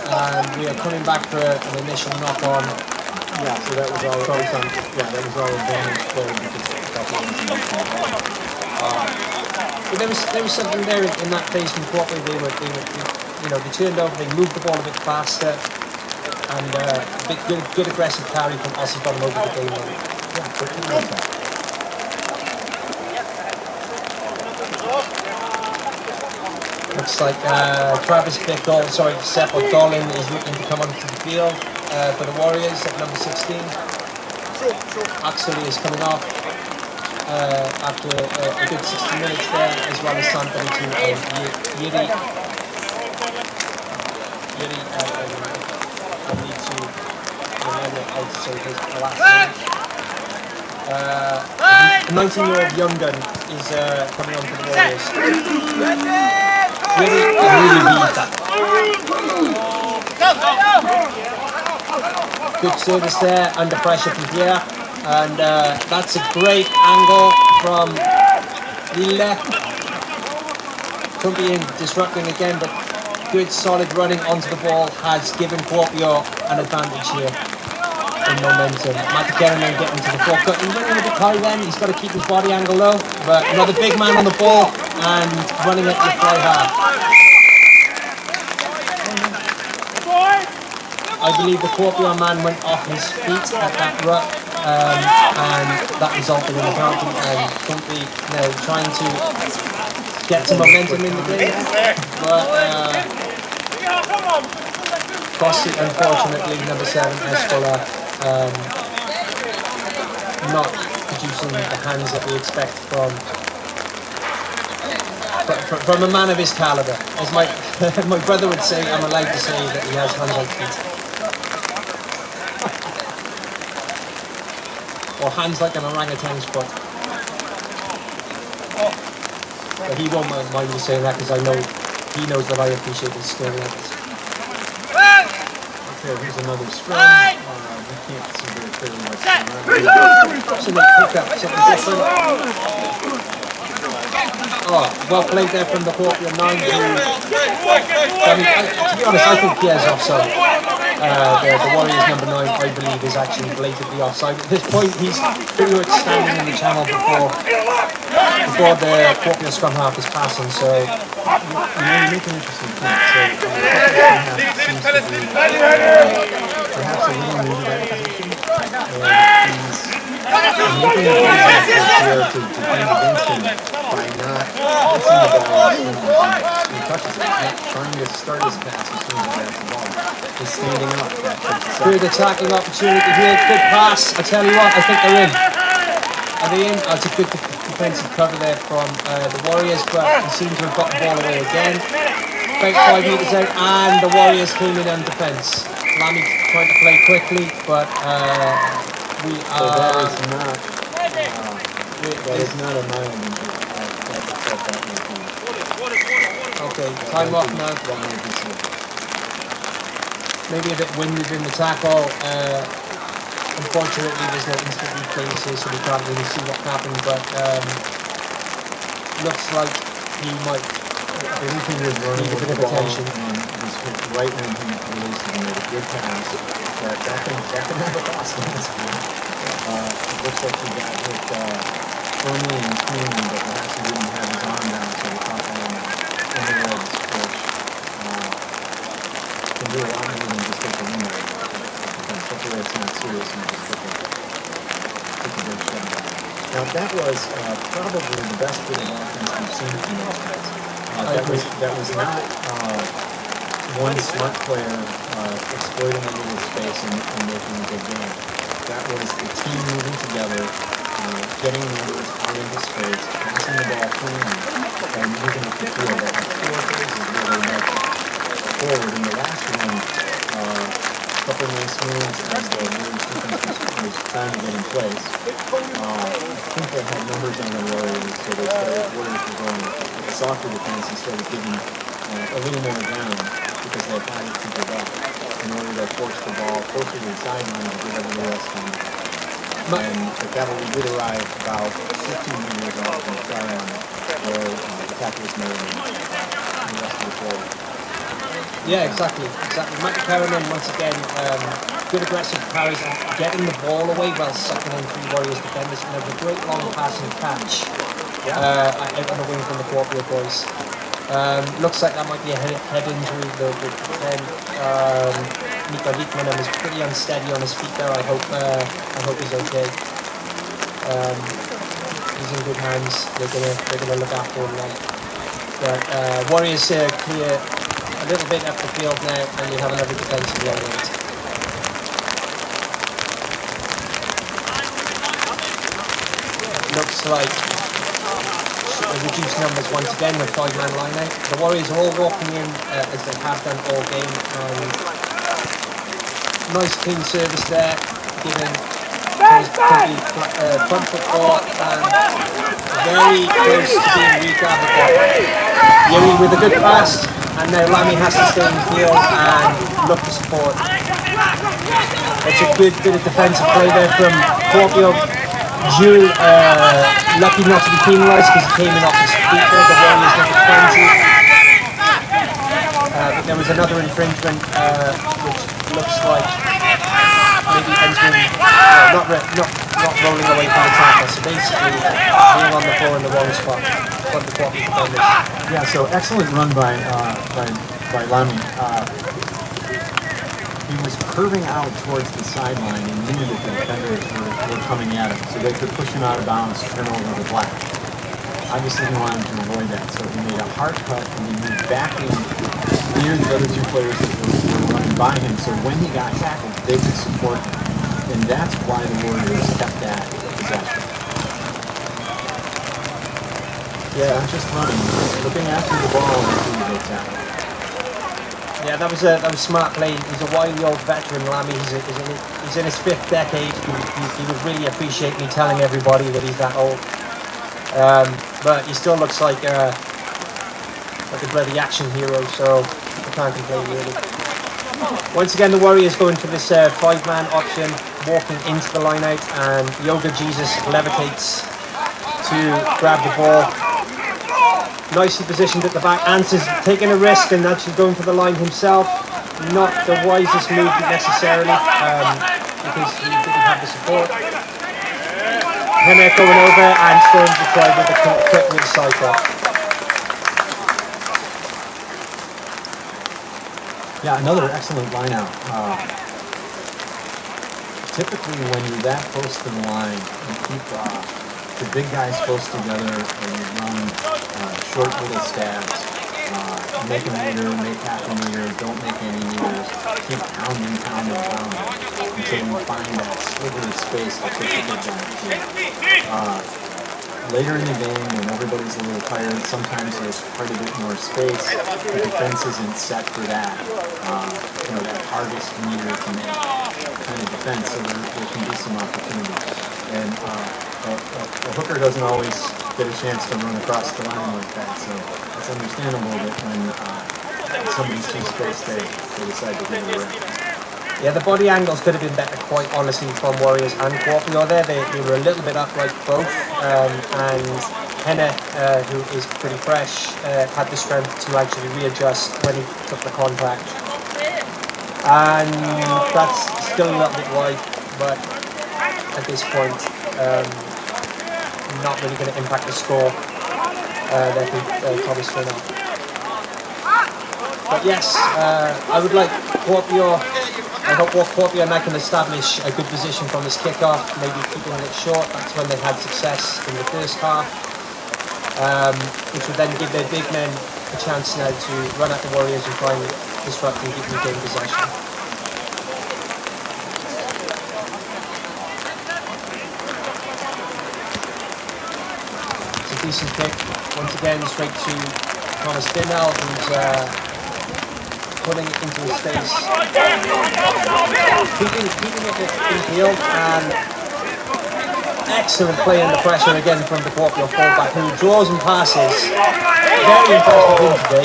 And we are coming back for an initial knock-on. Yeah, so that was all advantage play because but there was something there in that phase from Kuopio. They turned over, they moved the ball a bit faster, and good aggressive carry from Ossie got him over the game line. yeah, pretty like that. Looks like Seppo Dolan is looking to come onto the field for the Warriors at number 16. Atsu is coming off after a good 60 minutes there, as well as Santari to Yiri. I need to remember how to say his last name. A 19-year-old young gun is coming on for the Warriors. Really beat that. Good service there, under pressure from Pierre, and that's a great angle from Lille. Could be in disrupting again, but good solid running onto the ball has given Kuopio an advantage here in momentum. Matti Kerinen getting to the forefoot. He's running a bit high then, he's got to keep his body angle low, but another big man on the ball and running it to fly hard. I believe the Kuopio man went off his feet at that rut, and that resulted in a penalty, and Kumpy now trying to get some momentum in the game, but Bossi, unfortunately, number 7, Escola, not producing the hands that we expect from a man of his caliber. As my my brother would say, I'm allowed to say that he has hands like feet. Or hands like an orangutan's foot. But he won't mind me saying that because I know he knows that I appreciate his skill levels. Okay, here's another scrum. We can't see very clearly what's going on. So they pick up something different. Oh, well played there from the Kuopio 9. To be honest, I think Pierre's offside. The Warriors number 9, I believe, is actually blatantly offside. At this point, he's pretty much standing in the channel before the Kuopio scrum half is passing. So You make an interesting point. So, seems to be perhaps a little new to that position. And he's looking at ways to defend against him by not missing the ball as soon as he touches it. He's not trying to start his pass as soon as he grabs the ball. He's standing up. That takes a second. good attacking opportunity here. Good pass. I tell you what, I think they're in. Are they in? Oh, it's a good defensive cover there from the Warriors, but he seems to have got the ball away again. About 5 meters out, and the Warriors came in on defense. Lamy trying to play quickly, but we are. So that is not a mild injury. Okay, time off now. Maybe a bit winded in the tackle. Unfortunately, there's no instant replays here, so we can't really see what happened. But looks like he might. I believe he was running Need a with bit the of ball attention. and was hit right when he released it and made a good pass. But that can have a cost in this game. It looks like he got hit firmly and cleanly, but perhaps he didn't have his arm down, so he caught that in the legs, which can do a lot more than just take a win out of it. Hopefully it's not serious and just take a good shot. Now that was probably the best bit of offense we've seen from those guys. That was not one smart player exploiting a little space and making a good game. That was the team moving together, getting numbers out into space, passing the ball cleanly, and moving up the field. That was 4 phases where they went forward. In the last one, a couple of nice moves as the Warriors defense was trying to get in place. I think they had numbers on the Warriors, so they started Warriors were going with the softer defense and started giving a little more ground because they had it to give up in order to force the ball closer to the sideline to give everybody else time. And the cavalry did arrive about 15 meters off from the sideline where the tackles made the rest of the play. Yeah, exactly. Mike Perriman, once again, good aggressive carries and getting the ball away while sucking in 3 Warriors defenders. And there's a great long pass and catch out on the wing from the Kuopio boys. Looks like that might be a head injury. Mika Liikmanen is pretty unsteady on his feet there. I hope he's okay. He's in good hands. They're gonna look after him now. But Warriors clear a little bit up the field now, and you have another defensive long range. Looks like reduced numbers once again with 5-man line out. The Warriors are all walking in as they have done all game. Nice clean service there, giving totally front football and very close to being regathered there. Yuri with a good pass, and now Lamy has to stay in the field and look to support. It's a good bit of defensive play there from Kuopio. Jules lucky not to be penalised because he came in off his feet there. The Warriors number 20. But there was another infringement which looks like maybe entering, not rolling away from the tackle. So basically being on the floor in the wrong spot. Yeah, so excellent run by Lamy. He was curving out towards the sideline and knew that the defenders were coming at him, so they could push him out of bounds, turn over the black. Obviously he wanted to avoid that, so he made a hard cut and he moved back in near the other 2 players that were running by him, so when he got tackled, they could support him. And that's why the Warriors kept that possession. Yeah, I'm just running, just looking after the ball until he gets out. Yeah, that was smart play. He's a wily old veteran, Lammy. He's in his 5th decade. He would really appreciate me telling everybody that he's that old. But he still looks like a bloody action hero, so I can't complain really. Once again, the Warriors going for this 5-man option, walking into the line-out, and Yoga Jesus levitates to grab the ball. Nicely positioned at the back. Answer's taking a risk and actually going for the line himself. Not the wisest move necessarily, because he didn't have the support. Henner going over and throwing the try with a quick mid cycle. Yeah, another excellent line out. Typically when you're that close to the line, you keep the big guys close together and you run short little stabs. Make a meter, make half a meter, don't make any meters. Keep pounding until you find that sliver of space that puts the big guy. Later in the game, when everybody's a little tired, sometimes there's quite a bit more space. The defense isn't set for that. That hardest meter to make kind of defense, so there can be some opportunity. And a hooker doesn't always get a chance to run across the line like that, so it's understandable that when somebody's too spaced, they decide to give it around. Yeah, the body angles could have been better, quite honestly, from Warriors and Kuopio there. They were a little bit upright both, and Henner, who is pretty fresh, had the strength to actually readjust when he took the contact. And that's still a little bit wide, but at this point, not really going to impact the score. They can probably spin up. But yes, I would like Kuopio. I hope Kuopio now can establish a good position from this kickoff, maybe keeping it short. That's when they had success in the first half, which would then give their big men a chance now to run at the Warriors and try and disrupt and regain possession. It's a decent kick, once again straight to Thomas Binnell, who's putting it into his face, keeping it in field, and excellent play under pressure again from the Kuopio fullback, who draws and passes. Very impressed with him today,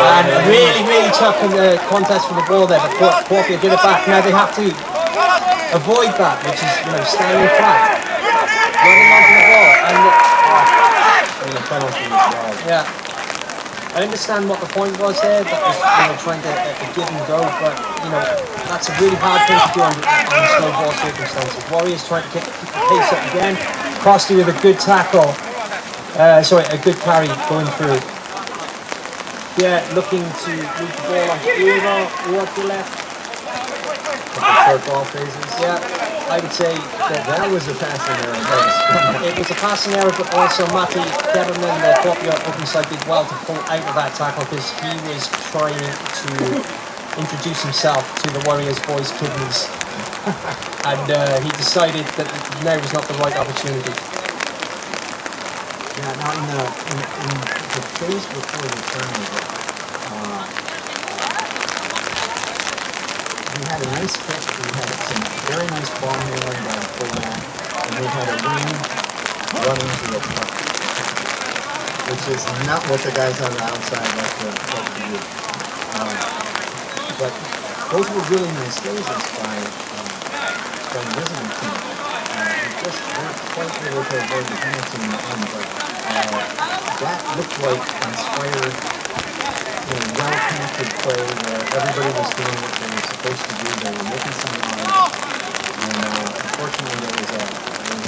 and really tough in the contest for the ball there, but Kuopio get it back. Now they have to avoid that, which is standing flat, running onto the ball, and a penalty as well. Yeah. I understand what the point was there, that was trying to give and go, but that's a really hard thing to do on slow ball circumstances. Warriors trying to keep the pace up again. Costi with a good tackle, a good carry going through. Yeah, looking to move the ball on Urheilupuisto to the left. Short ball phases. Yeah, I would say that was a passing error. It was a passing error, but also Matti Keberman, the Kuopio open side, did well to pull out of that tackle because he was trying to introduce himself to the Warriors boys' kidneys, and he decided that now was not the right opportunity. Yeah, now in the phase before the turnover, we had a nice kick, we had some very nice ball handling by the fullback, and we had a wing running to the puck, which is not what the guys on the outside like to do. But those were really nice phases by the visiting team. We just weren't quite able to avoid the penalty in the end, but that looked like inspired, well-connected play where everybody was doing what they were supposed to do. They were making some yards, and unfortunately there was an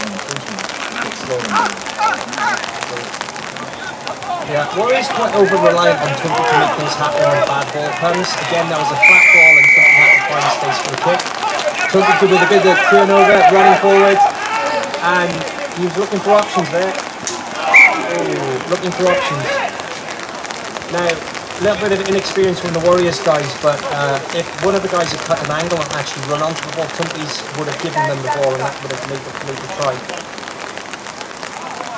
infringement that slowed them down. Yeah, Warriors quite over-reliant on Tunke to make things happen when bad ball comes. Again, that was a flat ball and Tunke had to find space for the kick. Tunke with a good turnover, running forward, and he was looking for options there. Looking for options. Now, little bit of inexperience from the Warriors guys, but if one of the guys had cut an angle and actually run onto the ball, Tumpies would have given them the ball and that would have made the try.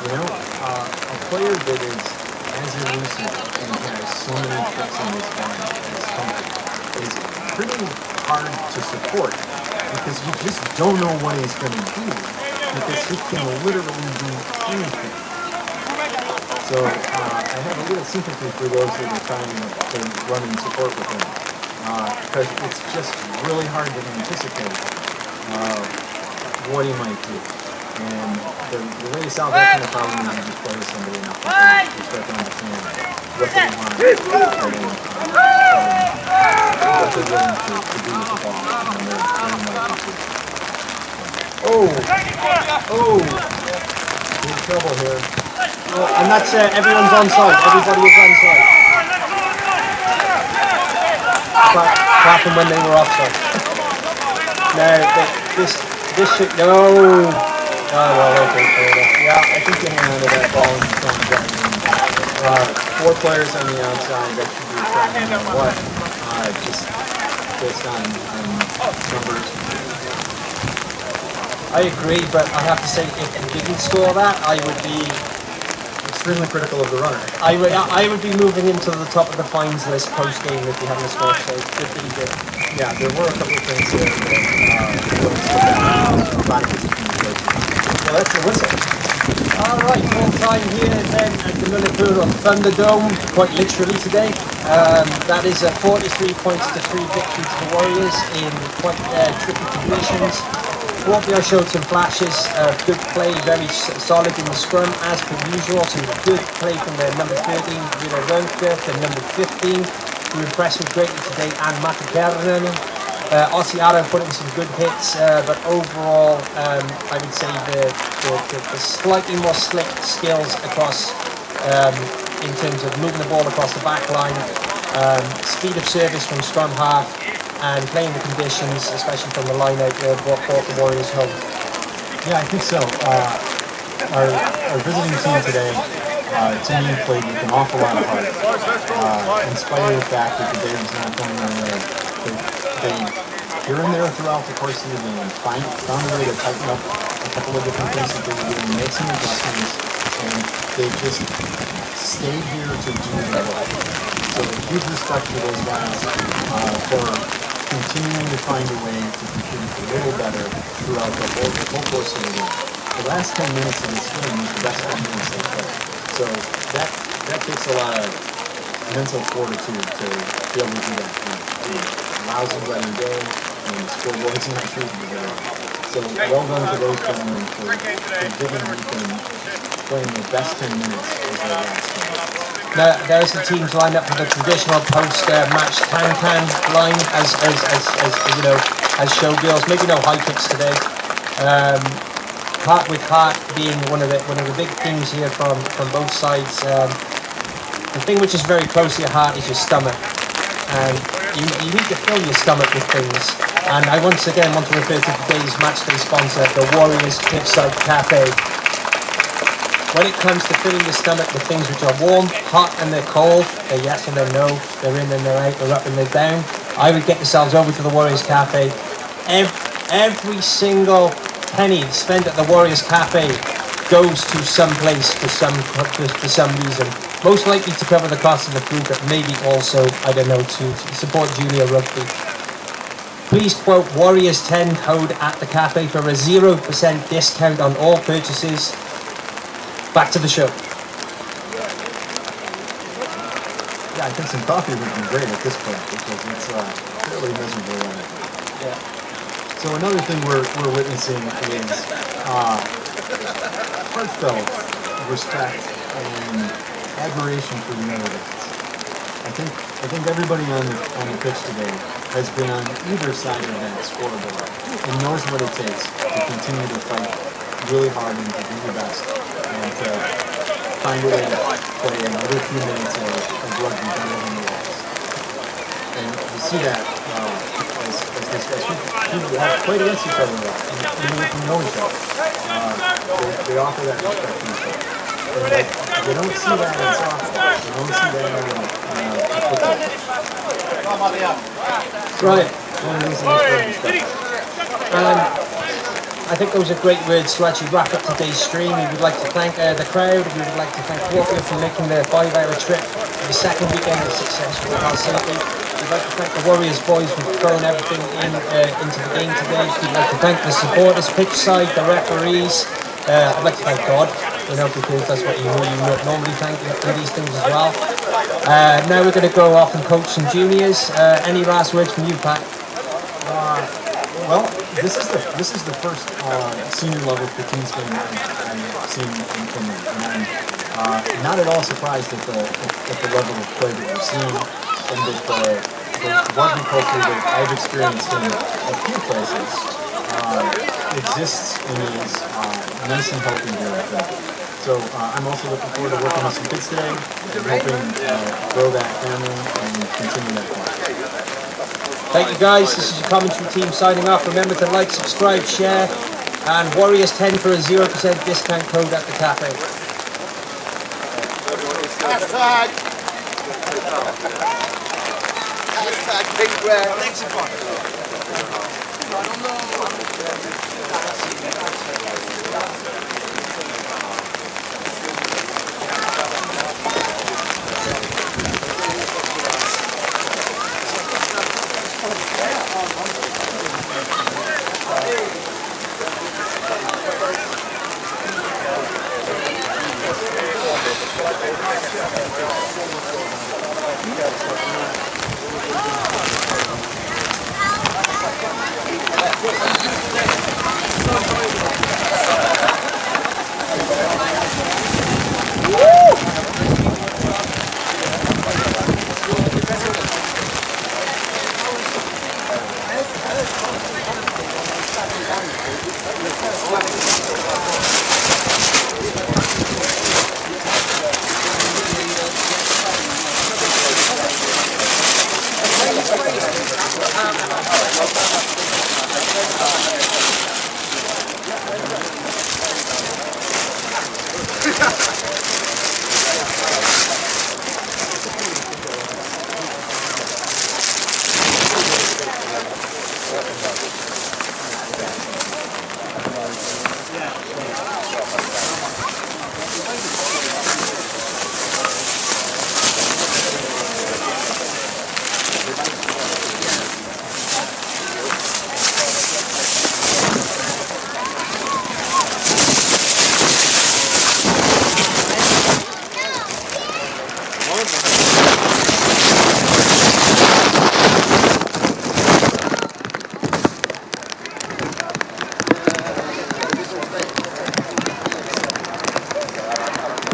You know, a player that is as elusive and has so many tricks in his bag as Tumpy is pretty hard to support because you just don't know what he's going to do because he can literally do anything. So I have a little sympathy for those that are trying to run in support with him because it's just really hard to anticipate what he might do. And the way to solve that kind of problem is you just play with somebody enough to start to understand what they want and what they're willing to do with the ball and their motivation. Oh! In trouble here. And that's everyone's on side. Everybody is on side. Clapping when they were offside. No, this should no. Oh well, okay. Yeah, I think you handled that ball in front of that. 4 players on the outside. That should be a try no matter what. Just based on numbers. I agree, but I have to say, if we didn't score that, I would be extremely critical of the runner. I would be moving him to the top of the fines list post game if we hadn't scored. So good that he did. Yeah, there were a couple of things there well, that's the whistle. Alright, full time here then at the Myllypuro Thunderdome, quite literally today. That is a 43 points to 3 victory to the Warriors in quite tricky conditions. Kuopio showed some flashes of good play, very solid in the scrum as per usual. Some good play from their number 13, Vila Rönke, the number 15, who impressed me greatly today, and Matti Kärnen. Osiaro put in some good hits, but overall, I would say the slightly more slick skills across, in terms of moving the ball across the back line, speed of service from scrum half, and playing the conditions, especially from the line-out, brought the Warriors home. Yeah, I think so. Our visiting team today, to me, played with an awful lot of heart. In spite of the fact that the day was not going their way, they here and there throughout the course of the game found a way to tighten up a couple of different things that they were doing, make some adjustments, and they just stayed here to do their work. So huge respect for those guys for continuing to find a way to contribute a little better throughout the whole course of the game. The last 10 minutes of this game was the best 10 minutes they played. So that takes a lot of mental fortitude to be able to do that. Allows them to let them go, and the scoreboard's not shooting together. So well done to those gentlemen for digging deep and playing the best 10 minutes of their last game. There's the teams lined up for the traditional post-match can line as you know, as showgirls. Maybe no high kicks today. Heart with heart being one of the big themes here from both sides. The thing which is very close to your heart is your stomach, and you need to fill your stomach with things. And I once again want to refer to today's matchday sponsor, the Warriors Cliffside Cafe. When it comes to filling your stomach with things which are warm, hot and they're cold, they're yes and they're no, they're in and they're out, they're up and they're down, I would get yourselves over to the Warriors Cafe. Every single penny spent at the Warriors Cafe goes to some place for some reason. Most likely to cover the cost of the food, but maybe also, I don't know, to support junior rugby. Please quote Warriors 10 code at the cafe for a 0% discount on all purchases. Back to the show. Yeah, I think some coffee would be great at this point because it's fairly miserable weather. Yeah. So another thing we're witnessing is heartfelt respect and admiration for the other guys. I think everybody on the pitch today has been on either side of that scoreboard and knows what it takes to continue to fight really hard and to do your best and to find a way to play another few minutes of rugby better than the rest. And you see that as these guys who have played against each other a lot, even if you know each other, they offer that respect to each other. You don't see that in softball. You don't see that in football. Right. One of these rugby stuff. I think those are great words to actually wrap up today's stream. We would like to thank the crowd. We would like to thank Kuopio for making the 5-hour trip for the second weekend of successful Helsinki. We'd like to thank the Warriors boys for throwing everything into the game today. We'd like to thank the supporters, pitch side, the referees. I'd like to thank God, because that's what you normally thank in these things as well. Now we're going to go off and coach some juniors. Any last words from you, Pat? Well, this is the first senior level 15s game I've seen in Finland, and I'm not at all surprised at the level of play that we're seeing, and that the rugby culture that I've experienced in a few places exists and is nice and healthy here in Finland. So I'm also looking forward to working with some kids today and helping grow that family and continue that process. Thank you guys, this is your commentary team signing off. Remember to like, subscribe, share, and Warriors 10 for a 0% discount code at the cafe. Hashtag Big Red.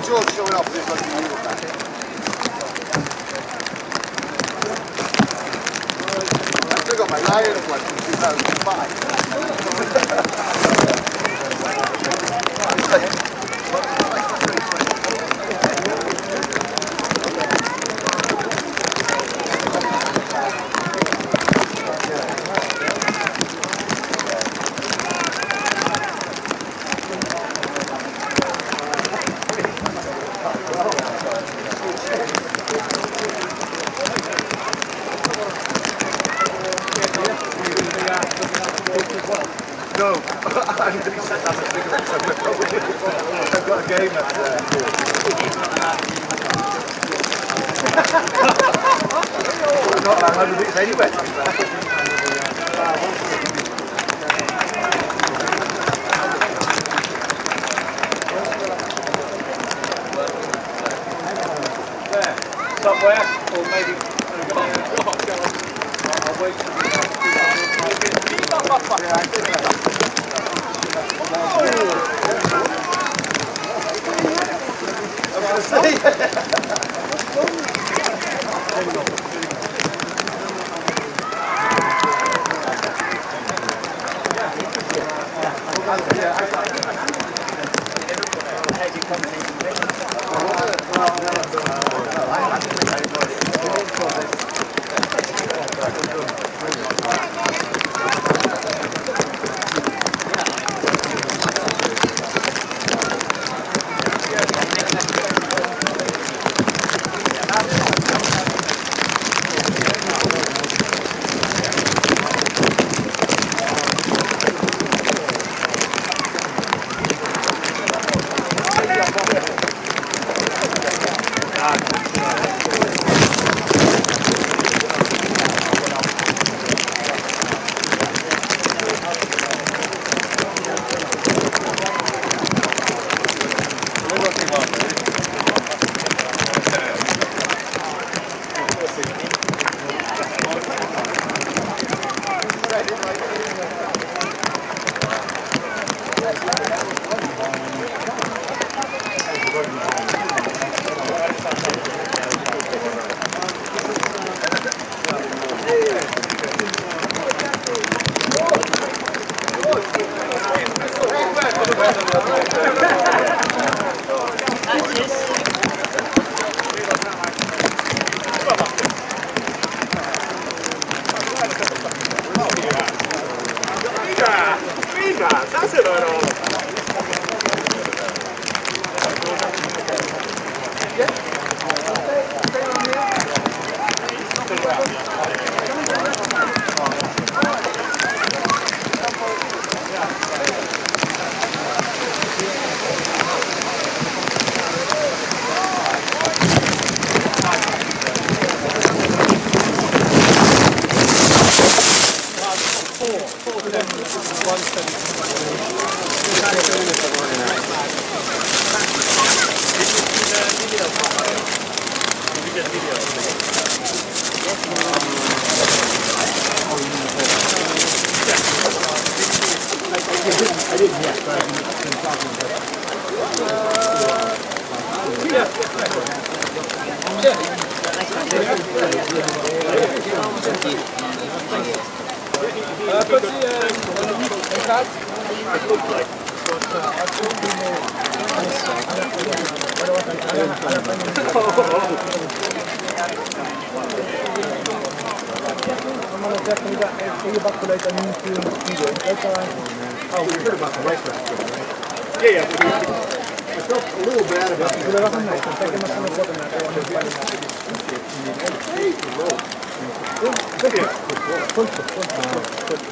George showing up with his rugby uniform back. I still got my Lions one from 2005. No, I'm going to be set up a cigarette somewhere probably. I've got a game at I'm not allowed 100 minutes anywhere to be There, somewhere, or maybe I'll wait for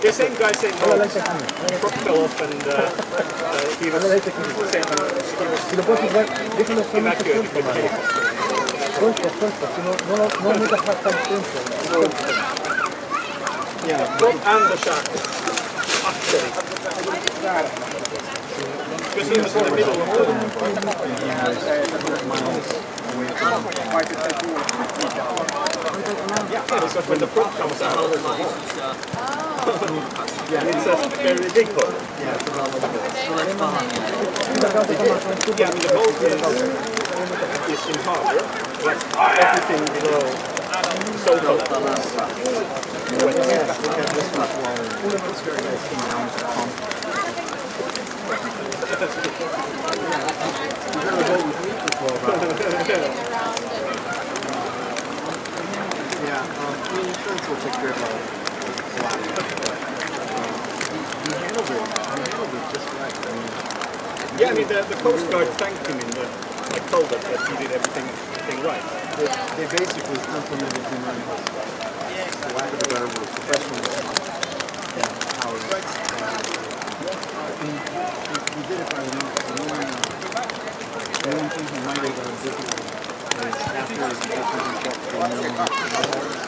The same guy saying Brock fell off and he was saying he was evacuated with yeah, Brock and the shark actually. Because he was in the middle of because when the prop comes out, yeah, it's a very big boat. Yeah, it's a rather big boat. Yeah, the boat is in harbour, but everything below so cold. Insurance will take care of a lot. He handled it just right. Yeah, I mean, the Coast Guard thanked him in the told us that he did everything right. They basically complimented him on his, for lack of a better word, professionalism and how he did it right. The one thing he might have done differently is after he checked the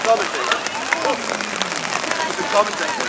commentator. He's a commentator.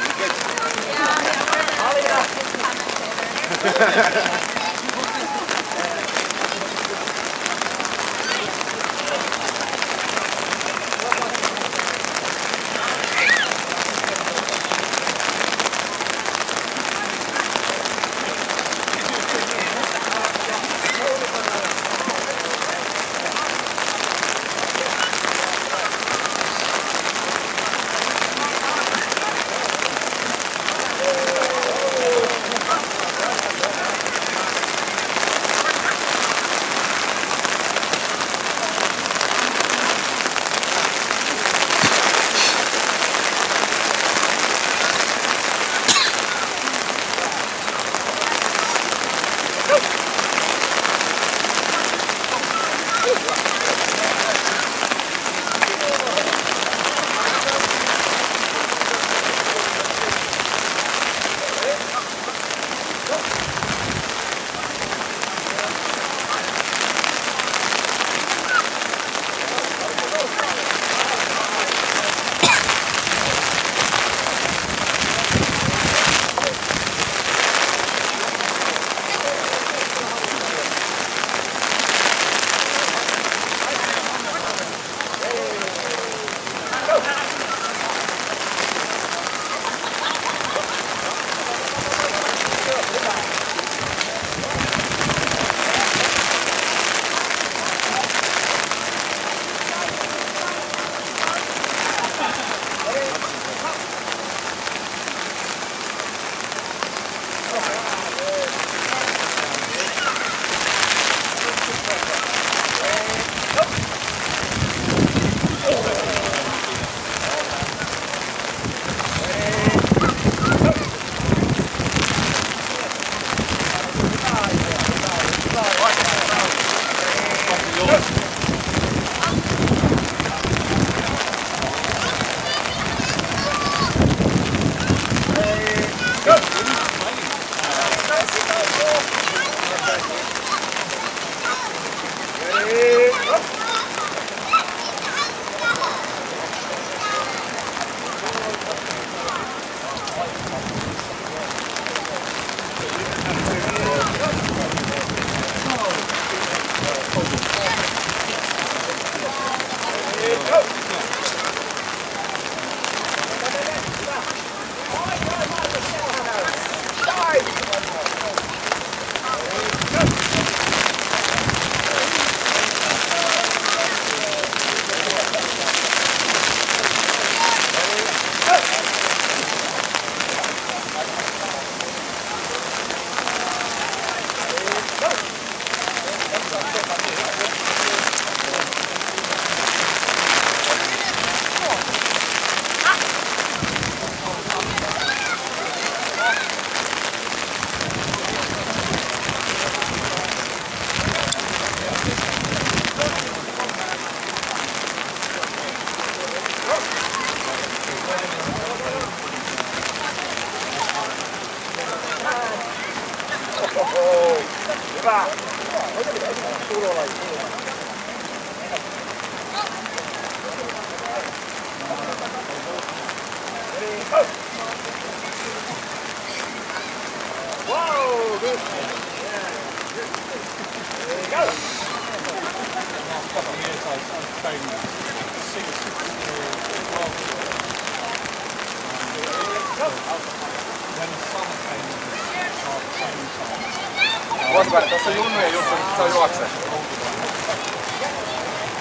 Vuosipäivä, tuossa on junnujen juttu, niin se on juoksee.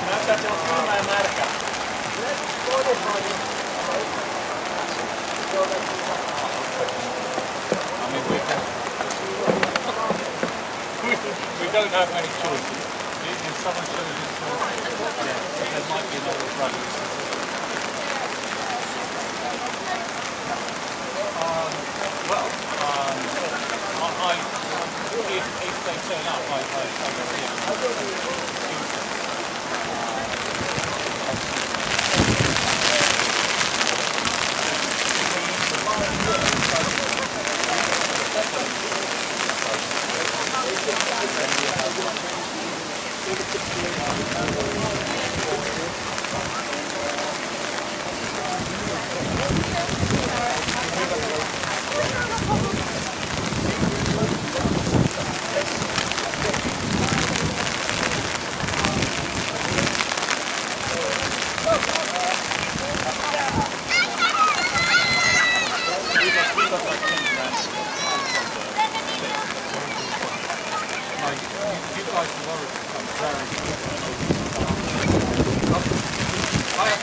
Näyttää, että se on kylmä ja märkä. We don't have many choices. If someone chooses there might be another brothers. If they turn up, I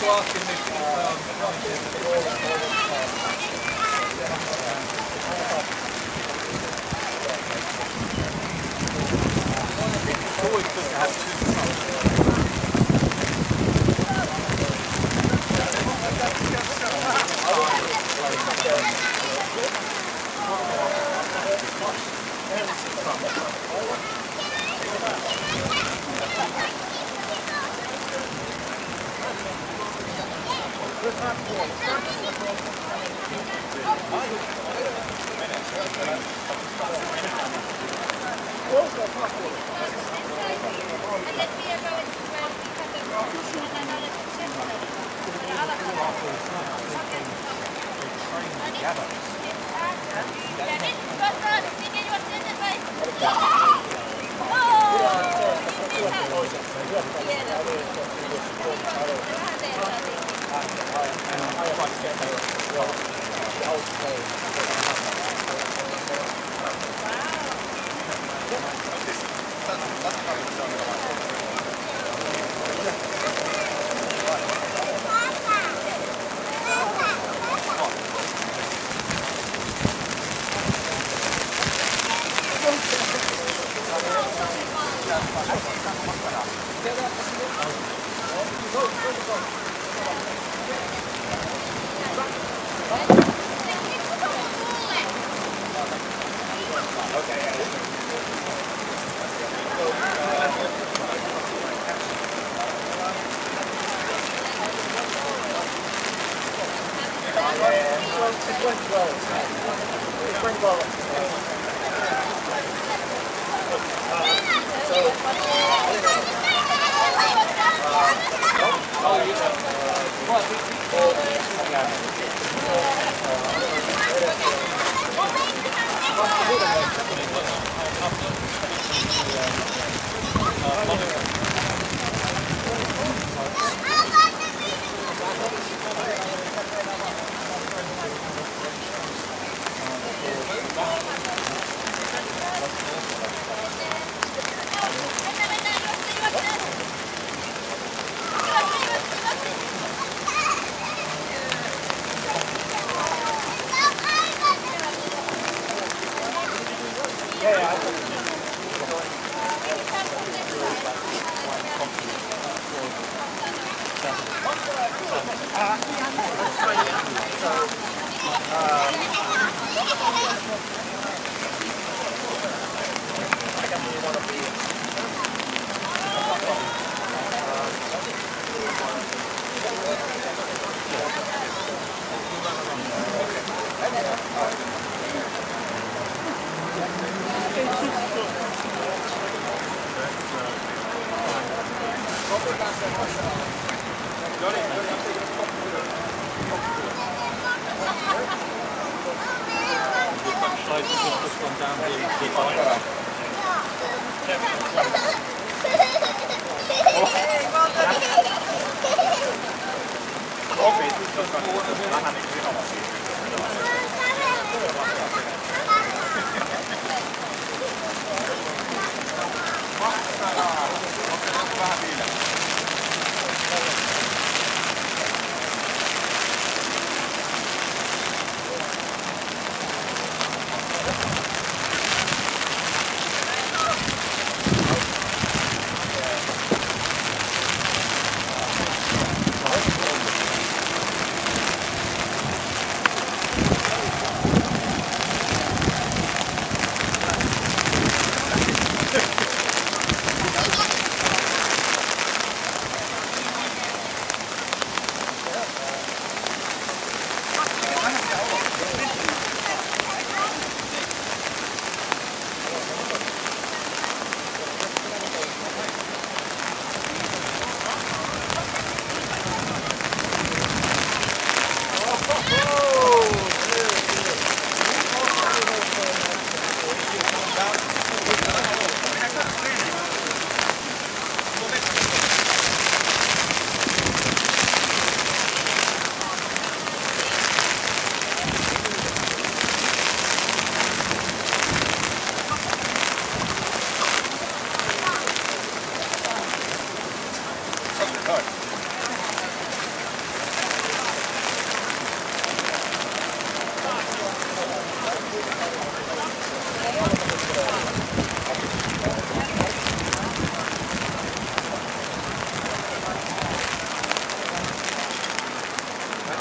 to ask him if it's always good to have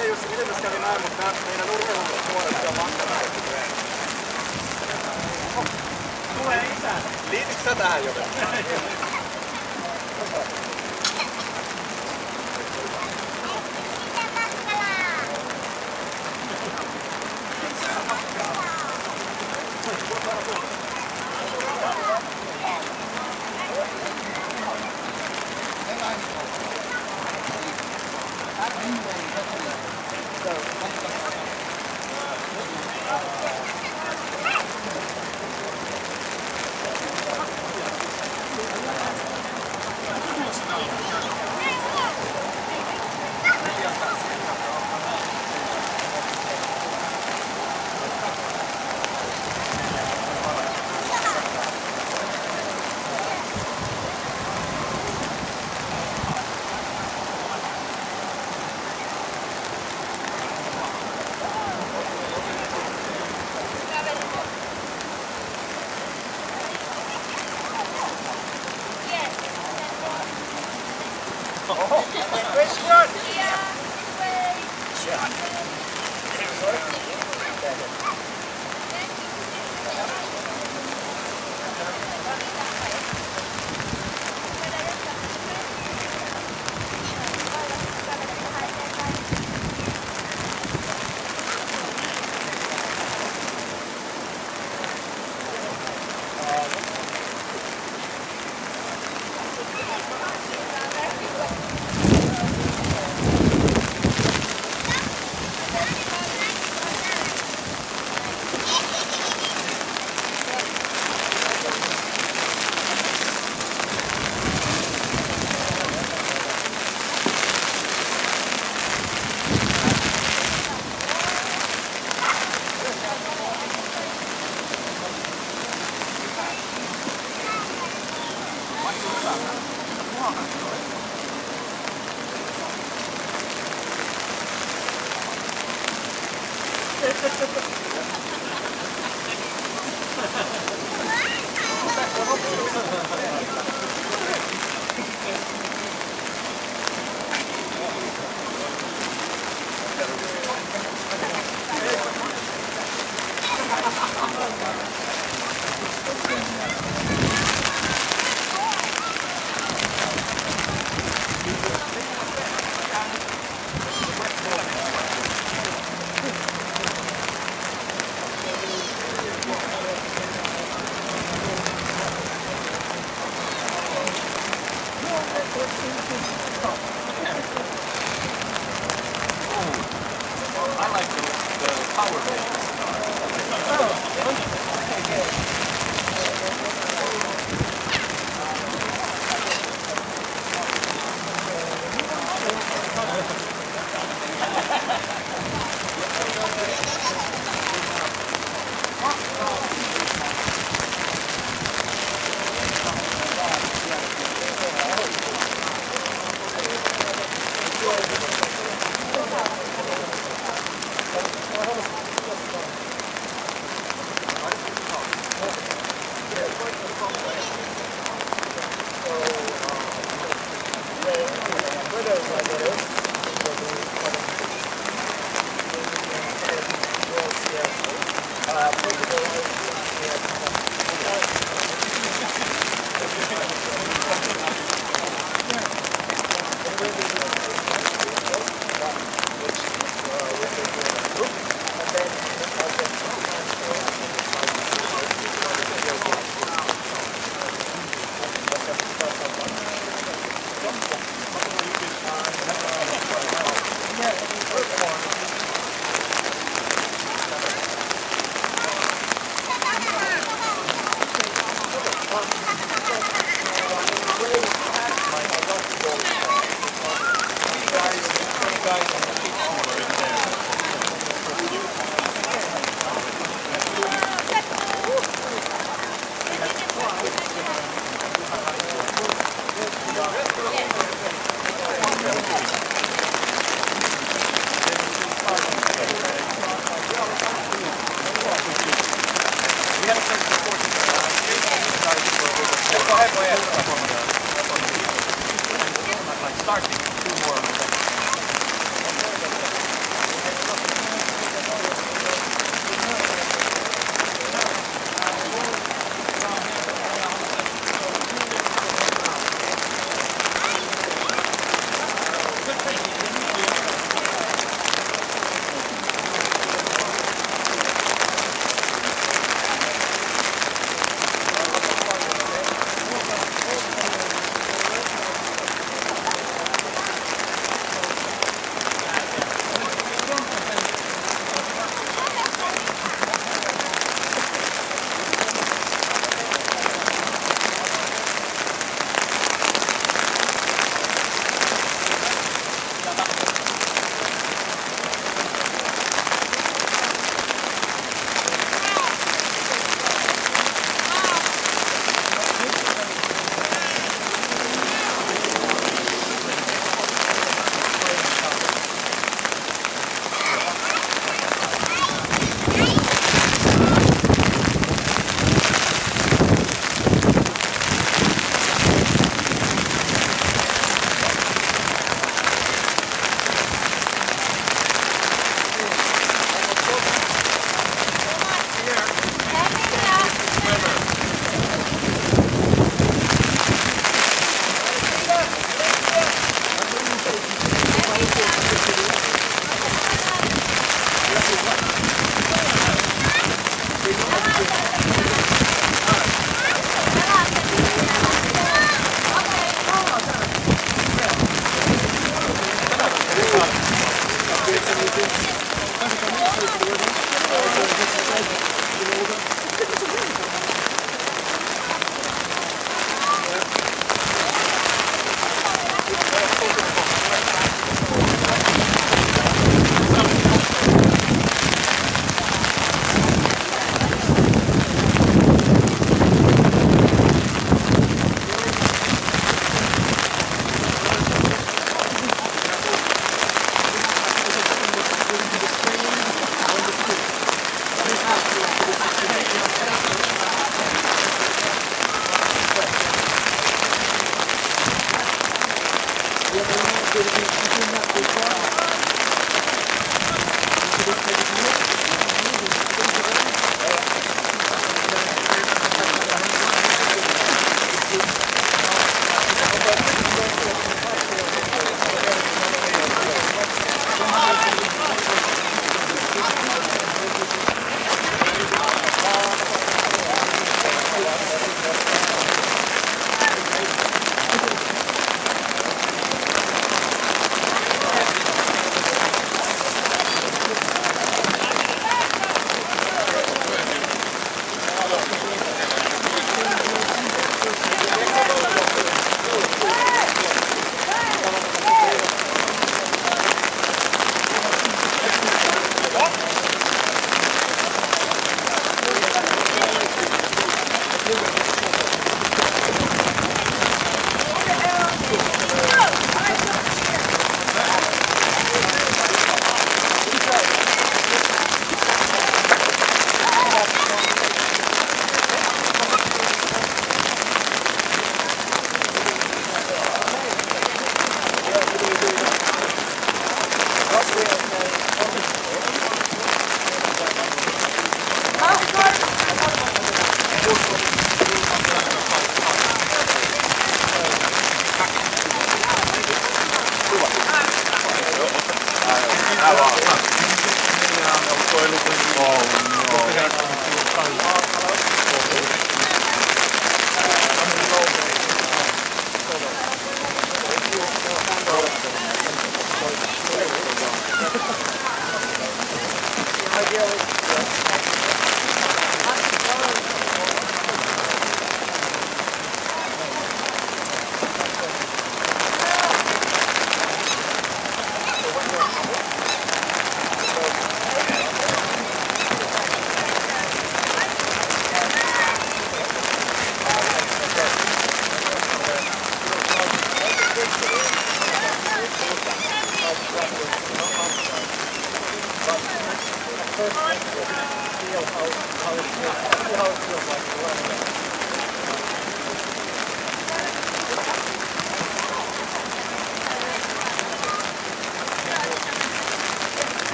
tiedä Jussi, miten tässä kävi näin, mutta meidän urheilupuolesta on vastaanottu. Tulee isä. Liitytkö sä tähän jotenkin?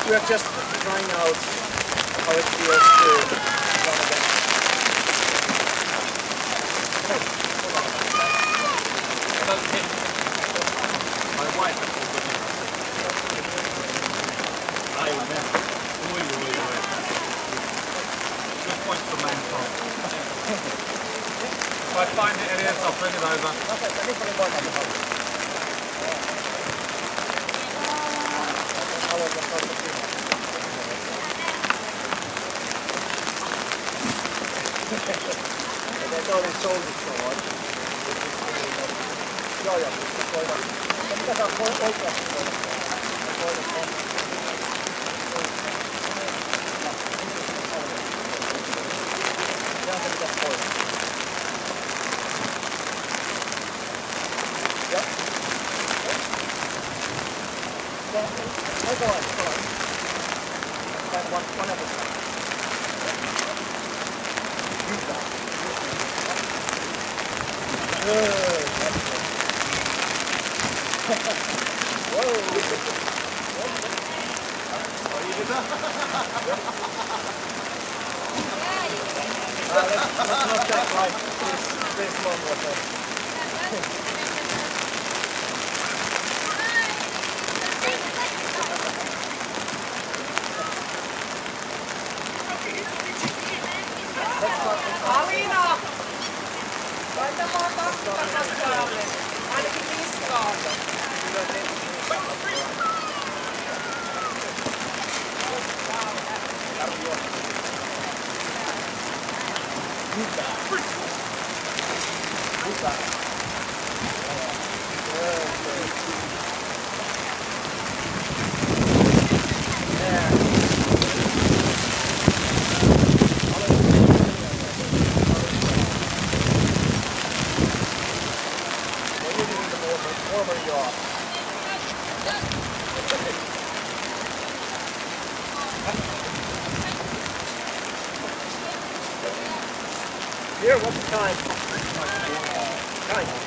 We are just trying out how it feels to run again. My wife has also been. I remember. Good point for manpower. If I find it, it is, I'll bring it over. Tämä oli soulissa vaan. Joo, koira. Mitä sä oot oikeasti koira? Sehän se pitäisi koira. Joo. Aika lailla. One at a time. Let's not check like this long water. Ali, Here, what's the time? Time.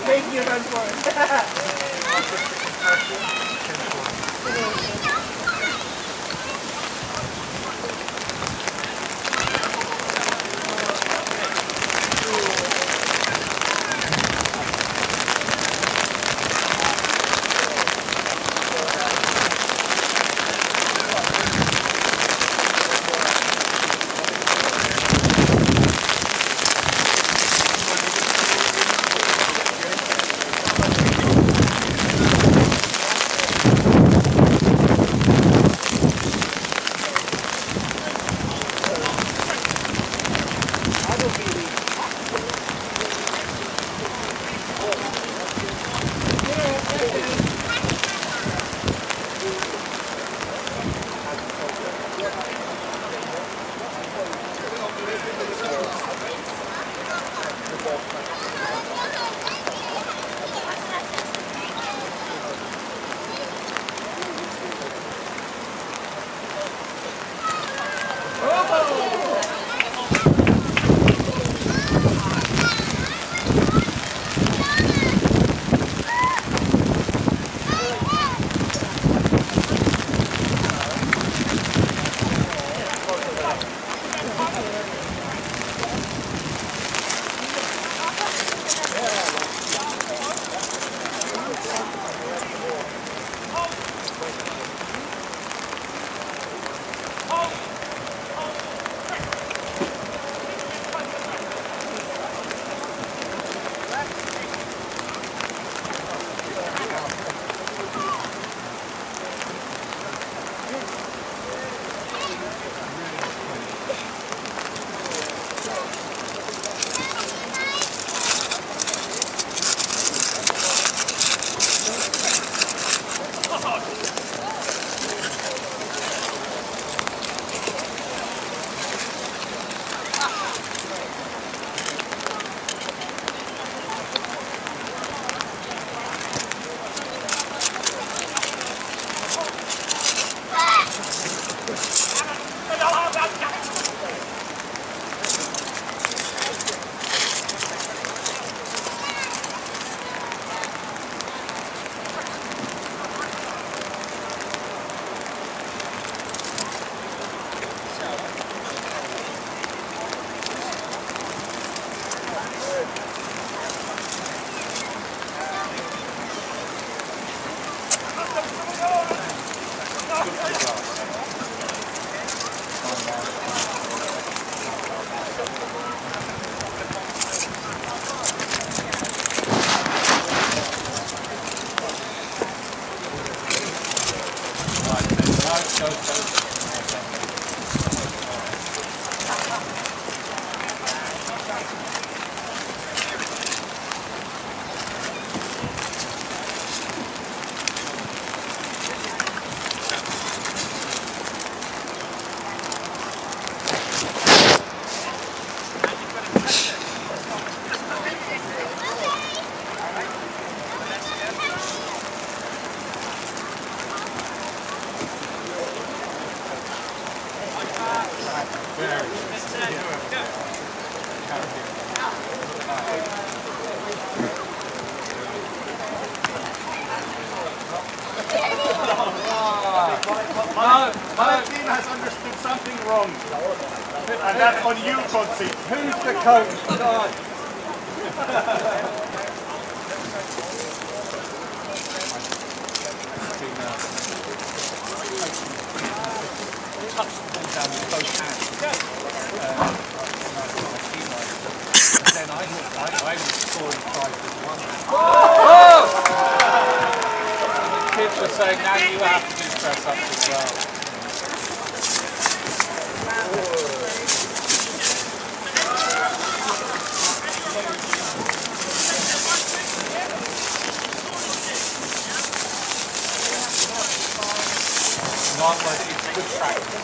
Making you run for it. My team has understood something wrong. And that's on you, Kotsi. Who's the coach? God. Touch the ball down with both hands. Then I was scoring tries with one hand. And the kids were saying now you have to do press ups as well. Not like it's good practice.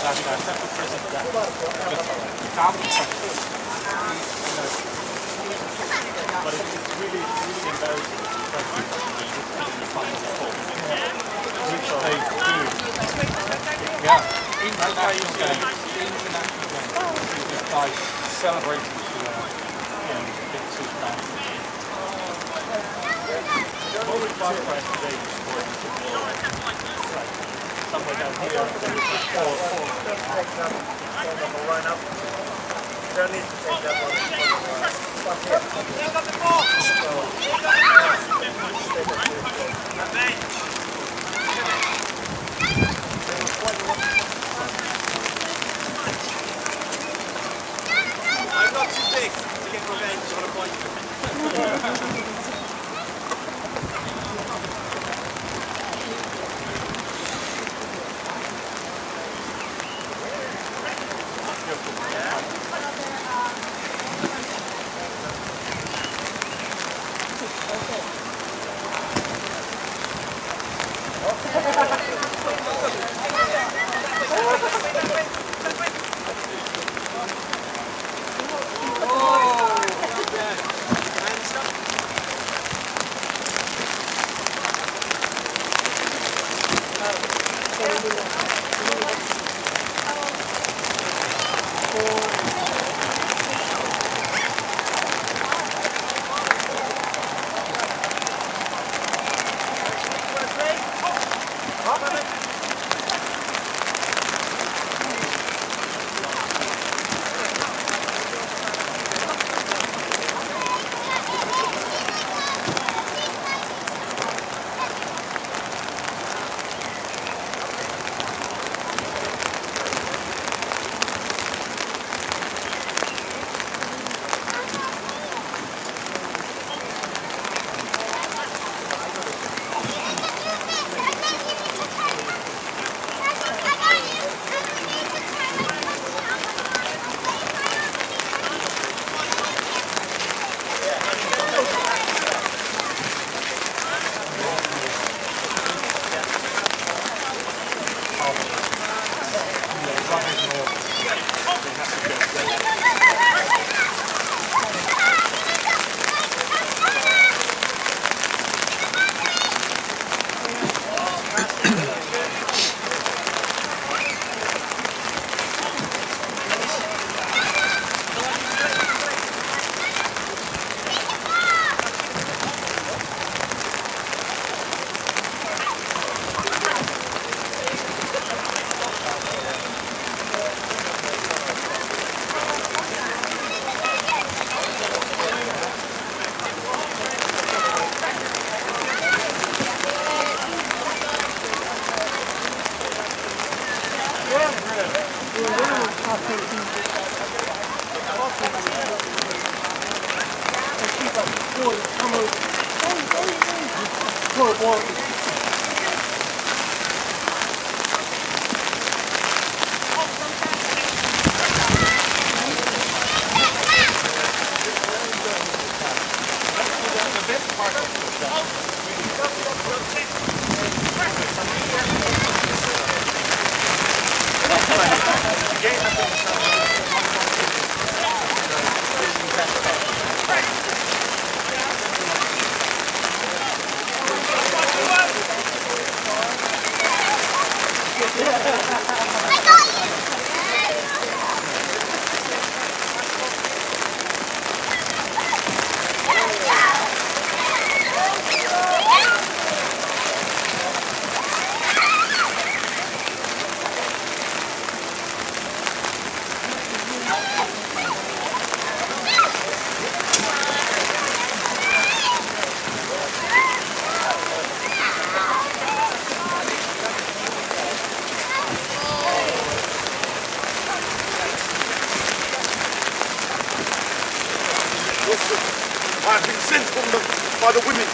That's the prison that but it's really embarrassing which they do. Yeah, international games, these guys celebrating big two fans. only surprise today is for somewhere down here. Line up. They'll need to take that one. I'm not too big to get revenge on a point. I've been sent by the women.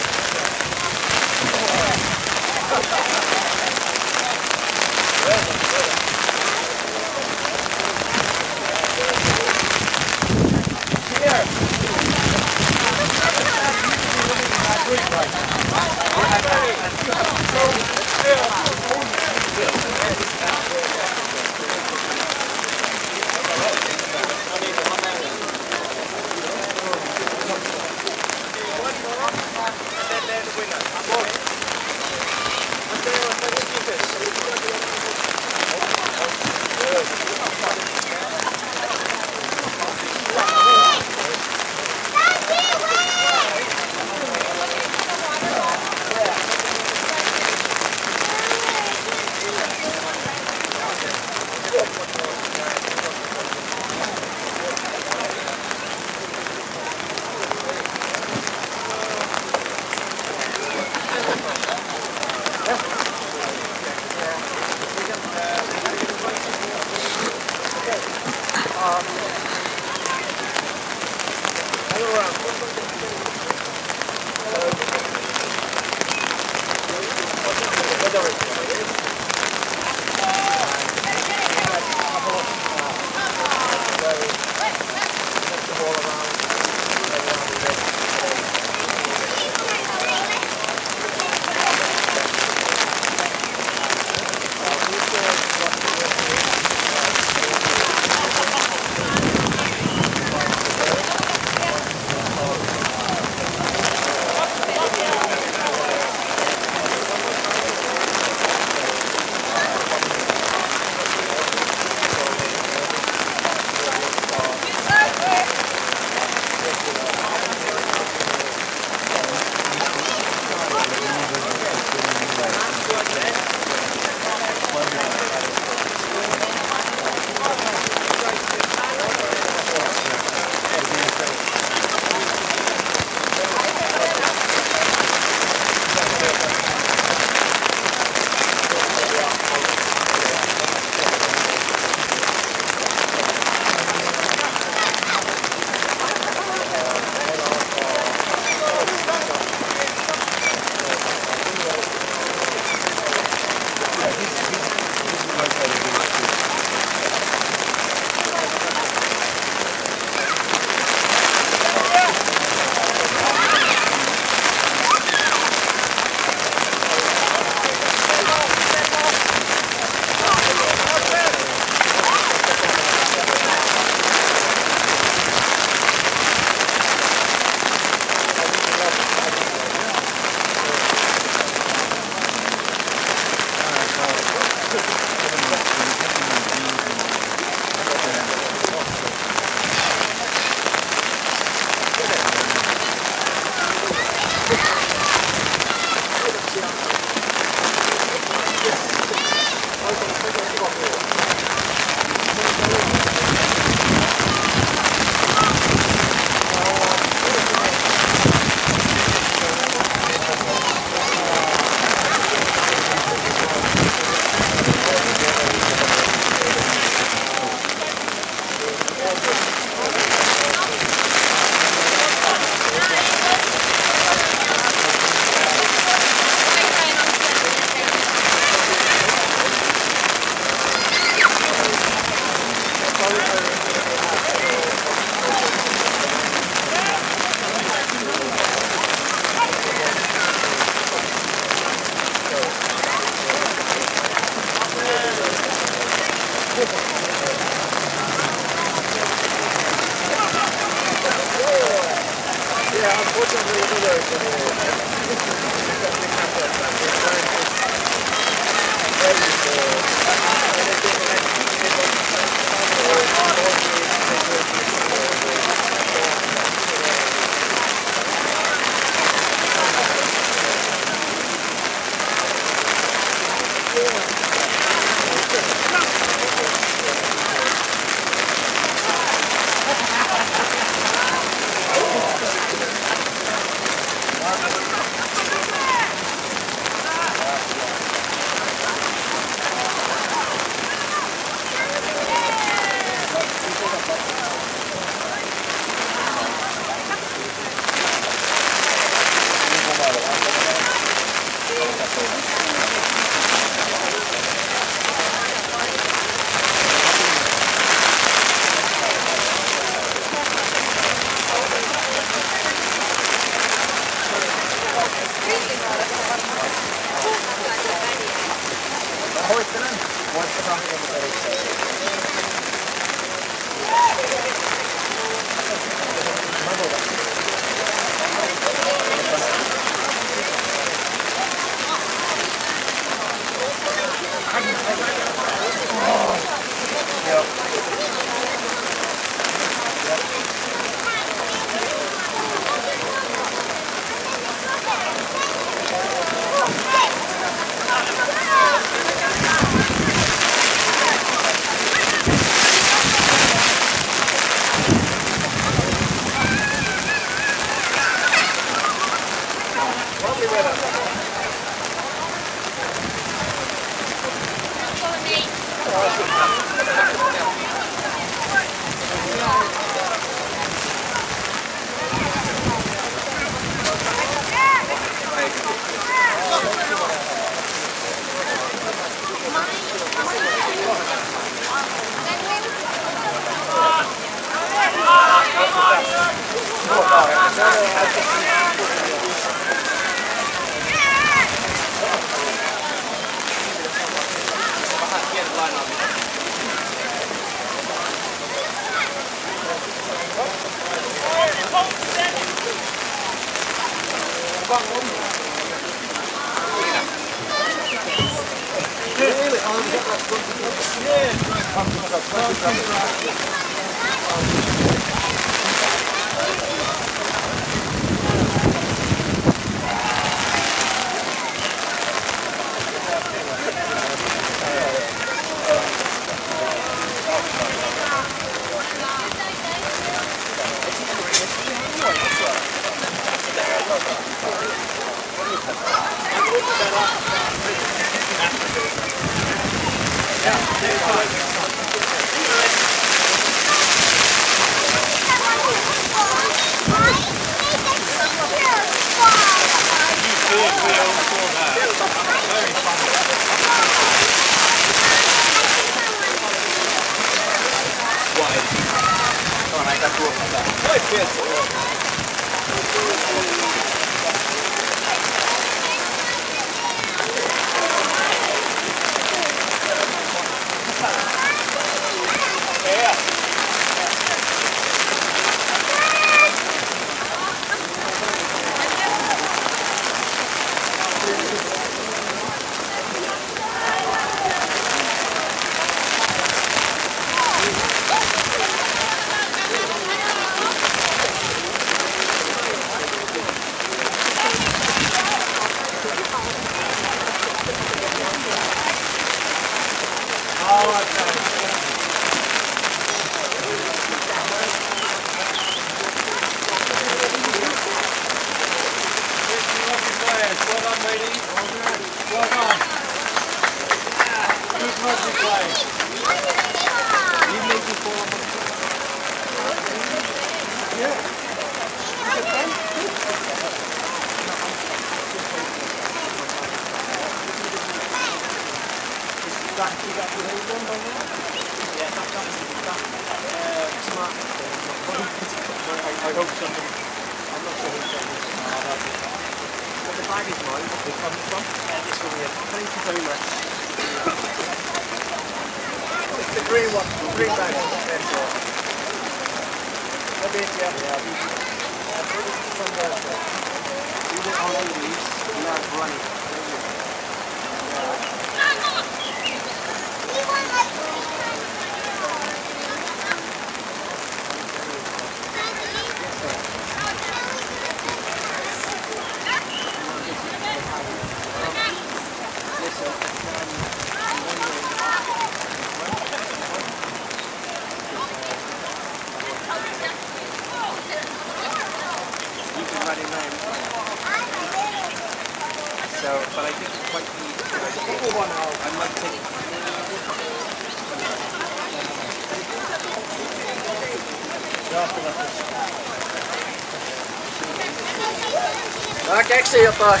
Mä keksin jotain.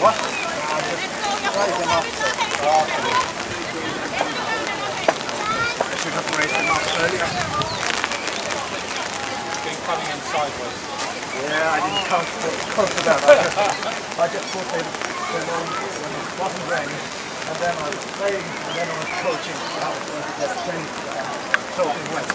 What? Raise them up. I should have raised them up earlier. Coming in sideways. Yeah, I didn't count for that. I just put them on when it wasn't raining, and then I was playing, and then I was coaching how to get trained soaking wet.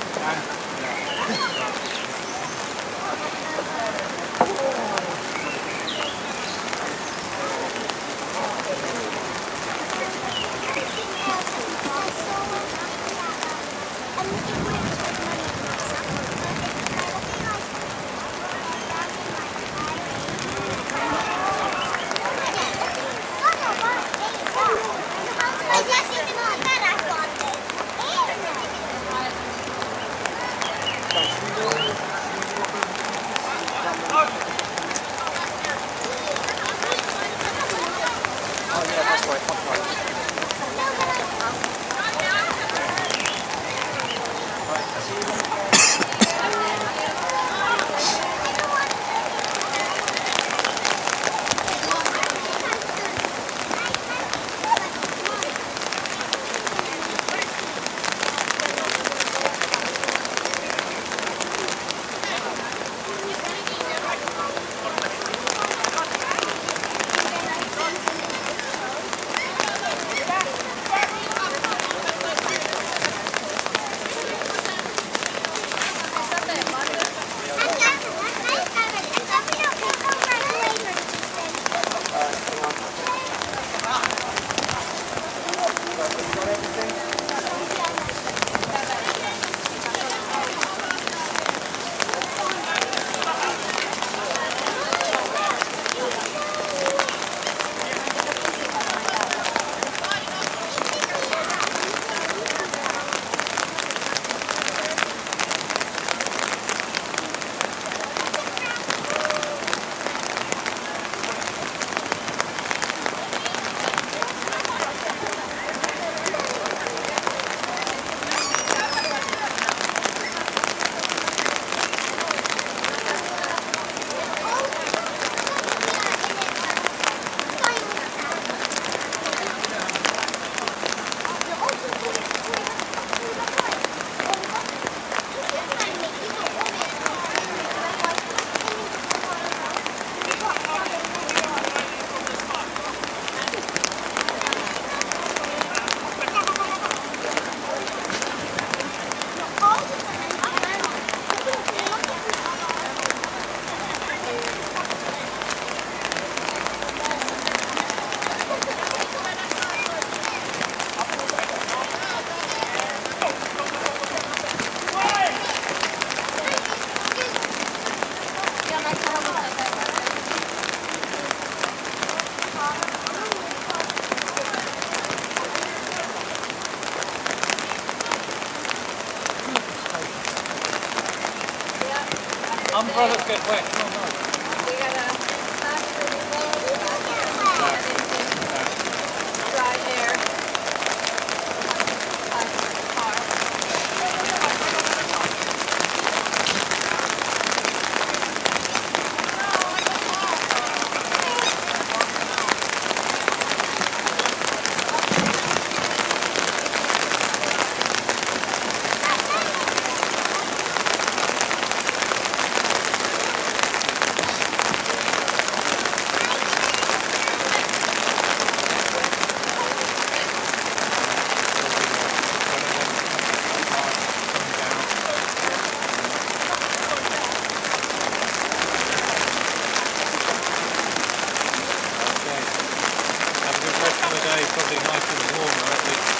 umbrellas get wet. Oh, no. We gotta dry air. Probably nice and warmer at least.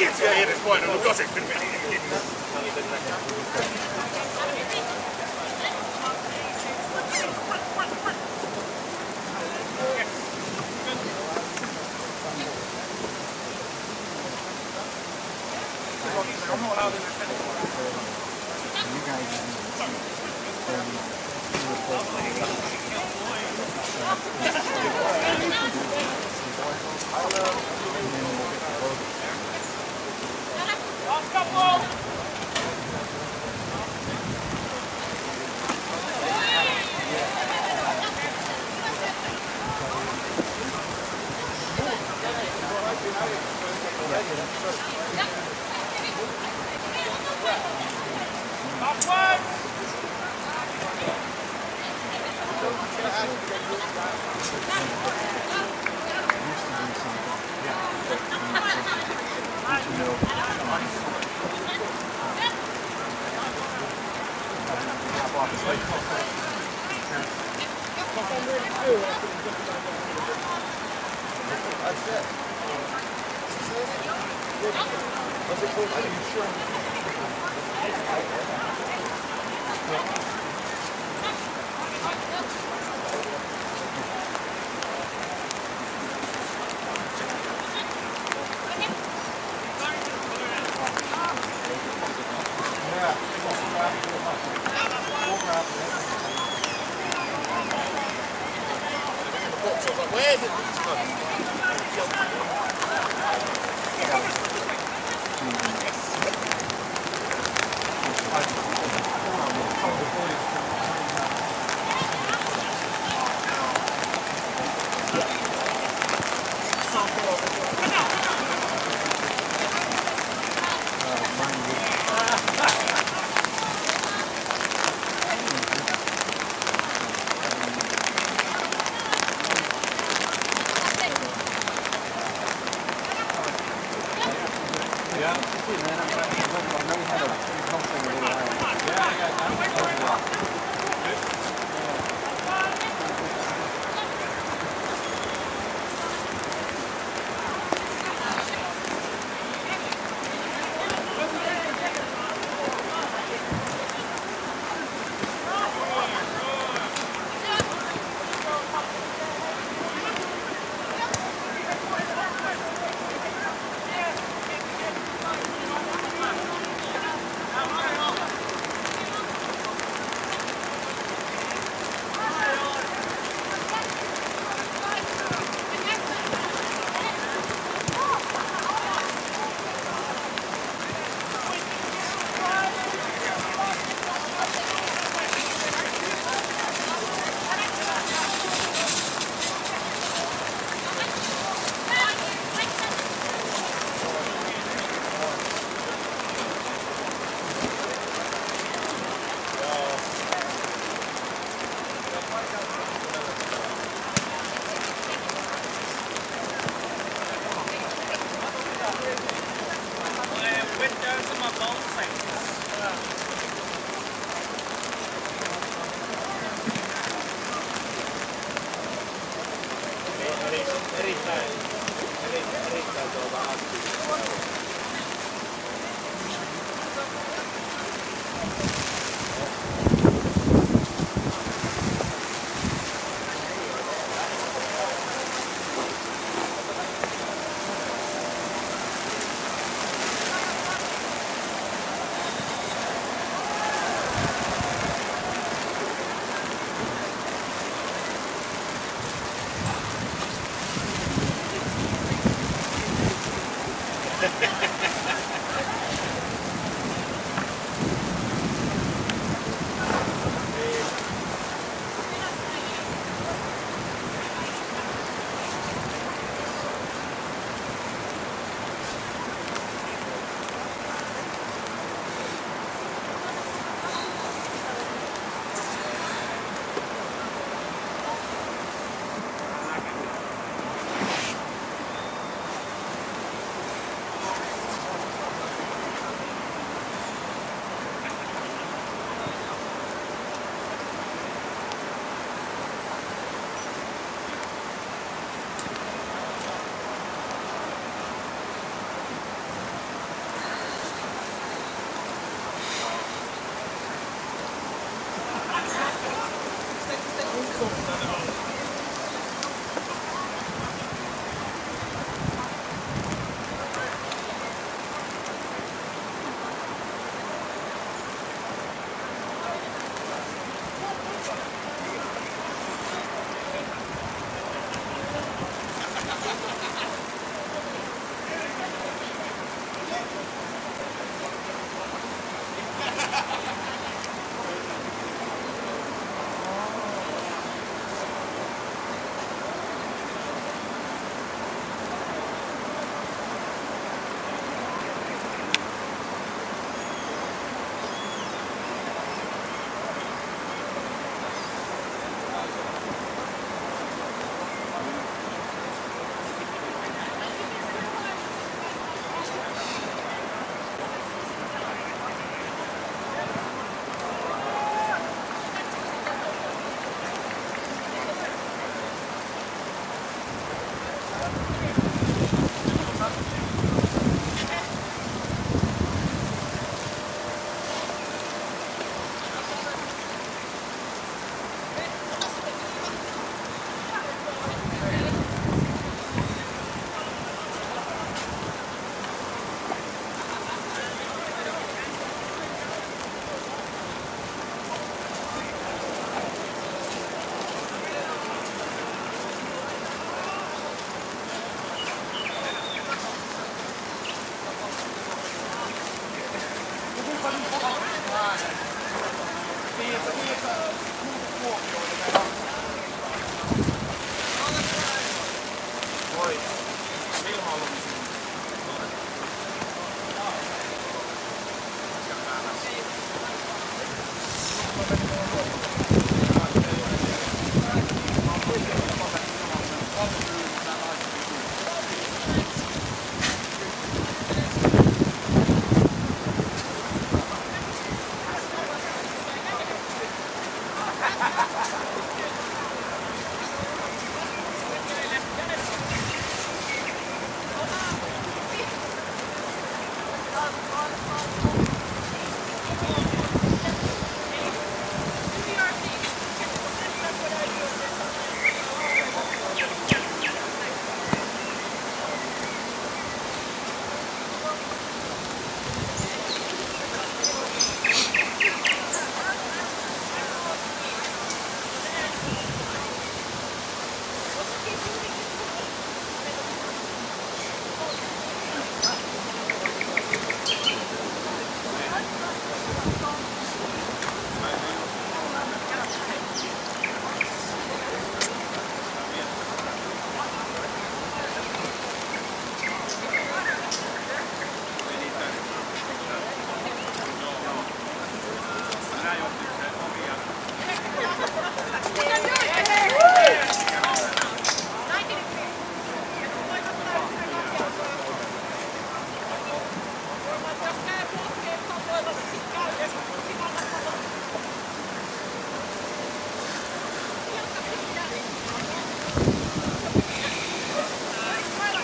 Itse ei edes voinut kosittin meni kiinni. tuolta Atsu.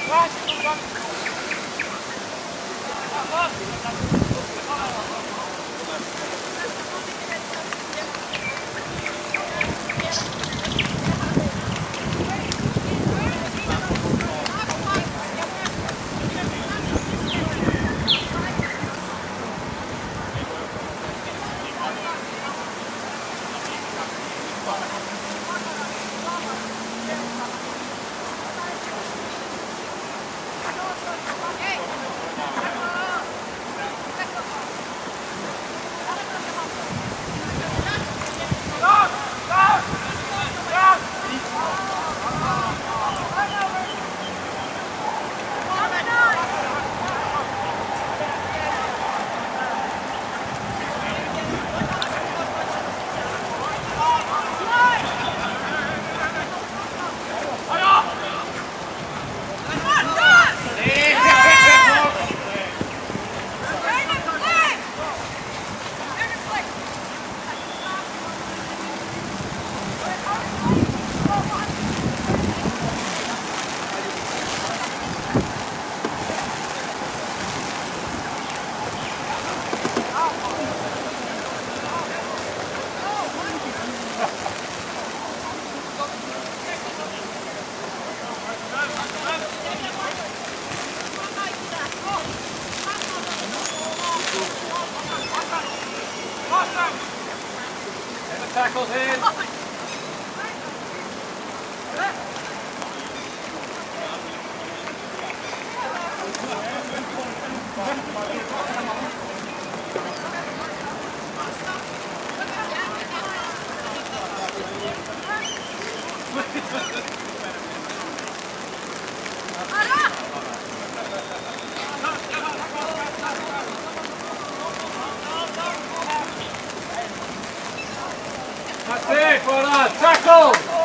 Vai, tackles in. That's it, well done. Tackle!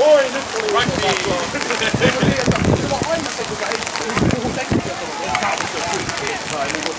Oi, nyt tuli mulla on aina se, kuka ei puhu tekniikkaa, tai niinku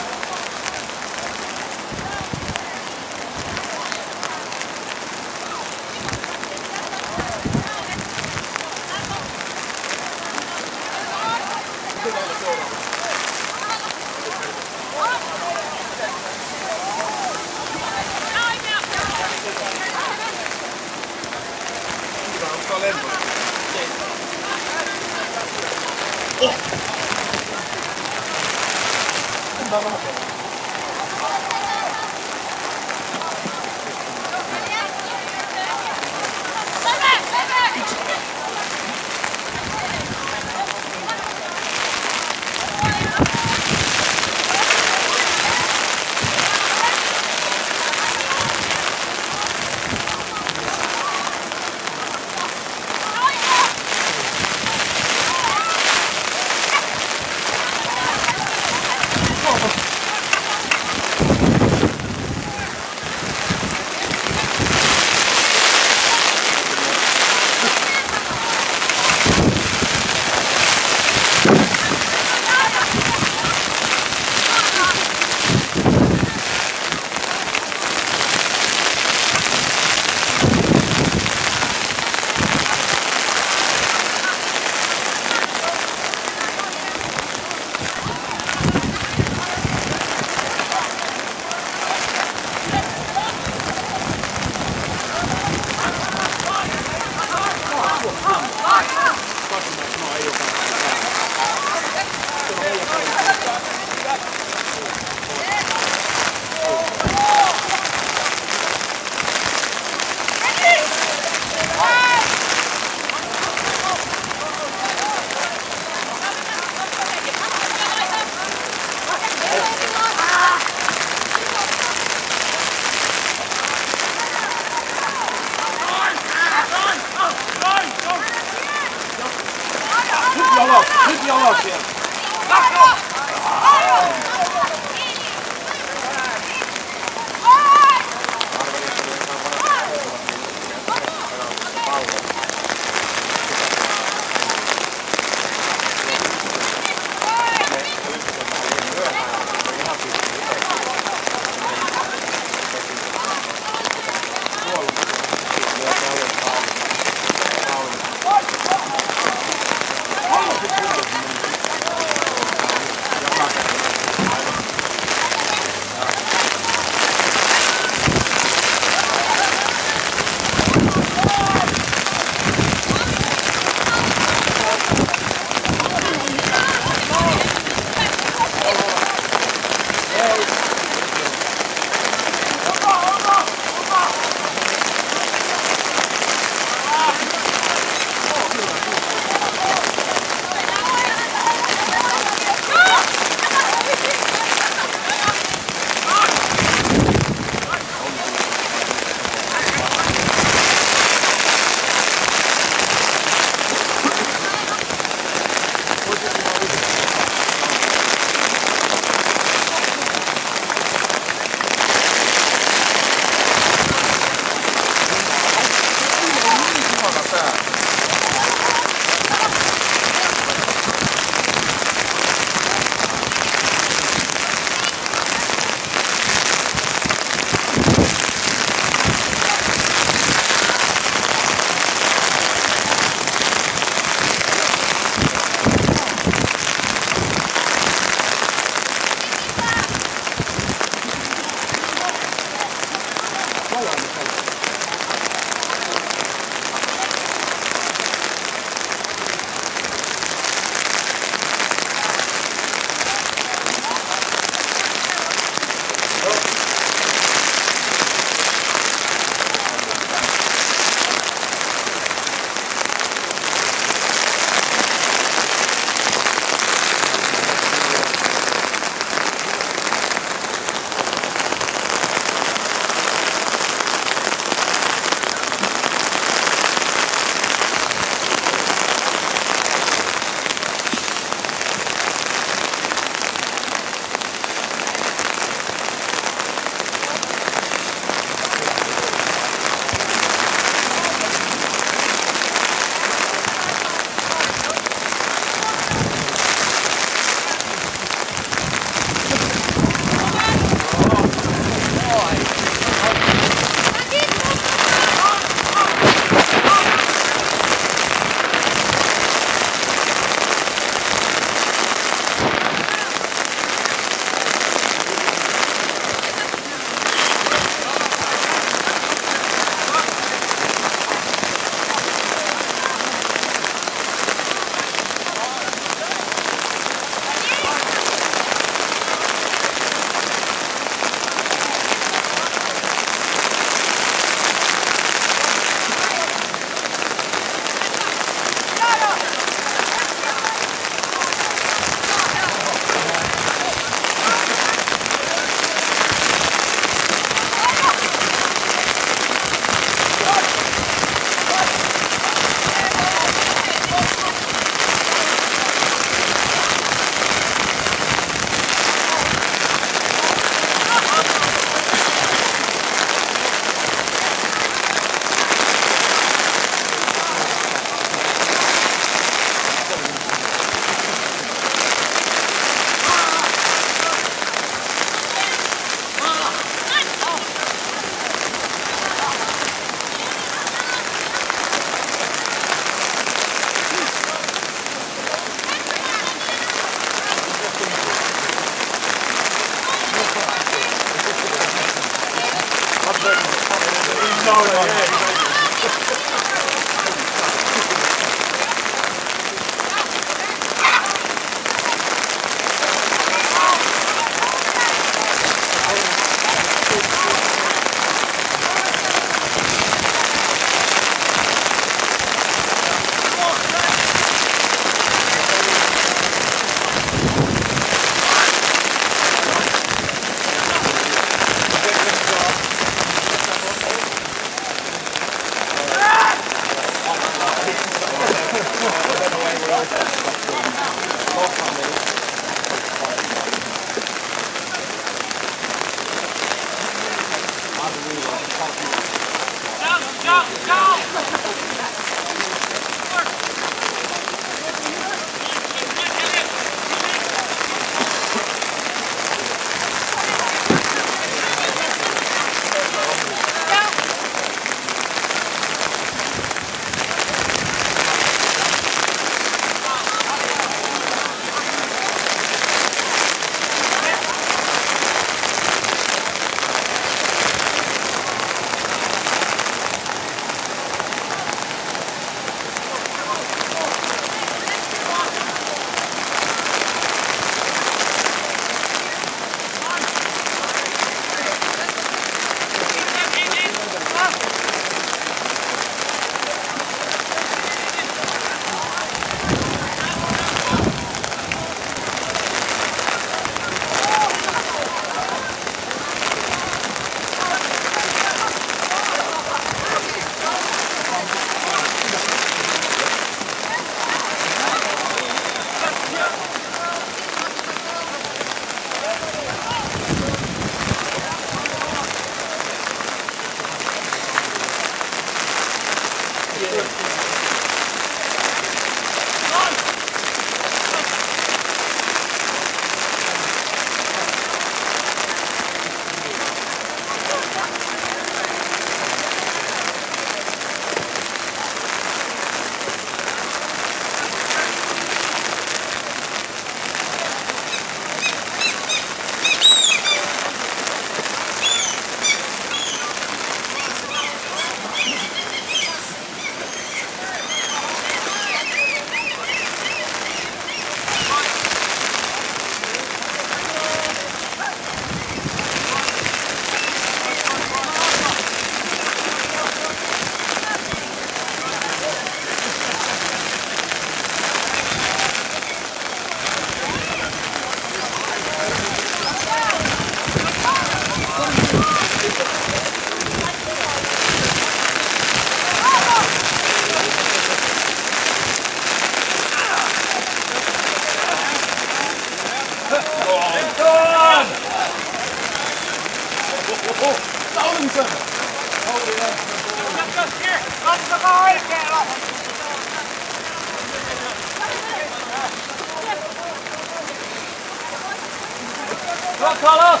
Come on, Carlos!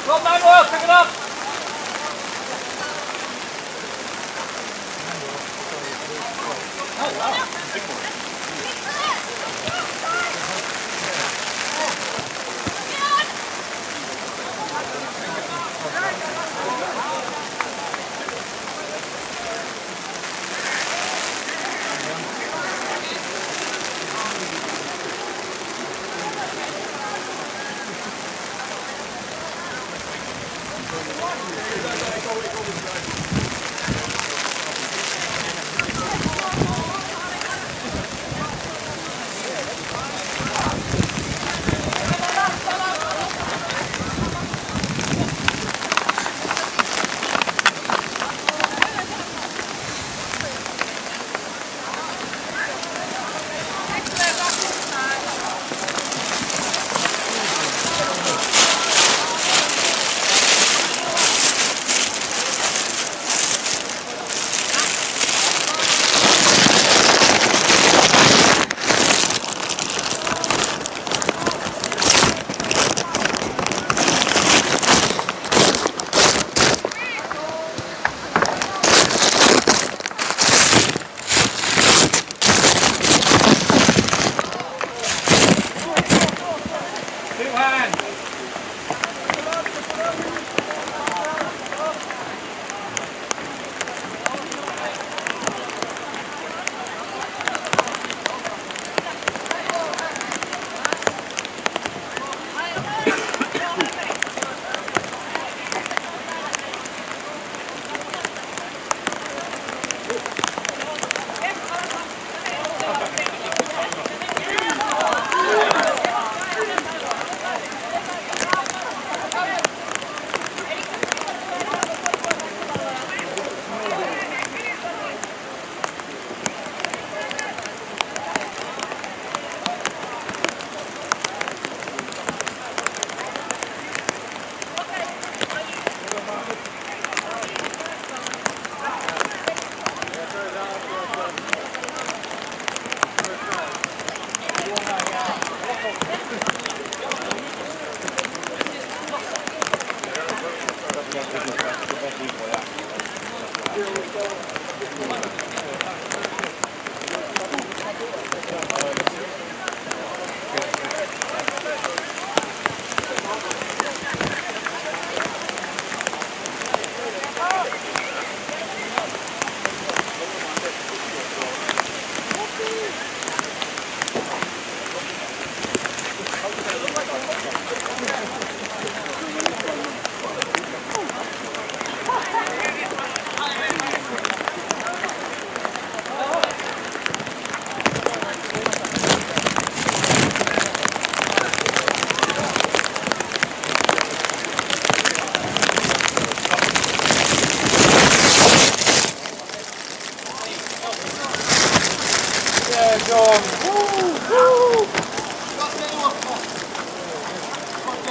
Come on, Manuel, pick it up! Oh, wow. Big one.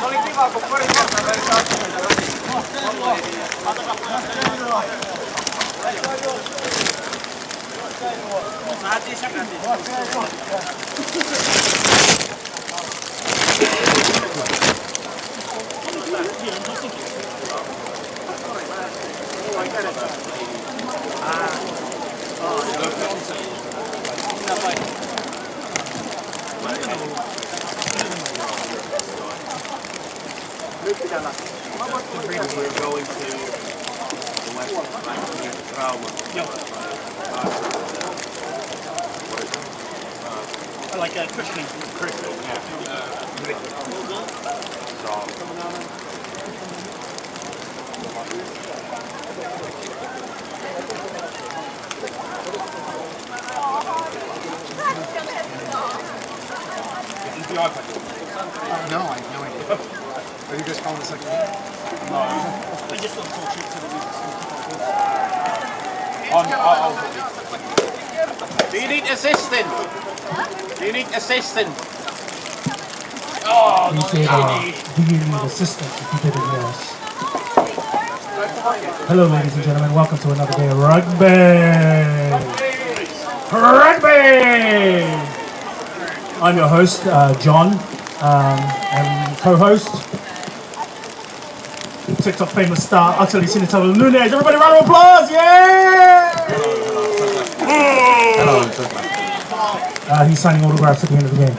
Oli kiva, kun pari kertaa meni katsomaan läpi. Saatiin sekunti. Like a cushioning. No, I have no idea. Are you guys calling the second game? I just unfortunate to the Do you need assistance? Do you need assistance? You said, do you need assistance if you did a yes? Hello, ladies and gentlemen. Welcome to another day of rugby. Rugby! I'm your host, John, and co-host, TikTok famous star, utterly Sinatella Nunez. Everybody, round of applause! Yeah! He's signing autographs at the end of the game.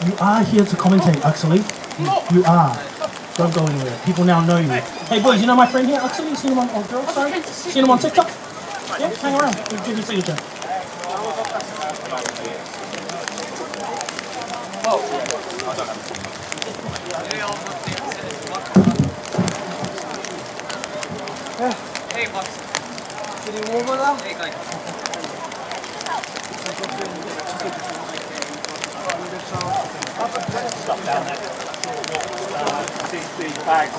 You are here to commentate, actually. You are. Don't go anywhere. People now know you. Hey boys, you know my friend here, actually? You seen him on, oh girl, sorry? Seen him on TikTok? Yeah, hang around. We'll give you a signature. Hey, Max. Can you warm up? Hey, guys. Stuff down there. These bags.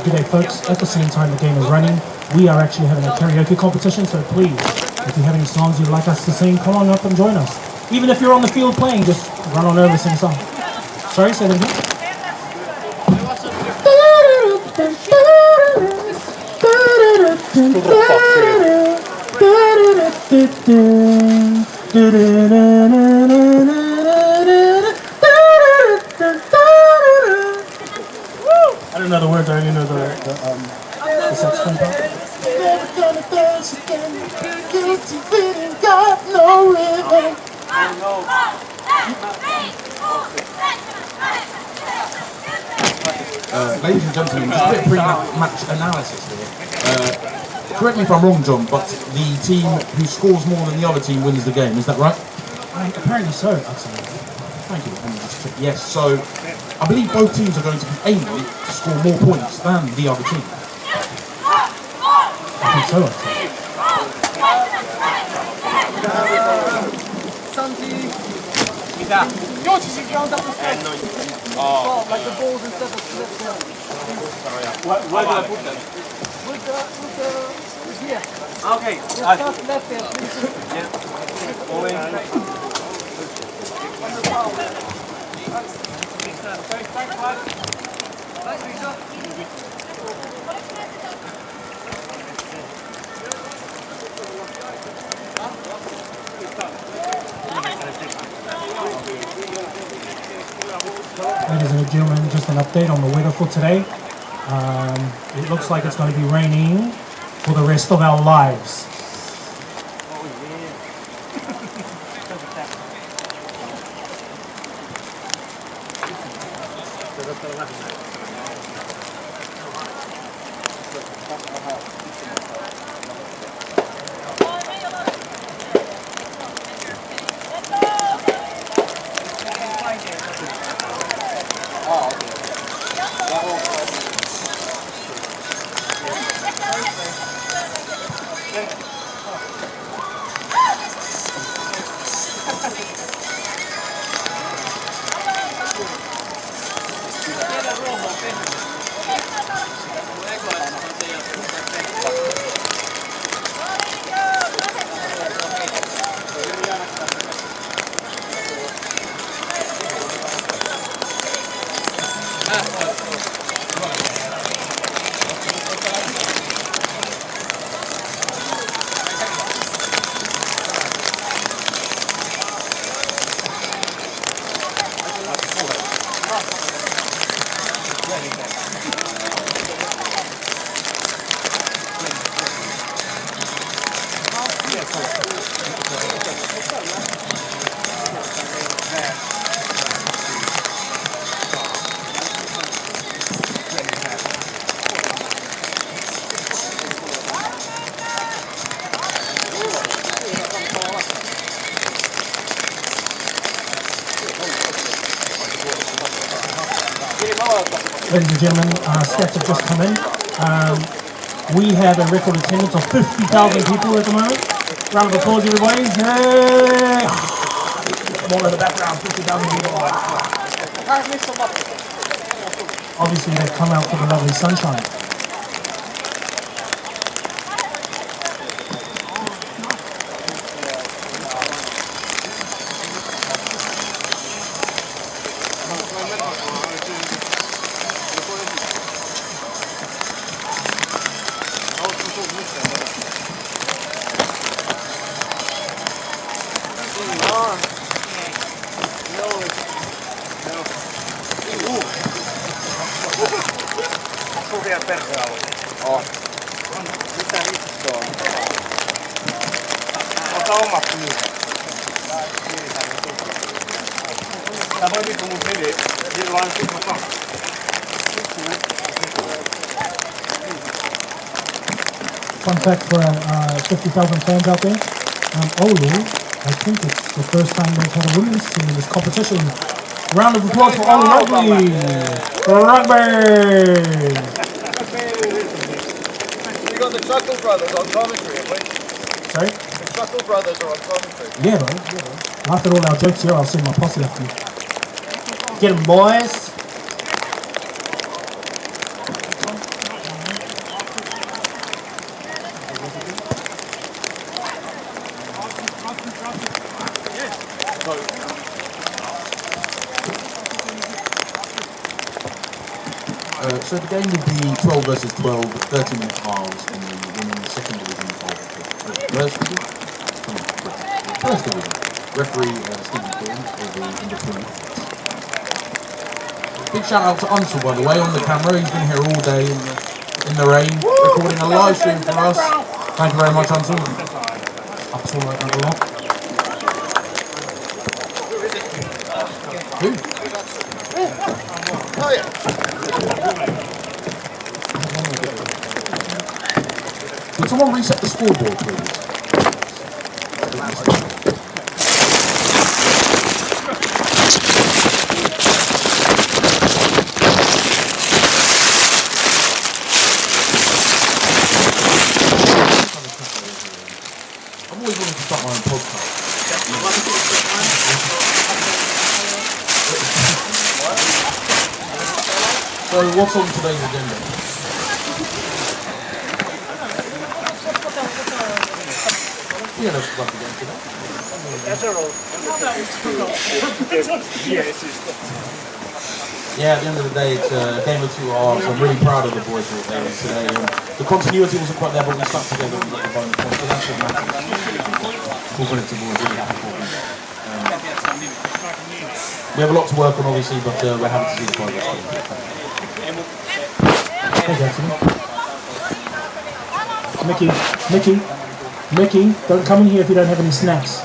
G'day folks, at the same time the game is running, we are actually having a karaoke competition, so please, if you have any songs you'd like us to sing, come on up and join us. Even if you're on the field playing, just run on over and sing a song. Sorry, say that again? I don't know the words, I only know the saxophone part. Never gonna dance again, guilty feeling, got no rhythm. Ladies and gentlemen, just a bit of pre-match analysis here. Correct me if I'm wrong, John, but the team who scores more than the other team wins the game, is that right? Apparently so, actually. Thank you. Yes, so I believe both teams are going to be aiming to score more points than the other team. I think so, actually. Yours is going down the stairs. Oh, like the balls instead of slips down. Where do I put them? With here. Okay. Start left there, please. Yeah. All in. Ladies and gentlemen, just an update on the weather for today. It looks like it's going to be raining for the rest of our lives. Ladies and gentlemen, stats have just come in. We have a record attendance of 50,000 people at the moment. Round of applause, everybody. Hey! More in the background, 50,000 people. Obviously, they've come out for the lovely sunshine. Fun fact for 50,000 fans out there, Oulu, I think it's the first time they've had a women's team in this competition. Round of applause for Oulu Rugby! Rugby! You got the Chuckle Brothers on commentary, haven't we? Sorry? The Chuckle Brothers are on commentary. Yeah, bro. Laugh at all our jokes here, I'll send my posse after you. Get 'em, boys! So the game will be 12 versus 12, 30-minute halves in the women's second division of first division. Referee Stephen Quinn will be in between. Big shout out to Atsu, by the way, on the camera. He's been here all day in the rain, recording a live stream for us. Thank you very much, Atsu. Atsu like that a lot. Who? Oh yeah. Would someone reset the scoreboard, please? I've always wanted to start my own podcast. So what's on today's agenda? Yeah, that's what we're going to do. Yeah, at the end of the day, it's a game of 2 halves. I'm really proud of the boys for what they did today. The continuity wasn't quite there, but we stuck together and got the bonus points, so that's what matters. Full credit to the boys, really happy for them. We have a lot to work on, obviously, but we're happy to see the progress. Hey, Mickey, don't come in here if you don't have any snacks.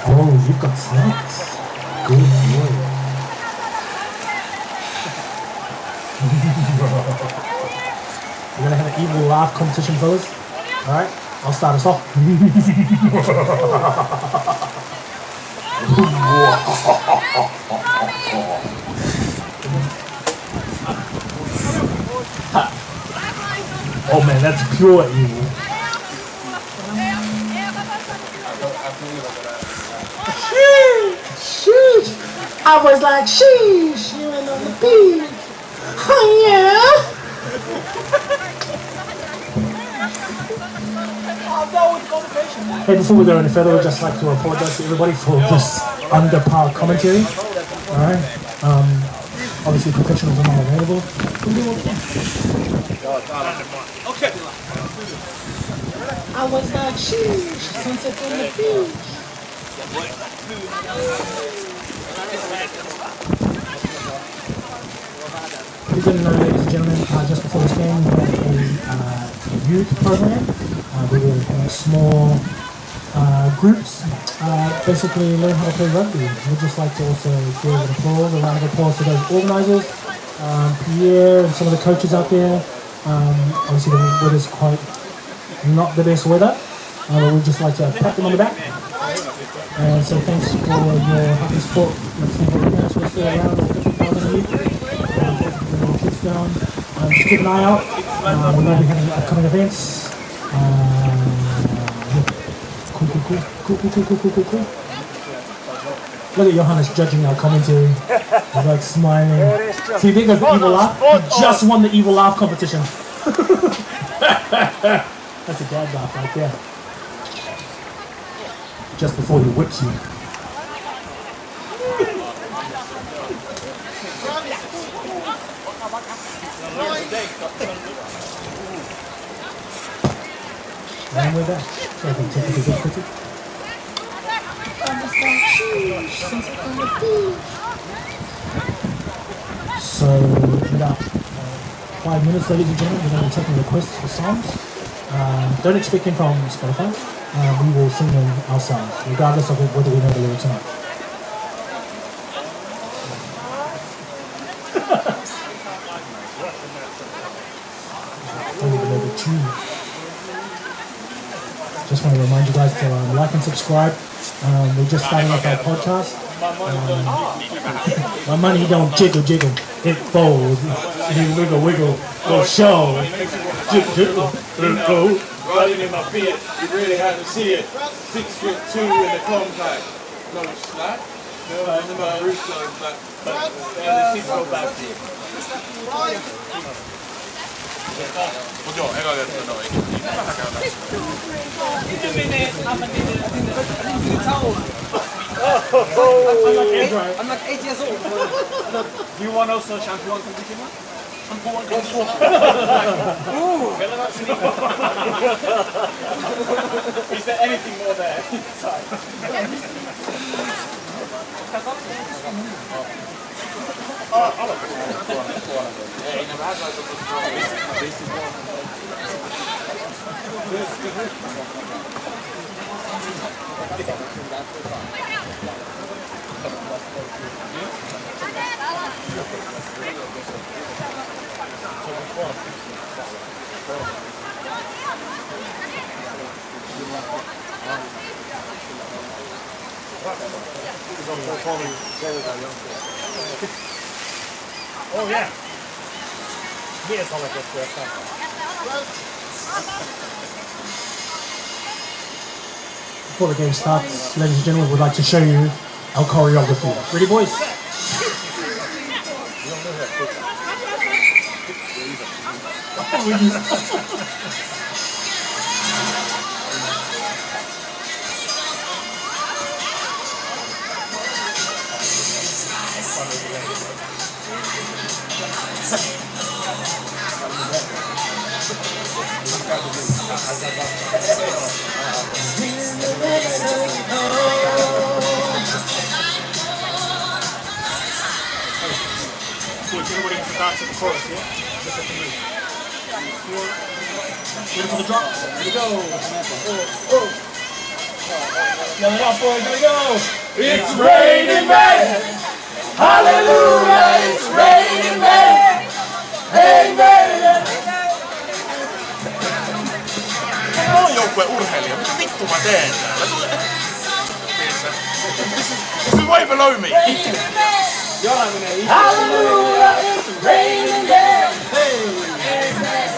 Oh, you've got snacks. Good boy. We're gonna have an evil laugh competition, fellas. Alright, I'll start us off. Oh man, that's pure evil. Sheesh! I was like, sheesh, you ain't on the beach. Oh yeah? Hey, before we go any further, we'd just like to apologize to everybody for this under par commentary. Alright? Obviously professionals are not available. We'll do what we can. I was like, sheesh, sunset on the beach. Ladies and gentlemen, just before this game, we had a youth program. We were in small groups, basically learn how to play rugby. We'd just like to also give an applause, a round of applause to those organisers, Pierre and some of the coaches out there. Obviously the weather's quite not the best weather, but we'd just like to pat them on the back and say thanks for your happy support. Let's see what the parents will say around. 1,000 youth. Kids down. Just keep an eye out. We will be having upcoming events. Cool. Look at Johannes judging our commentary. He's like smiling. See, you think of the evil laugh? He just won the evil laugh competition. That's a dad laugh right there. Just before he whips you. And with that, so I can take it a bit quicker. So, in about 5 minutes, ladies and gentlemen, we're going to be taking requests for songs. Don't expect them from Spotify. We will sing them ourselves, regardless of whether we know the lyrics or not. Don't even know the tune. Just want to remind you guys to like and subscribe. We're just starting up our podcast. My money don't jiggle, it folds. It wiggle, go show. Jiggle, go. Riding in my Fiat, you really had to see it. 6'2" in the compact. No, it's flat. No, it's my roof going flat. But the seats go back. Mut joo, eka kerta noin. Vähän käydään. Miten menee ammattinen? I'm like 8 years old. Do you want also shampoo on something? Is there anything more there inside? Oh yeah. Mies olet jossain. Before the game starts, ladies and gentlemen, we'd like to show you our choreography. Ready, boys? Everybody gets to dance at the chorus, yeah? Just at the move. Ready for the drop? Here we go. Yell it out, boys. Here we go. It's raining men! Hallelujah! It's raining men! Amen! Mä oon joukkueen urheilija. Mitä vittu mä teen täällä? This is way below me! Hallelujah! It's raining men! Amen!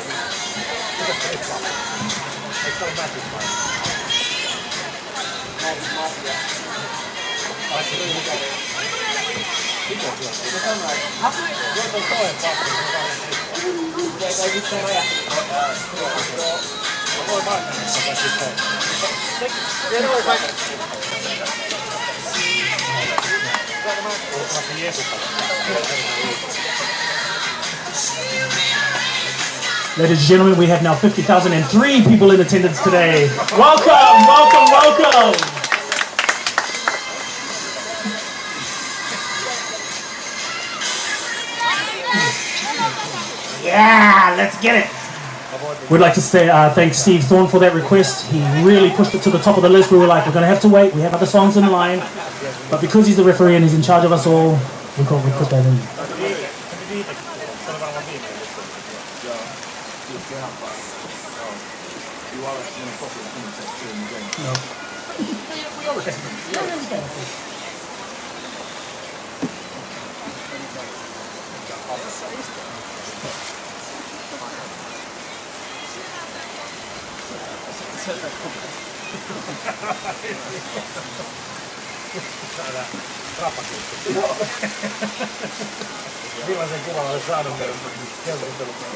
Ladies and gentlemen, we have now 50,003 people in attendance today. Welcome, welcome, welcome! Yeah, let's get it! We'd like to say thank Steve Thorne for that request. He really pushed it to the top of the list. We were like, we're going to have to wait. We have other songs in line. But because he's the referee and he's in charge of us all, we put that in. Millaisen kuvan olen saanut meidän keskustelussa?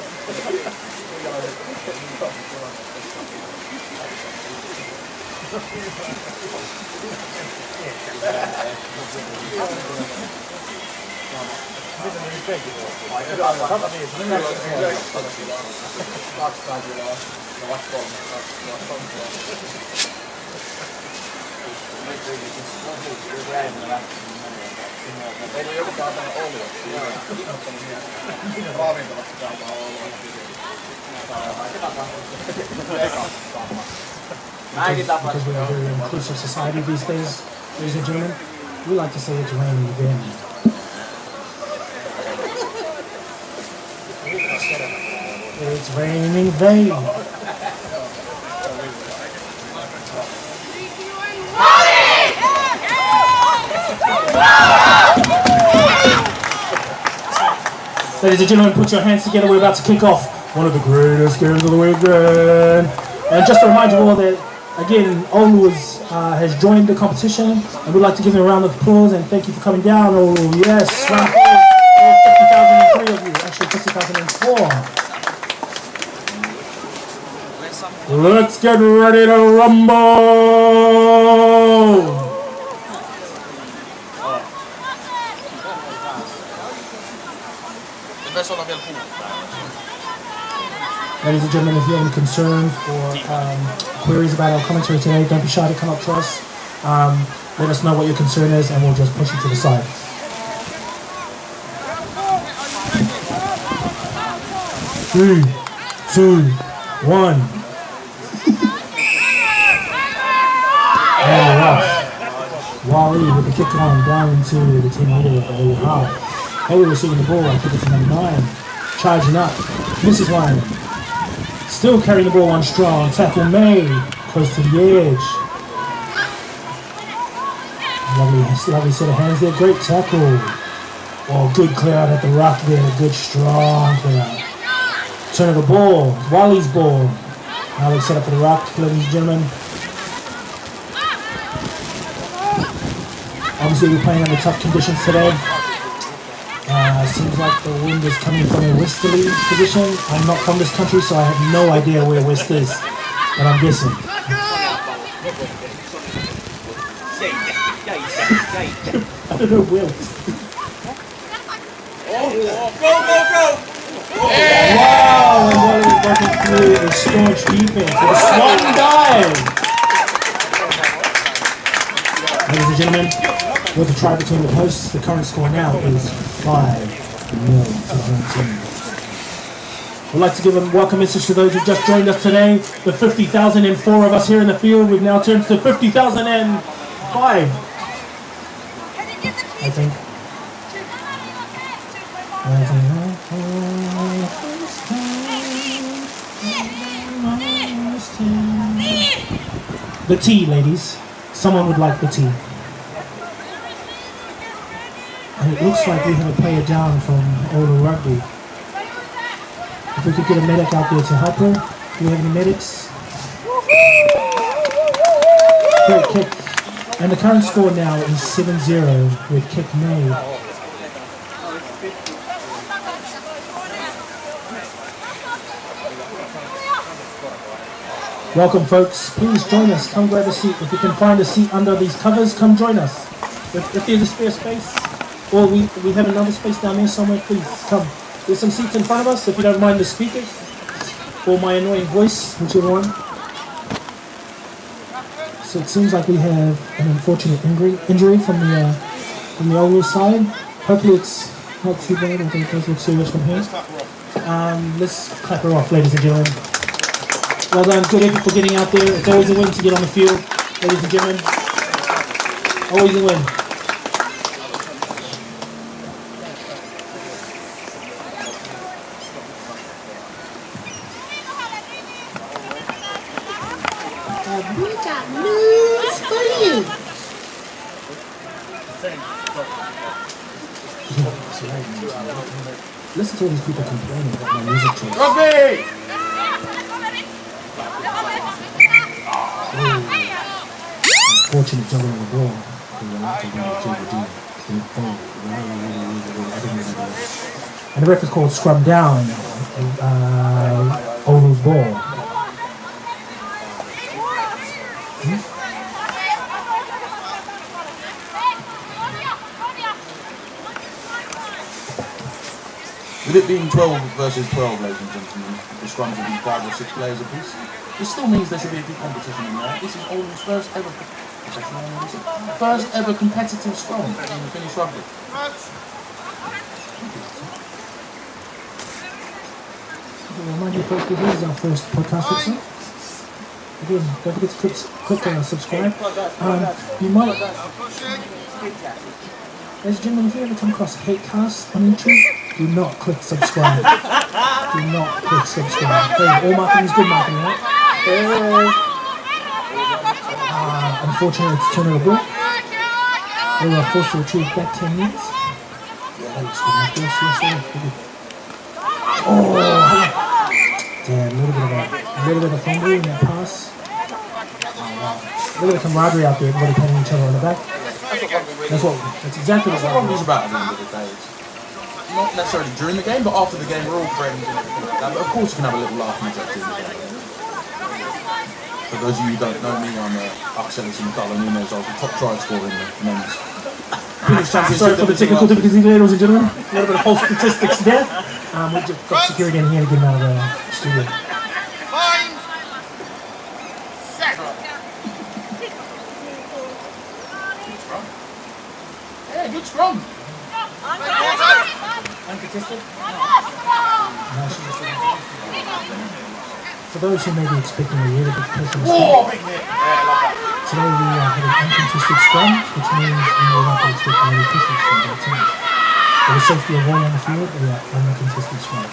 Miten meni penkin? 105. 200 kiloa. 3. Meillä on joku päätänä Oulu. Ravintolassa päätänä Oulu. Because we are a very inclusive society these days, ladies and gentlemen, we like to say it's raining again. It's raining vain. Ladies and gentlemen, put your hands together. We're about to kick off one of the greatest games of the weekend. And just to remind you all that, again, Oulu has joined the competition, and we'd like to give you a round of applause and thank you for coming down, Oulu. Yes, round of applause. 50,003 of you, actually 50,004. Let's get ready to rumble! Ladies and gentlemen, if you have any concerns or queries about our commentary today, don't be shy to come up to us. Let us know what your concern is and we'll just push you to the side. Three, two, one. And rush. WaLi with the kick on down into the 10-meter of the Oulu half. Oulu receiving the ball, I think it's number 9. Charging up. Misses one. Still carrying the ball on strong. Tackle made. Close to the edge. Lovely set of hands there. Great tackle. Oh, good clear out at the rock there. Good strong clear out. Turn of the ball. WaLi's ball. Now they set up for the rock, ladies and gentlemen. Obviously we're playing under tough conditions today. Seems like the wind is coming from a westerly position. I'm not from this country, so I have no idea where west is, but I'm guessing. I don't know where west is. Go! Wow! And WaLi is working through a staunch defense with a swan dive. Ladies and gentlemen, with the try between the posts, the current score now is 5-0 to home team. We'd like to give a welcome message to those who just joined us today. The 50,004 of us here in the field, we've now turned to 50,005. I think. The tea, ladies. Someone would like the tea. And it looks like we have a player down from Oulu Rugby. If we could get a medic out there to help her. Do we have any medics? Great kick. And the current score now is 7-0 with kick made. Welcome folks, please join us, come grab a seat. If you can find a seat under these covers, come join us. If there's a spare space, or we have another space down there somewhere, please come. There's some seats in front of us, if you don't mind the speakers, or my annoying voice, whichever one. So it seems like we have an unfortunate injury from the Oulu side. Hopefully it's not too bad, I think it does look serious from here. Let's clap her off, ladies and gentlemen. Well done, good effort for getting out there. It's always a win to get on the field, ladies and gentlemen. Always a win. We got news for you. Listen to all these people complaining about my music choice. fortunate juggling the ball. And the ref is called scrum down. Oulu's ball. With it being 12 versus 12, ladies and gentlemen, the scrums will be 5 or 6 players apiece. This still means there should be a good competition in there. This is Oulu's first ever competitive scrum in the Finnish rugby. I'll remind you folks, this is our first podcast episode. Again, don't forget to click subscribe. You might, ladies and gentlemen, if you ever come across Hatecast on YouTube, do not click subscribe. Do not click subscribe. Hey, all marketing is good marketing, right? Unfortunately, it's turn of the ball. We were forced to retrieve back 10 minutes. Yeah, that looks good enough. Yes. Oh, damn, a little bit of fumble in that pass. A little bit of camaraderie out there, everybody patting each other on the back. That's exactly what rugby is about at the end of the day. It's not necessarily during the game, but after the game, we're all friends and everything like that. But of course, you can have a little laugh and joke during the game. For those of you who don't know me, I'm Atsu. I was the top try scorer in the men's Finnish championship. Sorry for the technical difficulties, ladies and gentlemen. A little bit of false statistics there. We've just got security in here to get him out of the studio. Yeah, good scrum. Uncontested? For those who may be expecting a really big push in the scrum, today we had an uncontested scrum, which means we will not be expecting any pushes from both teams. For the safety of all on the field, we are uncontested scrums.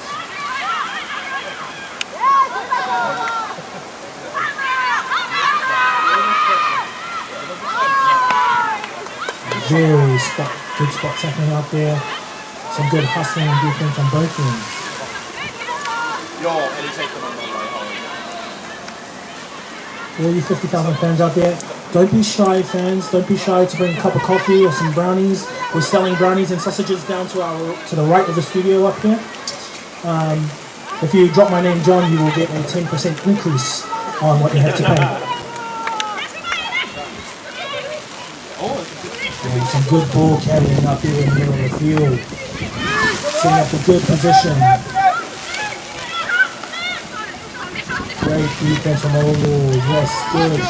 Very good spot tackling out there. Some good hustling and defense on both ends. All you 50,000 fans out there, don't be shy, fans. Don't be shy to bring a cup of coffee or some brownies. We're selling brownies and sausages down to the right of the studio up here. If you drop my name, John, you will get a 10% increase on what you have to pay. Some good ball carrying up here in the middle of the field. Setting up a good position. Great defense from Oulu. Yes, good.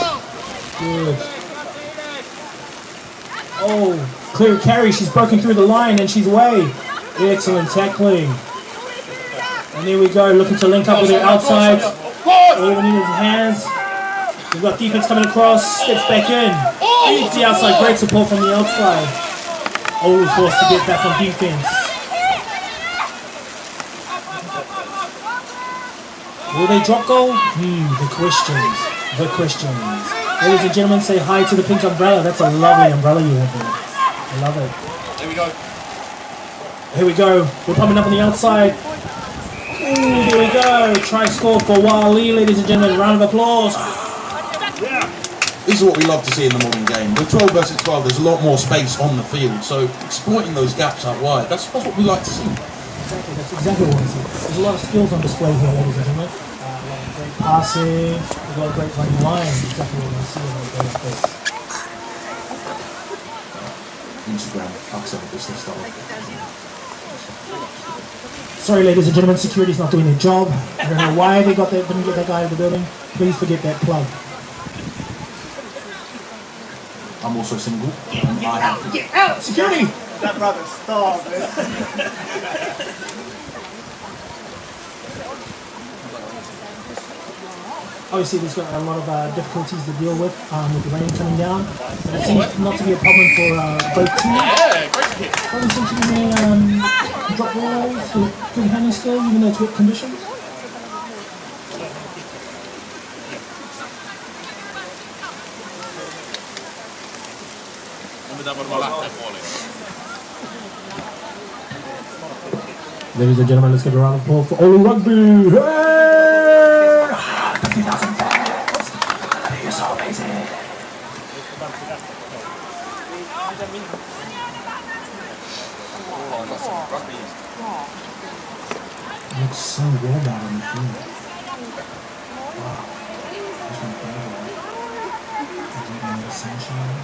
Oh, clear carry. She's broken through the line and she's away. Excellent tackling. And there we go, looking to link up with the outside. All we need is hands. We've got defense coming across, steps back in. Beats the outside, great support from the outside. Oulu forced to get back on defense. Will they drop goal? The questions. Ladies and gentlemen, say hi to the pink umbrella. That's a lovely umbrella you have there. I love it. Here we go. We're pumping up on the outside. Ooh, there we go. Try score for WaLi, ladies and gentlemen. Round of applause. This is what we love to see in the modern game. With 12 versus 12, there's a lot more space on the field, so exploiting those gaps out wide, that's what we like to see. Exactly, that's exactly what we see. There's a lot of skills on display here, ladies and gentlemen. A lot of great passing, a lot of great running lines. Exactly what we see in the game like this. Instagram, Atsu, business style. Sorry, ladies and gentlemen, security's not doing their job. I don't know why they didn't get that guy out of the building. Please forget that plug. I'm also single. Get out! Security! That brother starved, man. Obviously, there's got a lot of difficulties to deal with the rain coming down. But it seems not to be a problem for both teams. Doesn't seem to be any drop balls or good handling skill, even though it's wet conditions. Ladies and gentlemen, let's give a round of applause for Oulu Rugby! Hey! 50,000 fans! You're so amazing! Looks so warm out on the field. Wow. This one's beautiful. The sunshine.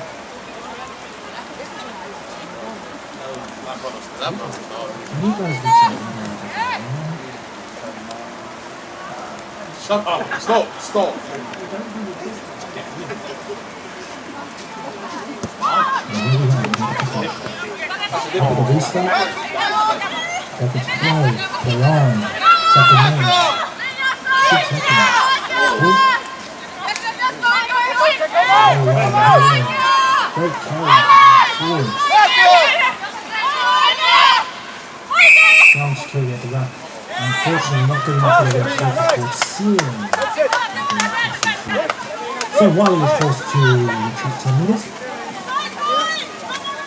Can you guys look Shut up! Stop! Stop! After the restart, back into play on, second man. Keep taking it. Oh, wow, great carry. Forward. Strong security at the back. Unfortunately, not good enough for the red ceiling. So WaLi was forced to retreat 10 meters.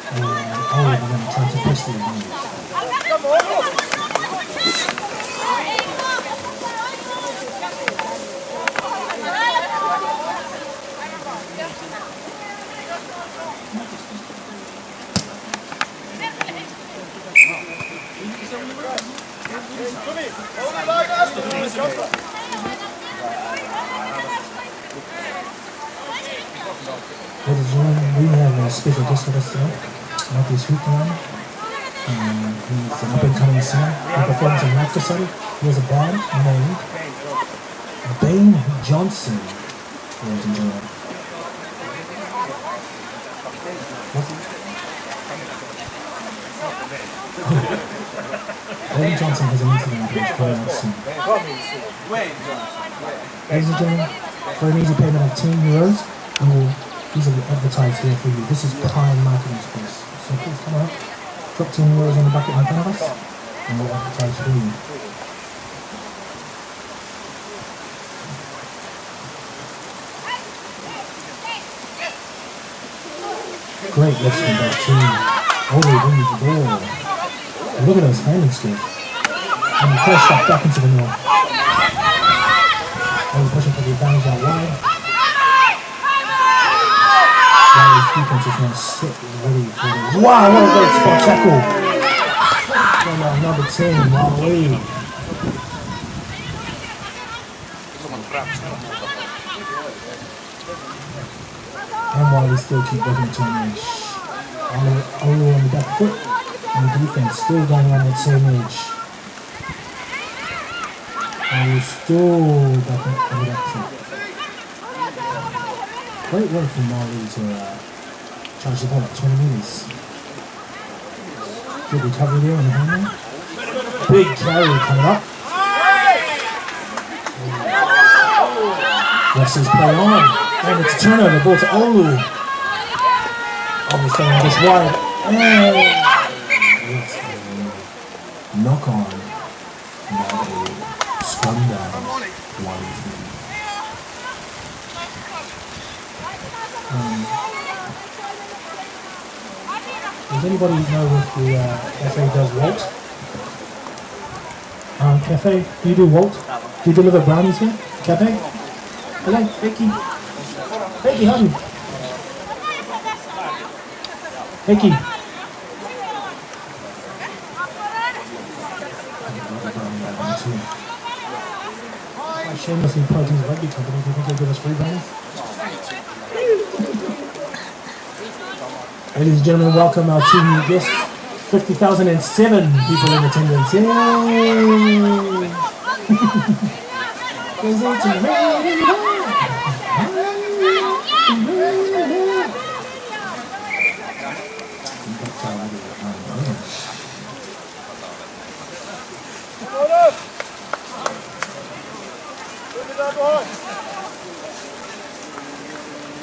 And Oulu are going to try to push the advantage. Ladies and gentlemen, we have a special guest with us today, Matthew Sweetman. He's an up-and-coming singer. He performs in Laughter Study. He has a band named Bane Johnson. Ladies and gentlemen. Bane Johnson has an Instagram page coming out soon. Ladies and gentlemen, for an easy payment of €10, we will easily advertise here for you. This is prime marketing space. So please come out, drop €10 on the bucket in front of us, and we'll advertise for you. Great lift from that team. Oulu wins the ball. Look at those handling skills. And the first shot back into the middle. Oulu pushing for the advantage out wide. WaLi's defense is now set ready for the... Wow, what a great spot tackle! From our number 10, WaLi. And WaLi still keep working to an edge. Oulu on the back foot, and the defense still going on that same edge. Oulu still back on the back foot. Great work from WaLi to charge the ball at 20 meters. Good recovery there on the handle. Big carry coming up. Wrestlers play on. And it's a turnover. Ball to Oulu. Oulu staying just wide. And it's a knock on. Not a scrum down. WaLi. Does anybody know if the cafe does Walt? Cafe, do you do Walt? Do you deliver brownies here? Cafe? Hello, Becky. Becky, honey. Becky. Shamelessly plugging the rugby company. Do you think they'll give us free brownies? Ladies and gentlemen, welcome our two new guests. 50,007 people in attendance. Yay!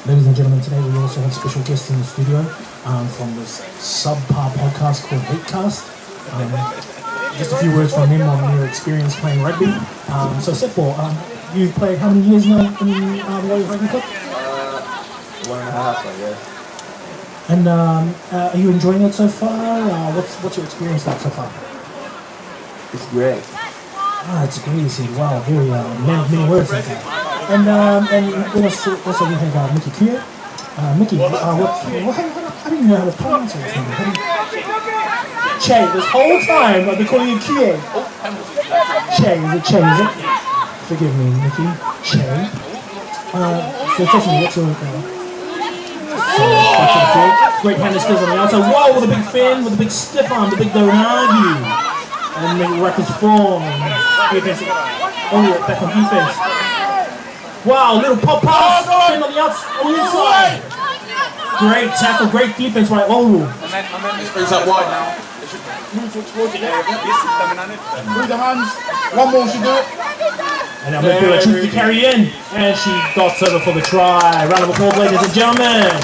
Ladies and gentlemen, today we also have special guests in the studio from this subpar podcast called Hatecast. Just a few words from him on your experience playing rugby. So Seppo, you've played how many years now in Warriors Rugby Club? 1.5, I guess. And are you enjoying it so far? What's your experience like so far? It's great. It's great to see. Wow, very many words like that. And also we have Mickey Kier. Mickey, I don't even know how to pronounce it. Che. This whole time I've been calling you Kie. Che. Is it Che? Is it? Forgive me, Nikki. Che. So Tiffany, what's your great hand skills on the outside. Whoa, with a big fin, with a big stiff arm, the big Donagi. And the records form. Defense. Oh, back on defense. Wow, little pop pass. Fin on the outside, on the inside. Great tackle, great defense by Oulu. Brings up wide now. Through the hands. One more should do it. And now Myllypuro chooses to carry in. And she dots over for the try. Round of applause, ladies and gentlemen.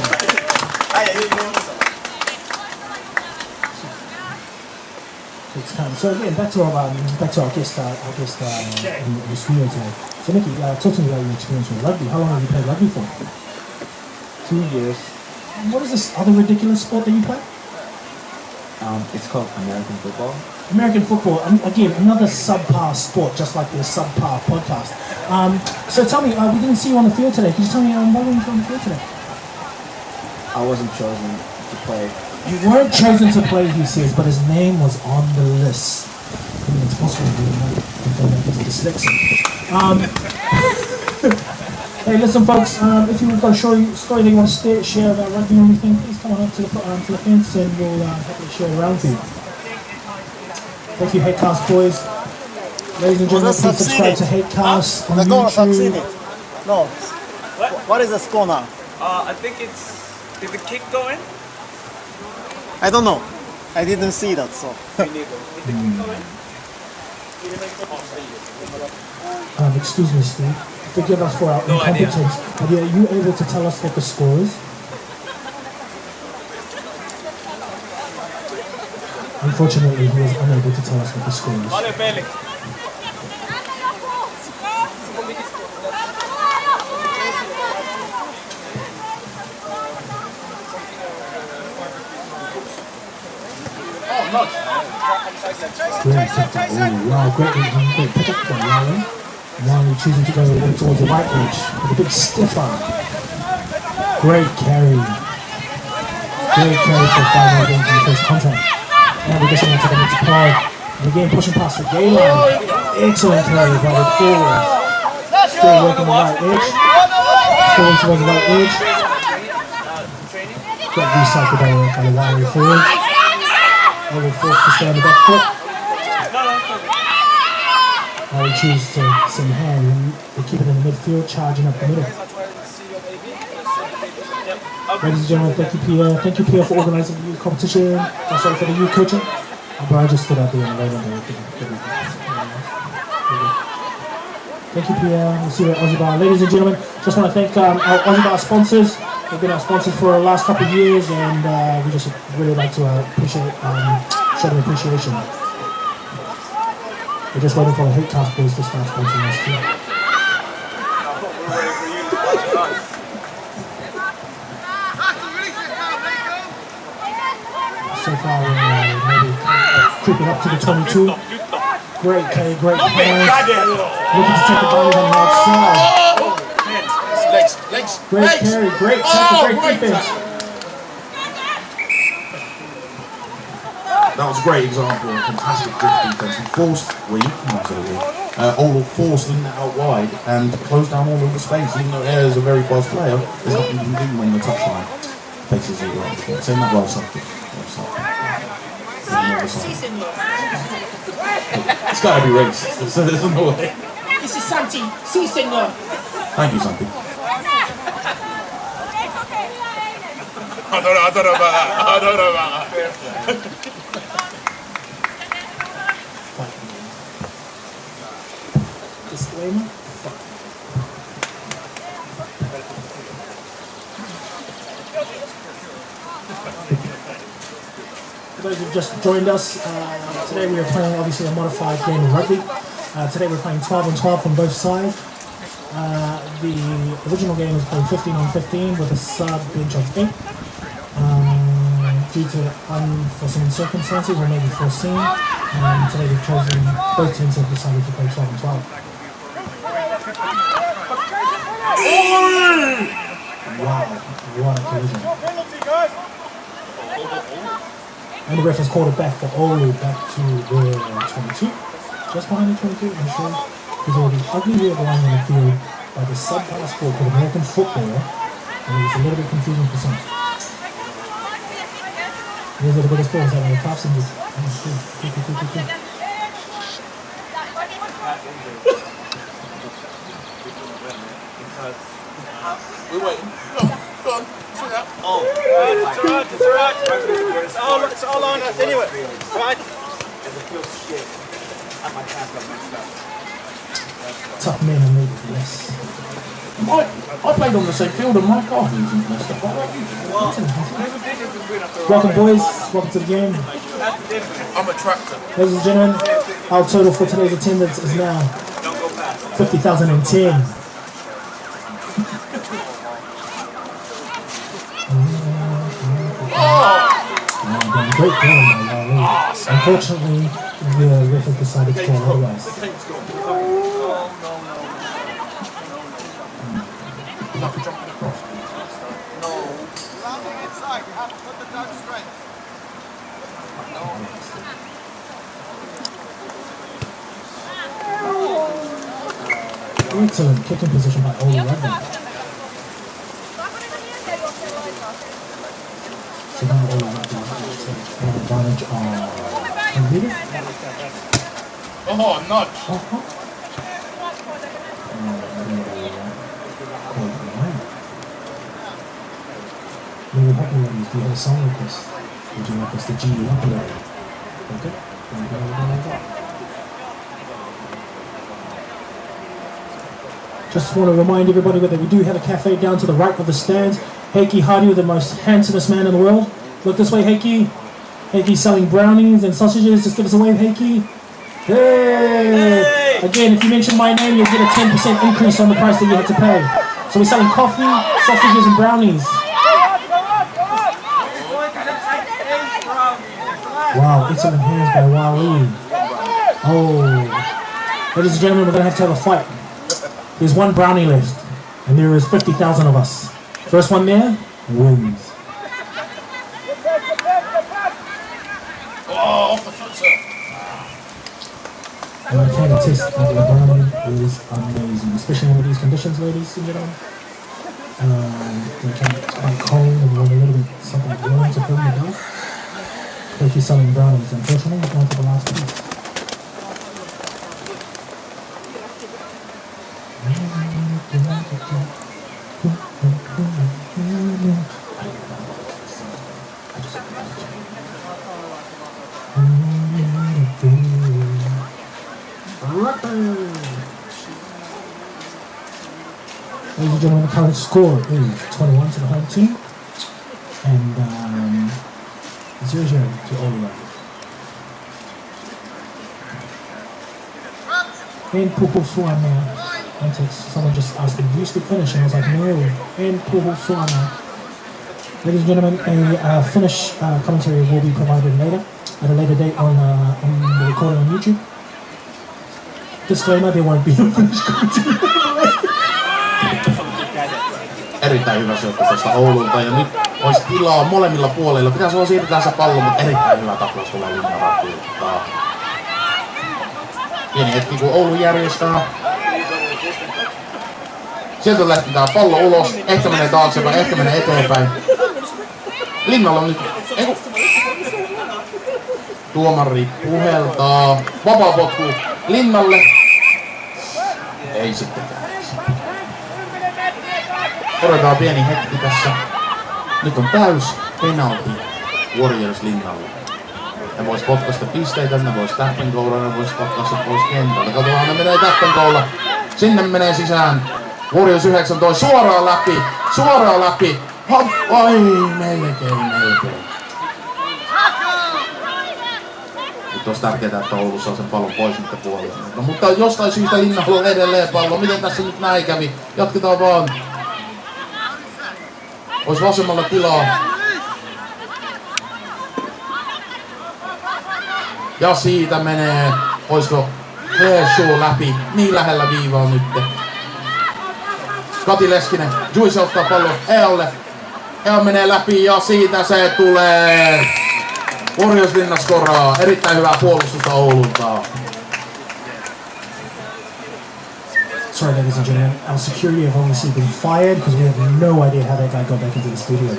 So again, back to our guest in the studio today. So Nikki, talk to me about your experience with rugby. How long have you played rugby for? 2 years. And what is this other ridiculous sport that you play? It's called American football. American football, again, another subpar sport, just like the subpar podcast. So tell me, we didn't see you on the field today. Can you tell me why weren't you on the field today? I wasn't chosen to play. You weren't chosen to play, he says, but his name was on the list. I mean, it's possible to do that. He's dyslexic. Hey, listen, folks. If you've got a story that you want to share about rugby or anything, please come on up to the fence and we'll happily share it around for you. Thank you, Hatecast boys. Ladies and gentlemen, please subscribe to Hatecast on YouTube. No. What is the score now? I think it's... Did the kick go in? I don't know. I didn't see that, so. Excuse me, Steve. Forgive us for our incompetence. But are you able to tell us what the score is? Unfortunately, he was unable to tell us what the score is. Great pickup by WaLi. WaLi choosing to go towards the right edge with a big stiff arm. Great carry. Great carry for 5 games in the first contact. And we're just into the next play. And again pushing past the game line. Excellent carry by the forwards. Still working the right edge. Forward towards the right edge. Got recycled by the WaLi forwards. Oulu forced to stay on the back foot. Now we choose to send hand and they keep it in the midfield, charging up the middle. Ladies and gentlemen, thank you Pierre. Thank you Pierre for organising the youth competition. Sorry for the youth coaching. But I just stood out there and laid on there. Thank you Pierre. We'll see you at Aussie Bar. Ladies and gentlemen, just want to thank our Aussie Bar sponsors. They've been our sponsors for the last couple of years and we just really like to appreciate, show them appreciation. We're just waiting for the Hatecast boys to start sponsoring us too. So far we're maybe creeping up to the 22. Great K, great pass. Looking to take the ball on the outside. Great carry, great tackle, great defense. That was a great example of fantastic good defense. He forced, Oulu forced them out wide and closed down all of the space. Even though Air is a very fast player, there's nothing you can do when the touchline faces you right. Saying that well something. It's got to be racist. So there's no way. This is Santi. Si, senor. Thank you, Santi. I don't know about that. Disclaimer. For those who've just joined us, today we are playing obviously a modified game of rugby. Today we're playing 12 on 12 from both sides. The original game was played 15 on 15 with a sub bench of 8. Due to unforeseen circumstances or maybe foreseen, today we've chosen, both teams have decided to play 12 on 12. Wow, what a collision. And the ref has called it back for Oulu, back to the 22. Just behind the 22, I'm sure. Because there were these ugly weird lines on the field by the subclass sport called American football. And it was a little bit confusing for some. These are the biggest players that are the cuffs and just... We're waiting. Go on. See that? Oh, it's alright. It's all on us anyway. Right? Tough men are made of less. I played on the same field and my car messed up. Welcome boys, welcome to the game. I'm a tractor. Ladies and gentlemen, our total for today's attendance is now 50,010. Great game by WaLi. Unfortunately, the ref has decided to call otherwise. Excellent kicking position by Oulu Rugby. So now Oulu Rugby takes an advantage on Myllypuro. Oh, nudge. We would help you ladies. Do you have a song request? Would you like us to G you up a little? Okay? Just want to remind everybody that we do have a cafe down to the right of the stands. Heikki Hardy, the most handsomest man in the world. Look this way, Heikki. Heikki's selling brownies and sausages. Just give us a wave, Heikki. Hey! Again, if you mention my name, you'll get a 10% increase on the price that you had to pay. So we're selling coffee, sausages, and brownies. Wow, excellent hands by WaLi. Oh. Ladies and gentlemen, we're going to have a fight. There's one brownie left, and there is 50,000 of us. First one there wins. Oh, off the foot, sir. And I can attest that the brownie is amazing, especially under these conditions, ladies and gentlemen. They can be quite cold and you want a little bit something warm to fill the mouth. If you're selling brownies, unfortunately, we're going to the last piece. Ladies and gentlemen, the current score is 21 to the home team and 0-0 to Oulu. And Puhu Suana antics. Someone just asked me, do you speak Finnish? And I was like, no. And Puhu Suana. Ladies and gentlemen, a Finnish commentary will be provided later, at a later date on the recording on YouTube. Disclaimer, there won't be a Finnish commentary. Erittäin hyvä syöttö tuosta Oululta ja nyt olisi tilaa molemmilla puolilla. Pitäisi olla siirtää se pallo, mutta erittäin hyvä taklaus tulee Linnarapilta. Pieni hetki kun Oulu järjestää. Sieltä lähti tää pallo ulos. Ehkä menee taaksepäin, ehkä menee eteenpäin. Linnalla on nyt... Tuomari puheltaa. Vapaa potku Linnalle. Ei sittenkään. Odotetaan pieni hetki tässä. Nyt on täys penalti Warriors Linnalle. Ne vois potkaista pisteitä, ne vois tap and goalla, ne vois potkaista pois kentällä. Katsotaan, ne menee tap and goalla. Sinne menee sisään. Warriors 19, suoraan läpi. Ai, melkein. Nyt olisi tärkeää, että Oulu saa sen pallon pois mitkä puolella. No, mutta jostain syystä Linnalla on edelleen pallo. Miten tässä nyt näin kävi? Jatketaan vaan. Ois vasemmalla tilaa. Ja siitä menee, oisko Heeshow läpi, niin lähellä viivaa nyt. Kati Leskinen, Juice ottaa pallon Ealle. Hän menee läpi ja siitä se tulee. Pohjoislinna skoraa. Erittäin hyvää puolustusta Oululta. Sorry, ladies and gentlemen, our security have obviously been fired because we have no idea how that guy got back into the studio.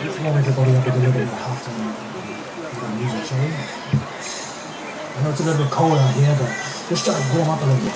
Let's warm everybody up a little bit after the music, shall we? I know it's a little bit cold out here, but just try to warm up a little bit.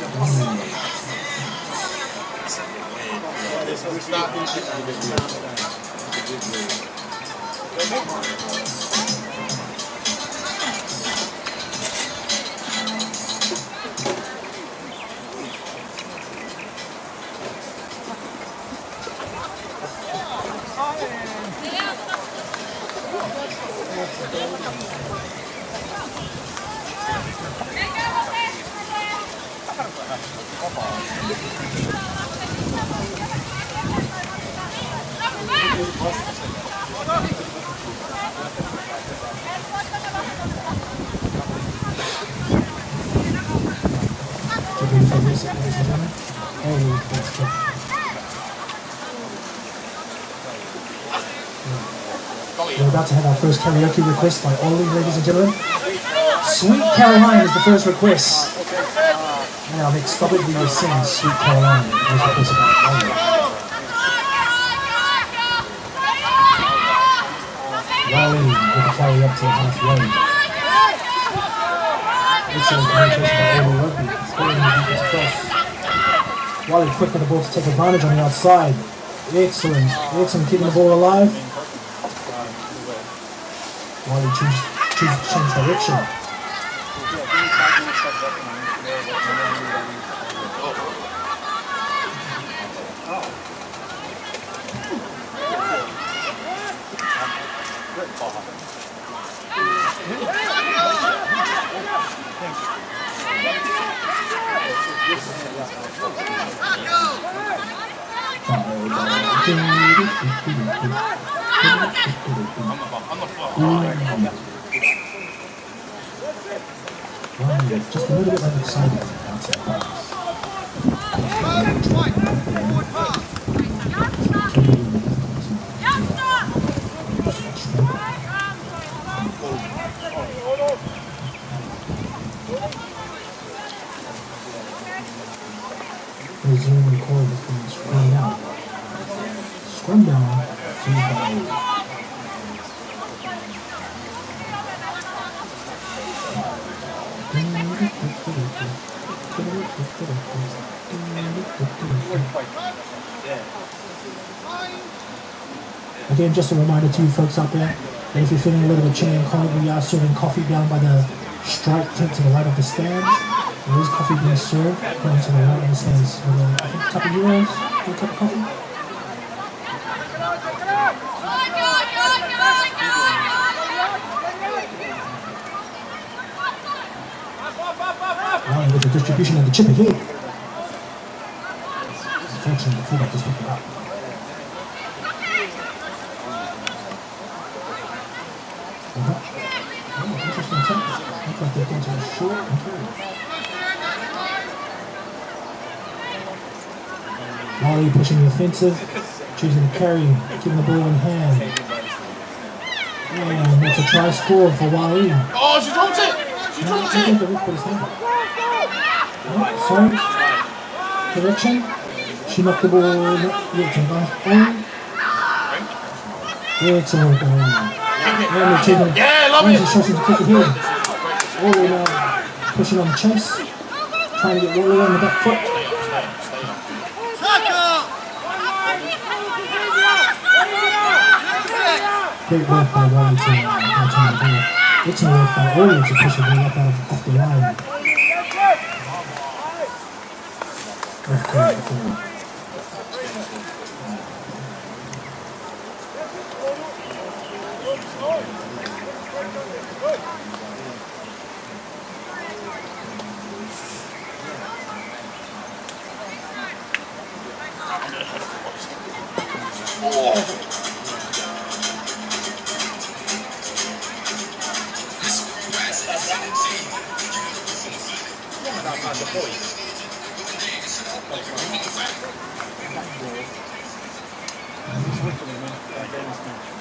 We're about to have our first karaoke request by Ollie, ladies and gentlemen. Sweet Caroline is the first request. Now, Nick, stop it when you sing Sweet Caroline. First request by Ollie. WaLi with the carry up to halfway. Excellent penetration by Oulu Rugby. Scoring the defense across. WaLi quick with the ball to take advantage on the outside. Excellent. Excellent keeping the ball alive. WaLi change direction. Just a little bit like excited on the outside box. Resume record has been scrummed out. Scrum down, feed by Oulu. Again, just a reminder to you folks out there that if you're feeling a little bit chilly and cold, we are serving coffee down by the stripe tent to the right of the stands. There is coffee being served down to the right of the stands for I think a couple of euros for a cup of coffee. With the distribution of the chip ahead. Unfortunately, the fullback just picked it up. Interesting touch. Looks like they're going to a short and carry. WaLi pushing the offensive, choosing to carry, keeping the ball in hand. And that's a try score for WaLi. Oh, she dropped it! She dropped it! Sorry. Correction. She knocked the ball on. Excellent goal. And they're taking instructions to kick it here. Oulu now pushing on the chest. Trying to get WaLi on the back foot. Great work by WaLi to turn the ball. Excellent work by Oulu to push the ball up off the line. saa päästä pois.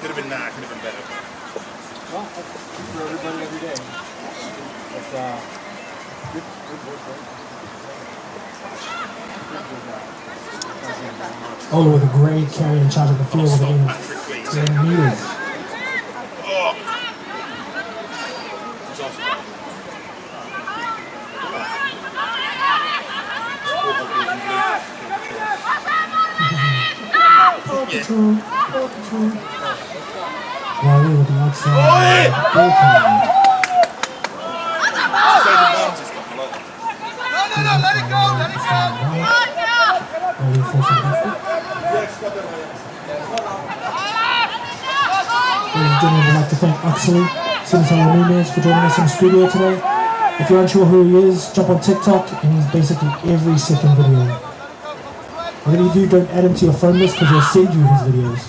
Could have been that, could have been better. Well, that's good for everybody every day. But good work, right? Oulu with a great carry in charge of the field with a game of 10 meters. WaLi with the outside. No, let it go, let it go! WaLi forcing effort. Ladies and gentlemen, we'd like to thank Atsu for joining us in the studio today. If you're unsure who he is, jump on TikTok and he's basically every second video. Whatever you do, don't add him to your phone list because he'll send you his videos.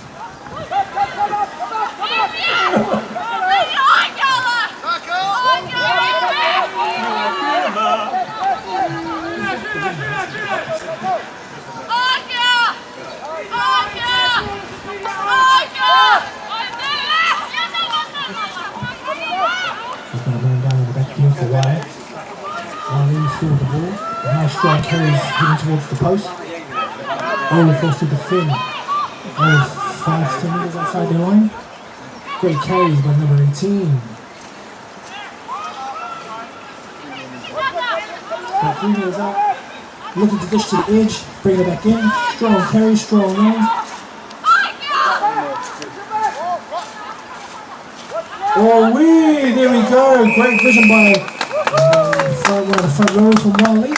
He's going to bring down in the backfield for WaLi. WaLi still with the ball. A nice strong carries heading towards the post. Oulu forced to defend. Oulu 5-10 meters outside their line. Great carries by number 18. About 3 meters out. Looking to dish to the edge. Bring it back in. Strong carry, strong line. Oh, there we go. Great vision by one of the front rows from WaLi.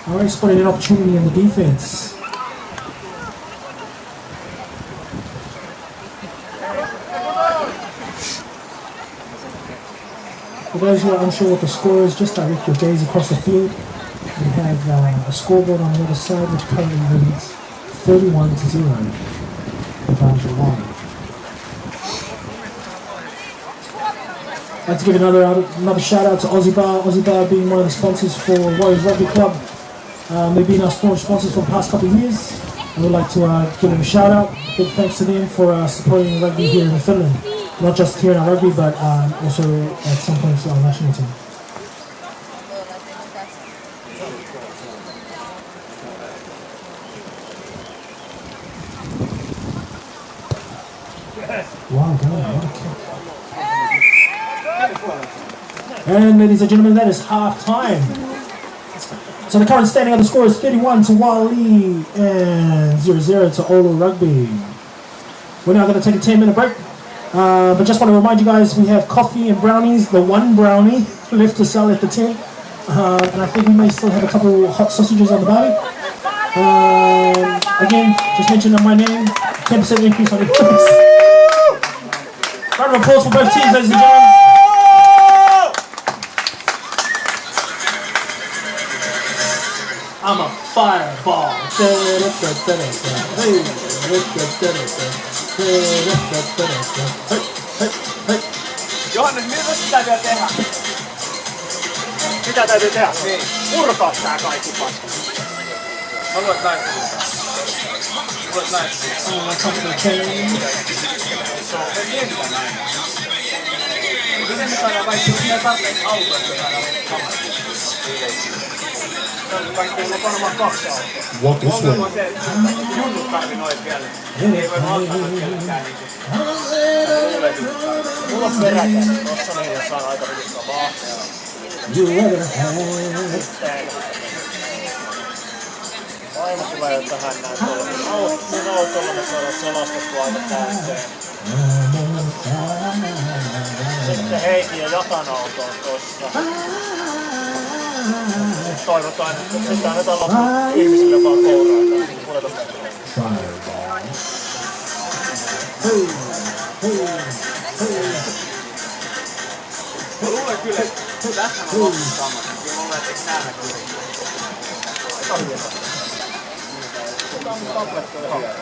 Alright, spotted an opportunity in the defense. For those who are unsure what the score is, just direct your gaze across the field. We have a scoreboard on the other side which currently reads 31-0 in favor of WaLi. I'd like to give another shout out to Aussie Bar being one of the sponsors for Warriors Rugby Club. They've been our staunch sponsors for the past couple of years. I would like to give them a shout out. Big thanks to them for supporting rugby here in Finland. Not just here in our rugby, but also at some points to our national team. Wow, God, what a kick. And ladies and gentlemen, that is half time. So the current standing of the score is 31 to WaLi and 0-0 to Oulu Rugby. We're now going to take a 10-minute break. But just want to remind you guys, we have coffee and brownies, the one brownie left to sell at the tent. And I think we may still have a couple hot sausages on the barbie. Again, just mention my name, 10% increase on the price. Round of applause for both teams, ladies and gentlemen. I'm a fireball. Johannes, mitä pitää vielä tehdä? Mitä täytyy tehdä? Niin. Purkaa tää kaikki paska. Mä luet näin. Luet näin. Se on kentä näin. Miten me saadaan vaikka, jos me tarvitsee autoa, että saadaan kameraa? Walk this way. Junnut tarvii noit vielä. Ei voi auttaa noit kellekään niitä. Mulla on peräkäs. Tossa niin, jos saan aika hyvin vahvaa. Aina tulee tähän näin tuolla. Mun autolla me saadaan selastettua aina täyteen. Sitten Heikki ja Jatan auto on tossa. Toivotaan, että sitä annetaan loppuun ihmisille vaan kouraa. Mä luulen kyllä, että tässähän on loppuun samassa. Mä luulen, että eikö näällä kyllä. Aika hyvin. Tämä on mun tablettu ja hyvä.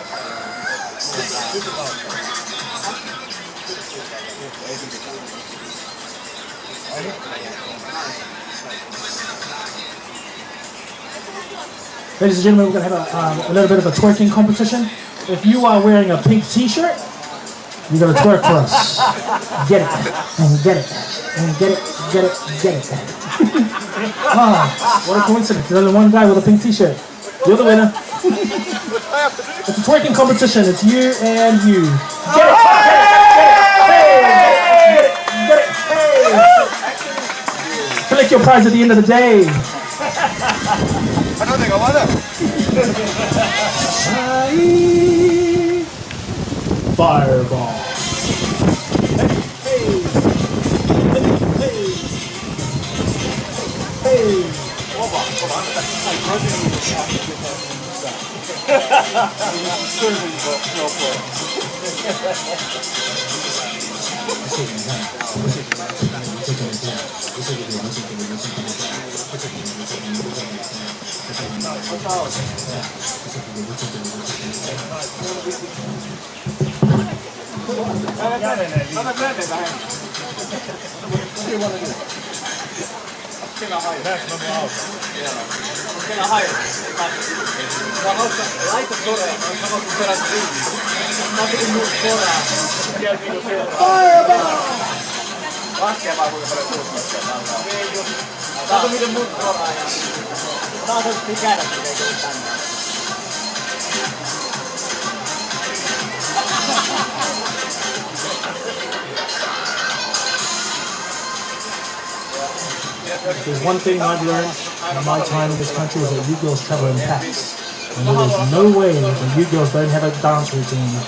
Ladies and gentlemen, we're going to have a little bit of a twerking competition. If you are wearing a pink t-shirt, you're going to twerk for us. Get it, and get it, and get it, get it, get it. What a coincidence. There's only one guy with a pink t-shirt. You're the winner. It's a twerking competition. It's you and you. Get it, get it, hey. Collect your prize at the end of the day. I don't think I want it. Fireball. There's one thing I've learned in my time in this country is that you girls travel in packs. And there is no way that you girls don't have a dance routine.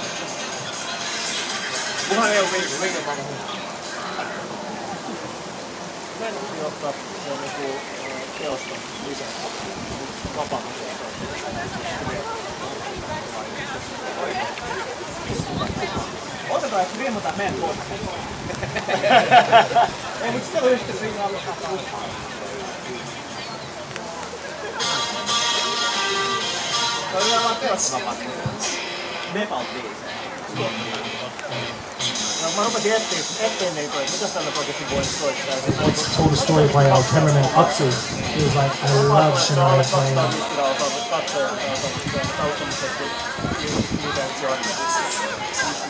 I told a story by our cameraman Atsu. He was like, I love Shania playing.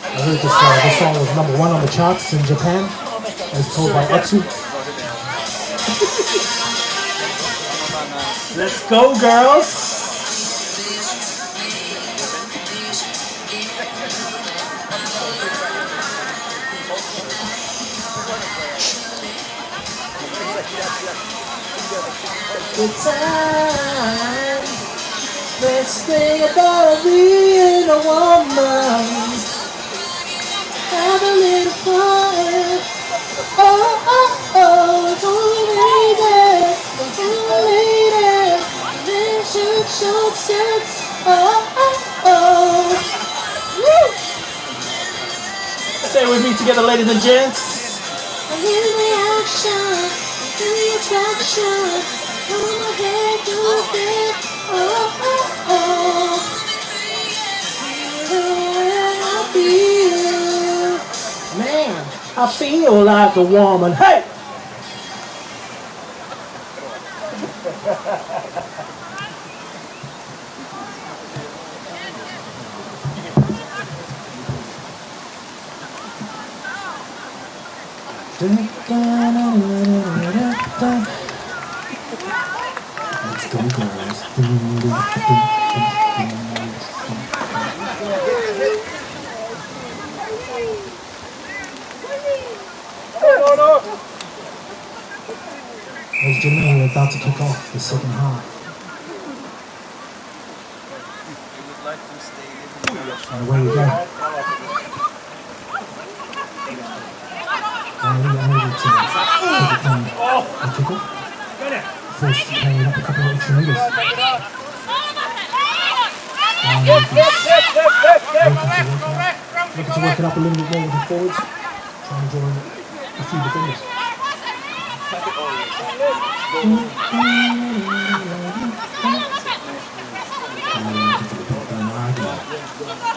I heard this song was #1 on the charts in Japan, as told by Atsu. Let's go, girls! Good time. Best thing about being a woman. Have a little fun. Oh, oh, oh, lady. Then short skirts. Oh, oh, oh. Woo! Say it with me together, ladies and gents. I hear the action, I feel the attraction. From my head to the bed. Oh, oh, oh. I feel, man, I feel like a woman. Hey! Let's go, girls. Ladies and gentlemen, we're about to kick off the second half. And away we go. WaLi unable to defend the kickoff. Forced to carry it up a couple of extra meters. Looking to work it up a little bit more with the forwards. Trying to draw in a few defenders.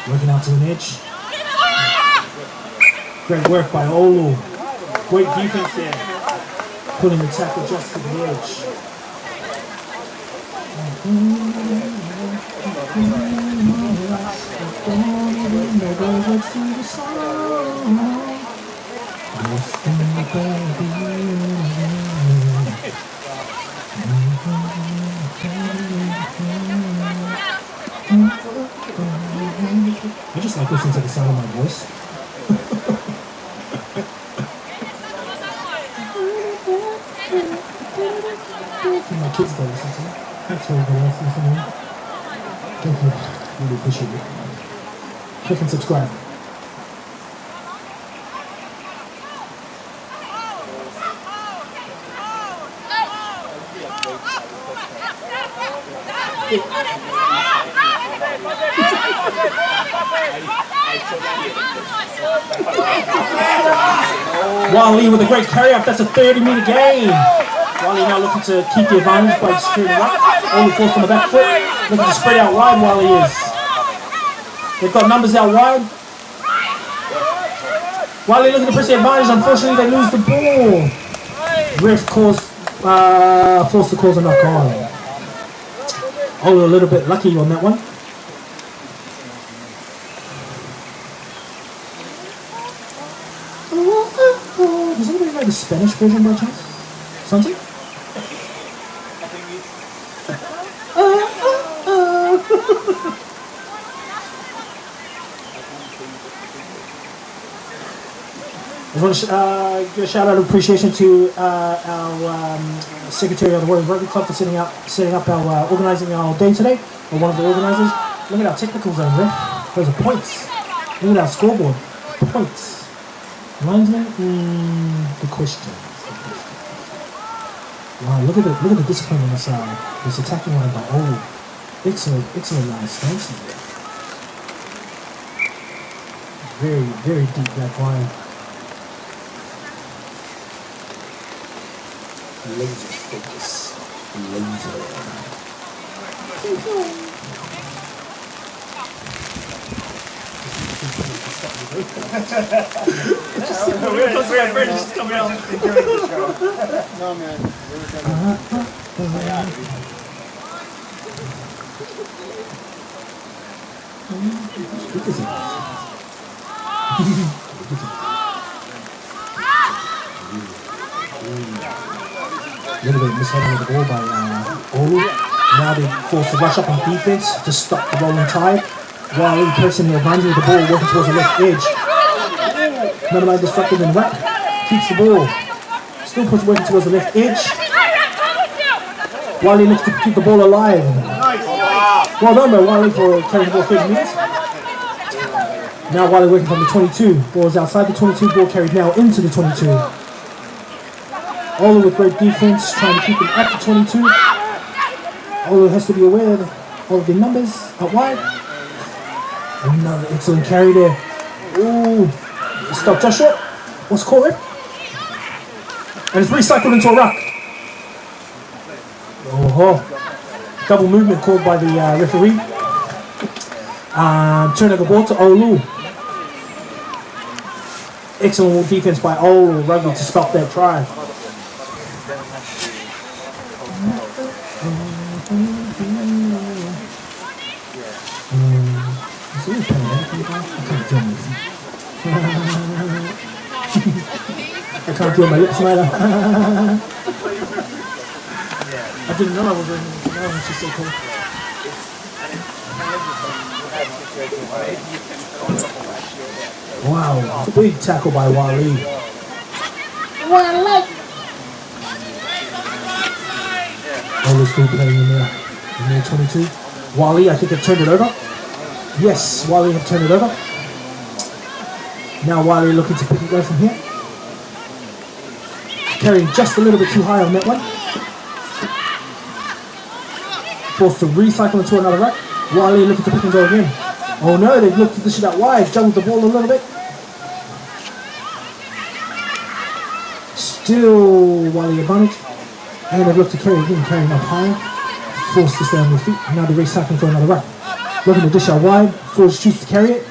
Working out to an edge. Great work by Oulu. Great defense there. Pulling the tackle just to the edge. I just like listening to the sound of my voice. My kids don't listen to me. Thanks for everybody else listening. Thank you. Really appreciate it. Click and subscribe. WaLi with a great carry up. That's a 30-meter gain. WaLi now looking to keep the advantage by securing the right. Only forced on the back foot. Looking to spread out wide. WaLi is. They've got numbers out wide. WaLi looking to press the advantage. Unfortunately, they lose the ball. Ref forced the calls a knock on. Oulu a little bit lucky on that one. Does anybody know the Spanish version by chance? Something? I want to give a shout out of appreciation to our secretary of the World Rugby Club for setting up our organising our day today, or one of the organisers. Look at our technical zone, ref. Those are points. Look at our scoreboard. Points. Linesman, the question. Wow, look at the discipline on this attacking line by Oulu. Excellent line stance. Very, very deep back line. Laser focus. We're just coming out enjoying the show. No, man. A little bit mishandling the ball by Oulu. Now they forced to rush up on defense to stop the rolling tide. WaLi pressing the advantage of the ball, working towards the left edge. Another line disrupted and whack. Keeps the ball. Still working towards the left edge. WaLi looks to keep the ball alive. Well done by WaLi for carrying the ball 30 meters. Now WaLi working from the 22. Ball's outside the 22. Ball carried now into the 22. Oulu with great defense, trying to keep them at the 22. Oulu has to be aware of the numbers out wide. Another excellent carry there. Ooh, stop just short. What's called it? And it's recycled into a ruck. Oh, double movement called by the referee. Turn of the ball to Oulu. Excellent defense by Oulu Rugby to stop that try. I can't feel my lips either. I didn't know I was wearing it. No, it's just so cool. Wow, big tackle by WaLi. Oulu's still playing in there 22. WaLi, I think, have turned it over. Yes, WaLi have turned it over. Now WaLi looking to pick it go from here. Carrying just a little bit too high on that one. Forced to recycle into another rack. WaLi looking to pick and go again. Oh no, they've looked to dish it out wide, juggled the ball a little bit. Still WaLi advantage. And they've looked to carry again, carrying up high. Forced to stay on their feet. Now they're recycling for another rack. Looking to dish out wide. Forced to choose to carry it.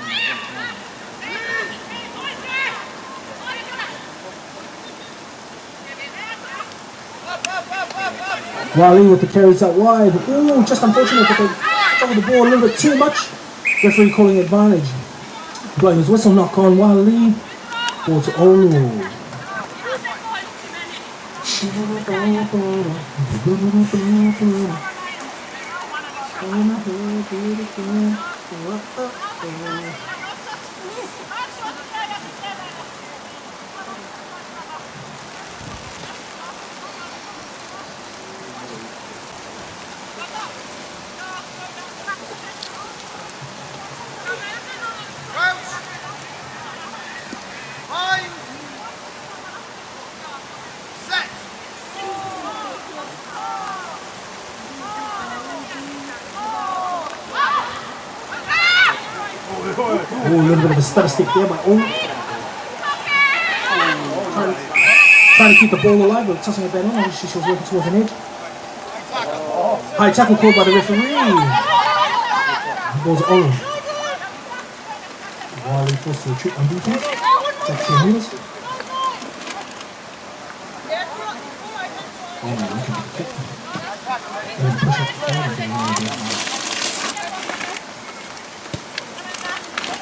WaLi with the carries out wide. Ooh, just unfortunate that they over the ball a little bit too much. Referee calling advantage. Blowing his whistle, knock on WaLi. Ball to Oulu. Oh, a little bit of a stutter stick there by Oulu. Trying to keep the ball alive, but tossing it back in. Obviously, she was working towards an edge. High tackle called by the referee. Ball's Oulu. WaLi forced to retreat on defense. Back to the meters. Oh, man, look at the kick. And push up the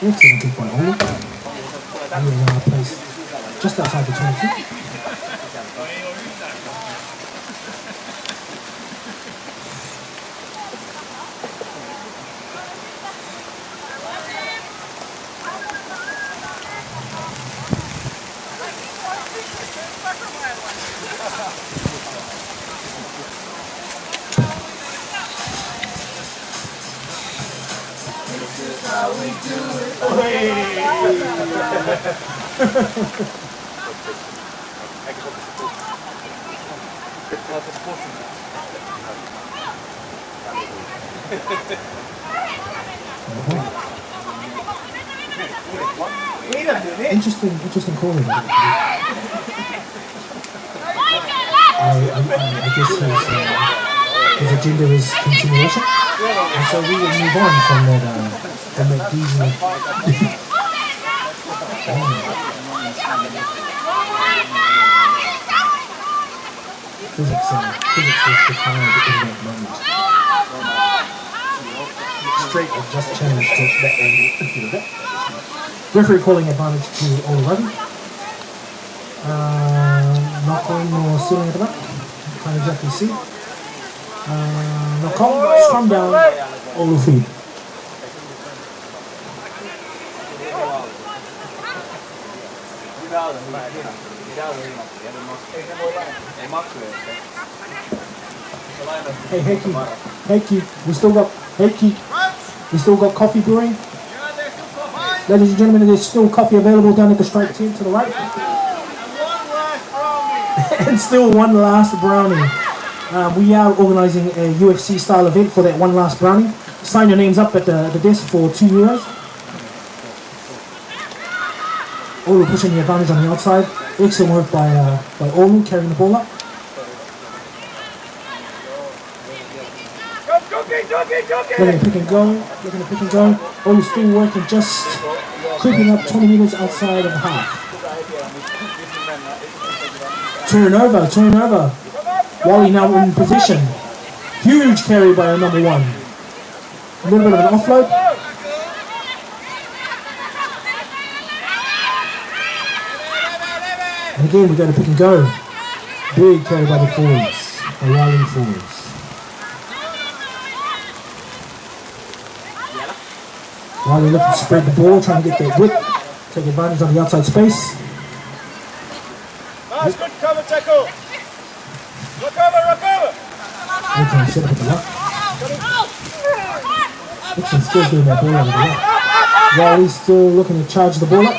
excellent kick by Oulu. Oulu now placed just outside the 22. Interesting call. I guess his agenda is continuation, and so we will move on from that diesel. Physics is defined in that moment. Straight will just change to that angle. Referee calling advantage to Oulu Rugby. Knock on or ceiling at the back. Can't exactly see. Knock on, scrum down, Oulu feed. Hey Keith, we still got coffee brewing. Ladies and gentlemen, there's still coffee available down at the strike team to the right. And still one last brownie. We are organising a UFC style event for that one last brownie. Sign your names up at the desk for €2. Oulu pushing the advantage on the outside. Excellent work by Oulu carrying the ball up. Looking to pick and go. Oulu still working, just creeping up 20 metres outside of the half. Turnover. WaLi now in position. Huge carry by a number one. A little bit of an offload. And again, we go to pick and go. Big carry by the forwards. The WaLi forwards. WaLi looking to spread the ball, trying to get that width, take advantage of the outside space. Nice, good cover tackle. Look over. Excellent set up at the left. Excellent still doing that ball over the left. WaLi still looking to charge the ball up.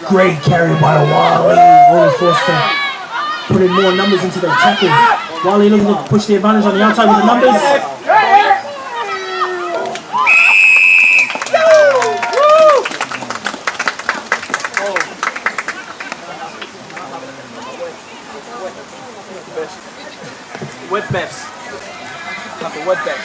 Great carry by WaLi. Oulu forced to putting more numbers into their tackle. WaLi looking to push the advantage on the outside with the numbers. Wet bets. Not the wet bets.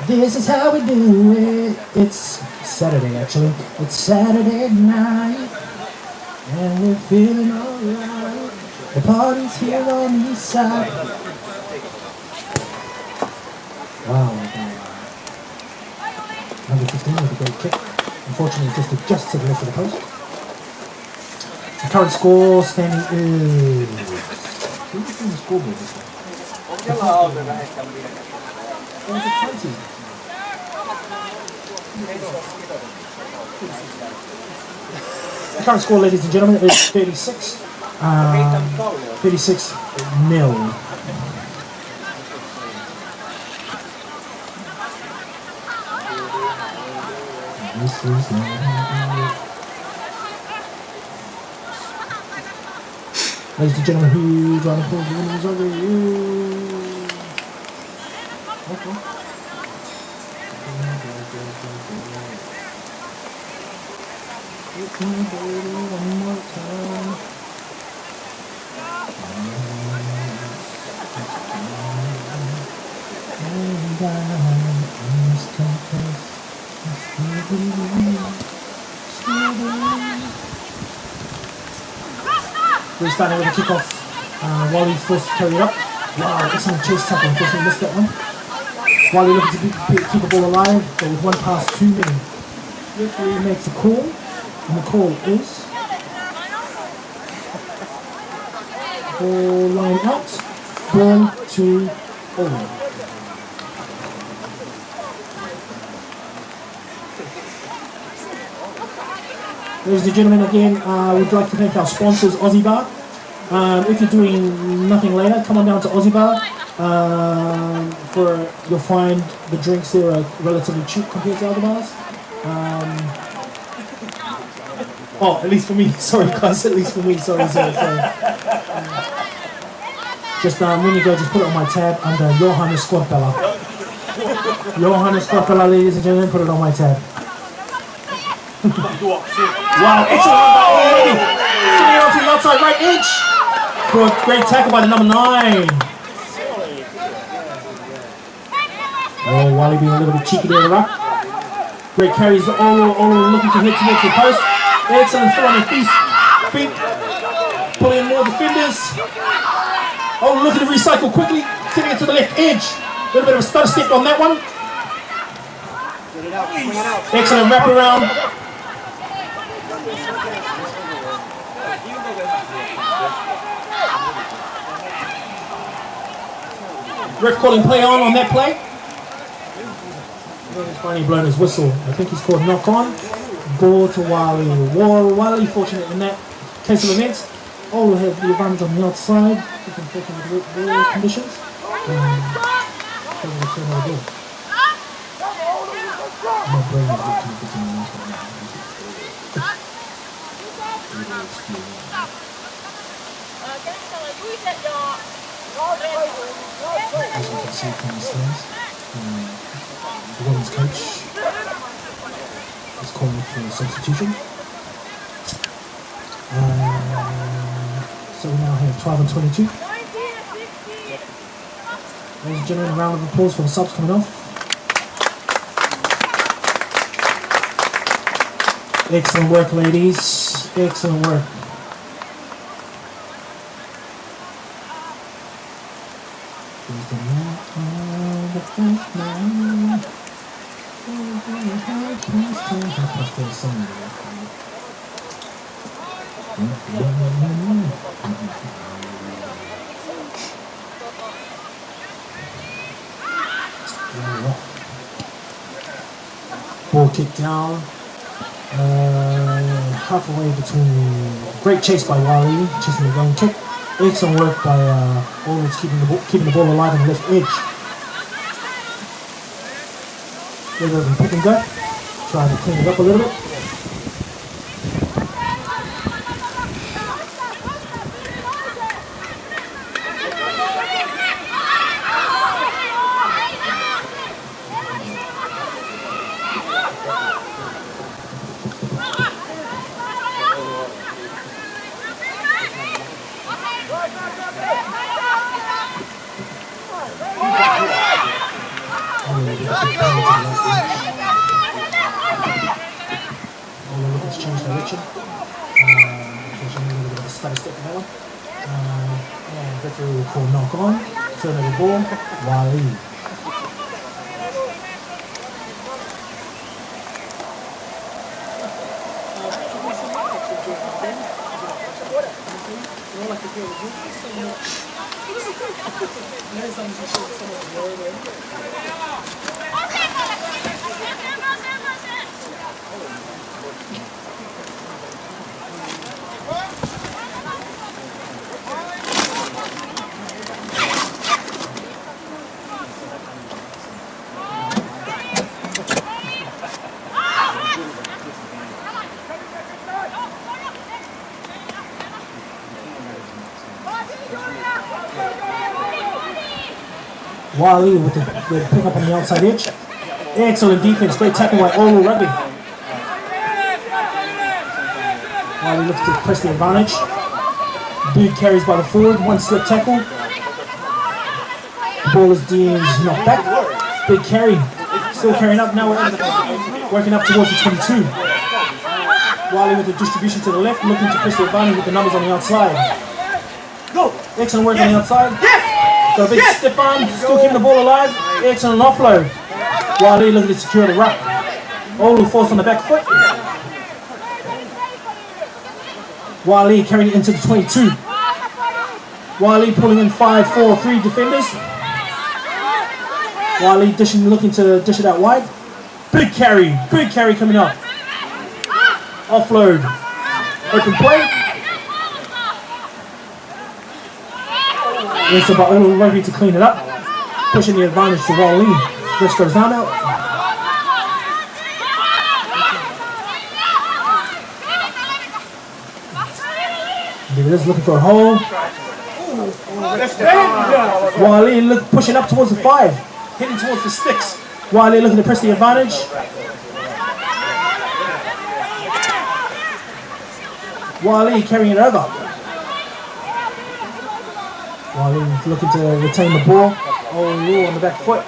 This is how we do it. It's Saturday, actually. It's Saturday night, and we're feeling alright. The party's here on the east side. Wow. Number 15 with a great kick. Unfortunately, just to the left of the post. The current score standing is... Who's doing the scoreboard this time? Or is it 20? The current score, ladies and gentlemen, is 36. 36 nil. This is ladies and gentlemen, who's on the field? The winner is over you. Okay. It's my baby one more time. We're starting with a kickoff. WaLi first to carry it up. Wow, excellent chase tackle. Unfortunately, missed that one. WaLi looking to keep the ball alive, but with one pass too many. Referee makes a call, and the call is ball line out, ball to Oulu. Ladies and gentlemen, again, we'd like to thank our sponsors, Aussie Bar. If you're doing nothing later, come on down to Aussie Bar. You'll find the drinks there are relatively cheap compared to other bars. At least for me. Sorry, guys. At least for me. Sorry. Just when you go, just put it on my tab under Johannes Squadbella. Johannes Squadbella, ladies and gentlemen, put it on my tab. Wow, excellent already. Sitting on to the outside right edge. Good, great tackle by the number 9. Oh, WaLi being a little bit cheeky there in the ruck. Great carries to Oulu looking to hit towards the post. Excellent still on their feet. Pulling in more defenders. Oh, looking to recycle quickly. Sitting it to the left edge. A little bit of a stutter step on that one. Excellent wraparound. Ref calling play on that play. He's finally blown his whistle. I think he's called knock on. Ball to WaLi. WaLi fortunate in that case of events. Oulu have the advantage on the outside. Unfortunately with the conditions. My brain is looking at as you can see from the stands, the women's coach is calling for a substitution. So we now have 12 and 22. Ladies and gentlemen, a round of applause for the subs coming off. Excellent work, ladies. Excellent work. ball kicked down. Halfway between great chase by WaLi, chasing the long kick. Excellent work by always keeping the ball alive on the left edge. A little bit of pick and go. Try to clean it up a little bit. Change direction. Unfortunately, a little bit of a stutter step in that one. And referee will call knock on. Turnover ball. WaLi. WaLi with the pick up on the outside edge. Excellent defense, great tackle by Oulu Rugby. WaLi looks to press the advantage. Big carries by the forward, one slip tackle. The ball is deemed knocked back. Big carry, still carrying up, now we're working up towards the 22. WaLi with the distribution to the left, looking to press the advantage with the numbers on the outside. Excellent work on the outside. Got a big stiff arm, still keeping the ball alive. Excellent offload. WaLi looking to secure the ruck. Oulu forced on the back foot. WaLi carrying it into the 22. WaLi pulling in 5-4-3 defenders. WaLi looking to dish it out wide. Big carry coming up. Offload. Open play. It's about Oulu Rugby to clean it up, pushing the advantage to WaLi. This goes down out. David looking for a hole. WaLi pushing up towards the 5, hitting towards the sticks. WaLi looking to press the advantage. WaLi carrying it over. WaLi looking to retain the ball. Oulu on the back foot.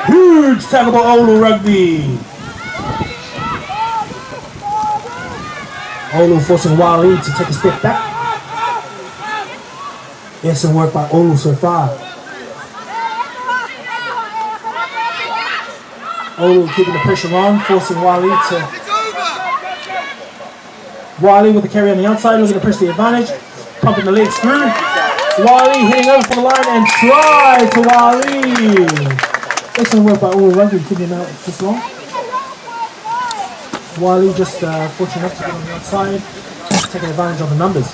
Huge tackle by Oulu Rugby. Oulu forcing WaLi to take a step back. Excellent work by Oulu so far. Oulu keeping the pressure on, forcing WaLi to... WaLi with the carry on the outside, looking to press the advantage, pumping the legs through. WaLi hitting over for the line and try to WaLi. Excellent work by Oulu Rugby, keeping him out this long. WaLi just fortunate enough to get on the outside, taking advantage of the numbers.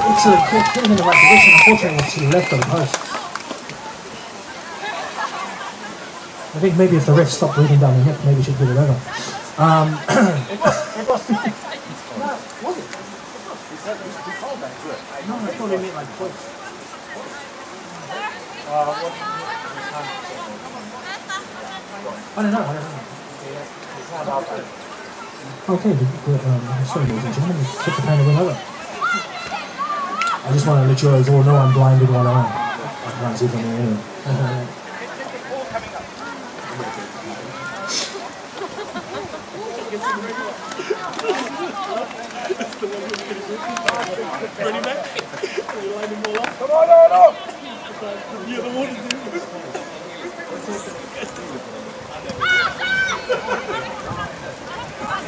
Excellent kick, putting in the right position. Unfortunately, it's to the left of the post. I think maybe if the ref stopped bleeding down the hip, maybe we should give it over. Was it? He called that good. No, I thought they meant like points. I don't know. It's not about that. Okay, sorry ladies and gentlemen, it's such a pain to win over. I just want to let you guys all know I'm blind with one eye. I can't see from here anyway. Ready, man? You line them all up. Come on, no! You're the one to do this.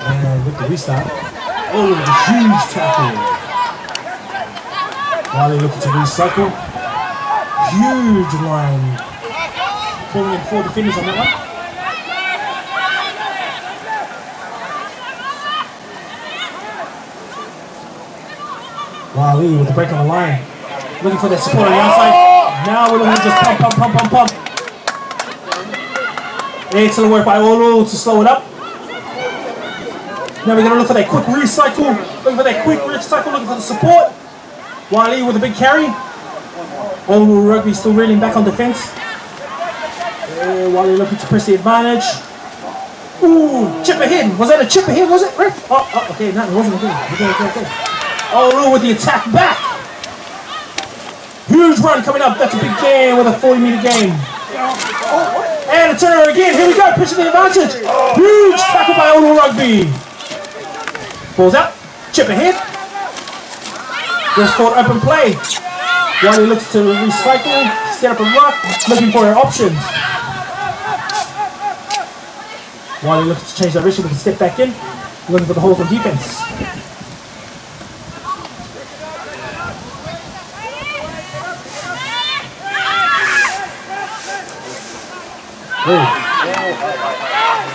And with the restart, oh, with a huge tackle. WaLi looking to recycle. Huge line. Falling in 4 defenders on that one. WaLi with the break on the line. Looking for that support on the outside. Now we're looking to just pump. Excellent work by Oulu to slow it up. Now we're going to look for that quick recycle. Looking for the support. WaLi with a big carry. Oulu Rugby still reeling back on defense. WaLi looking to press the advantage. Ooh, chip ahead. Was that a chip ahead, was it, Rick? Oh, okay, no, it wasn't again. Okay. Oulu with the attack back. Huge run coming up. That's a big gain with a 40-meter gain. And a turnover again. Here we go. Pushing the advantage. Huge tackle by Oulu Rugby. Balls out. Chip ahead. Just called open play. WaLi looks to recycle. Set up a ruck. Looking for her options. WaLi looks to change direction with a step back in. Looking for the holes on defense.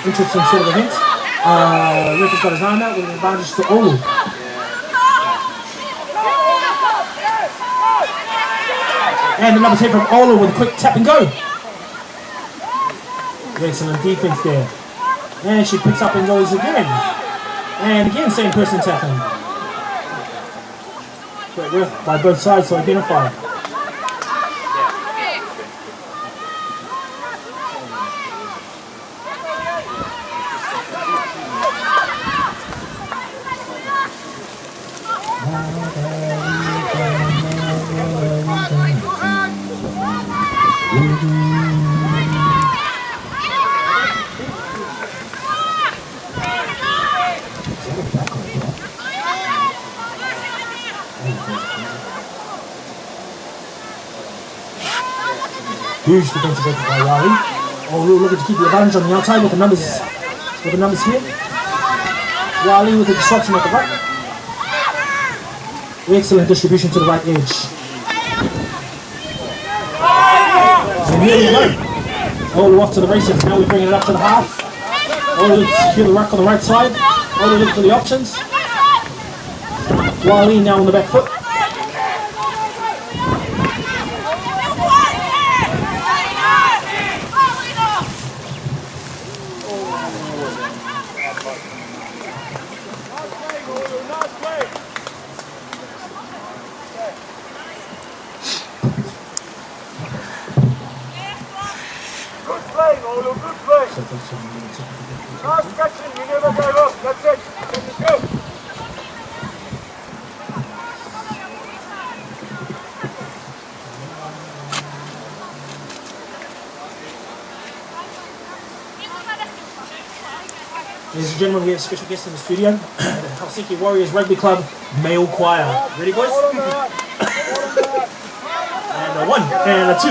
Interesting set of events. Rick has got his arm out with an advantage to Oulu. And the numbers hit from Oulu with a quick tap and go. Excellent defense there. And she picks up and goes again. And again, same person tapping. Great work by both sides to identify. Huge defensive effort by WaLi. Oulu looking to keep the advantage on the outside with the numbers here. WaLi with the disruption at the right. Excellent distribution to the right edge. And here we go. Oulu off to the races. Now we're bringing it up to the half. Oulu to secure the ruck on the right side. Oulu looking for the options. WaLi now on the back foot. Last catching, you never gave up. That's it. Let's go. Ladies and gentlemen, we have a special guest in the studio, the Helsinki Warriors Rugby Club male choir. Ready, boys? And a 1 and a 2.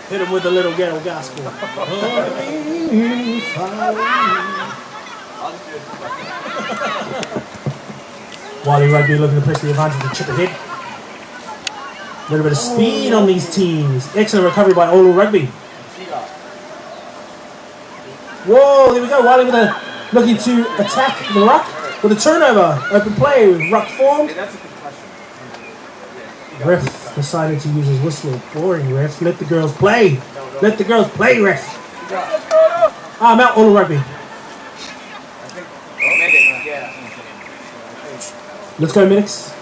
Hit him with a little ghetto gospel. WaLi Rugby looking to press the advantage to chip ahead. A little bit of speed on these teams. Excellent recovery by Oulu Rugby. Whoa, there we go. WaLi with a looking to attack the ruck with a turnover. Open play, ruck formed. Ref decided to use his whistle. Boring, ref. Let the girls play. Let the girls play, ref. I'm out, Oulu Rugby. Let's go, Minix.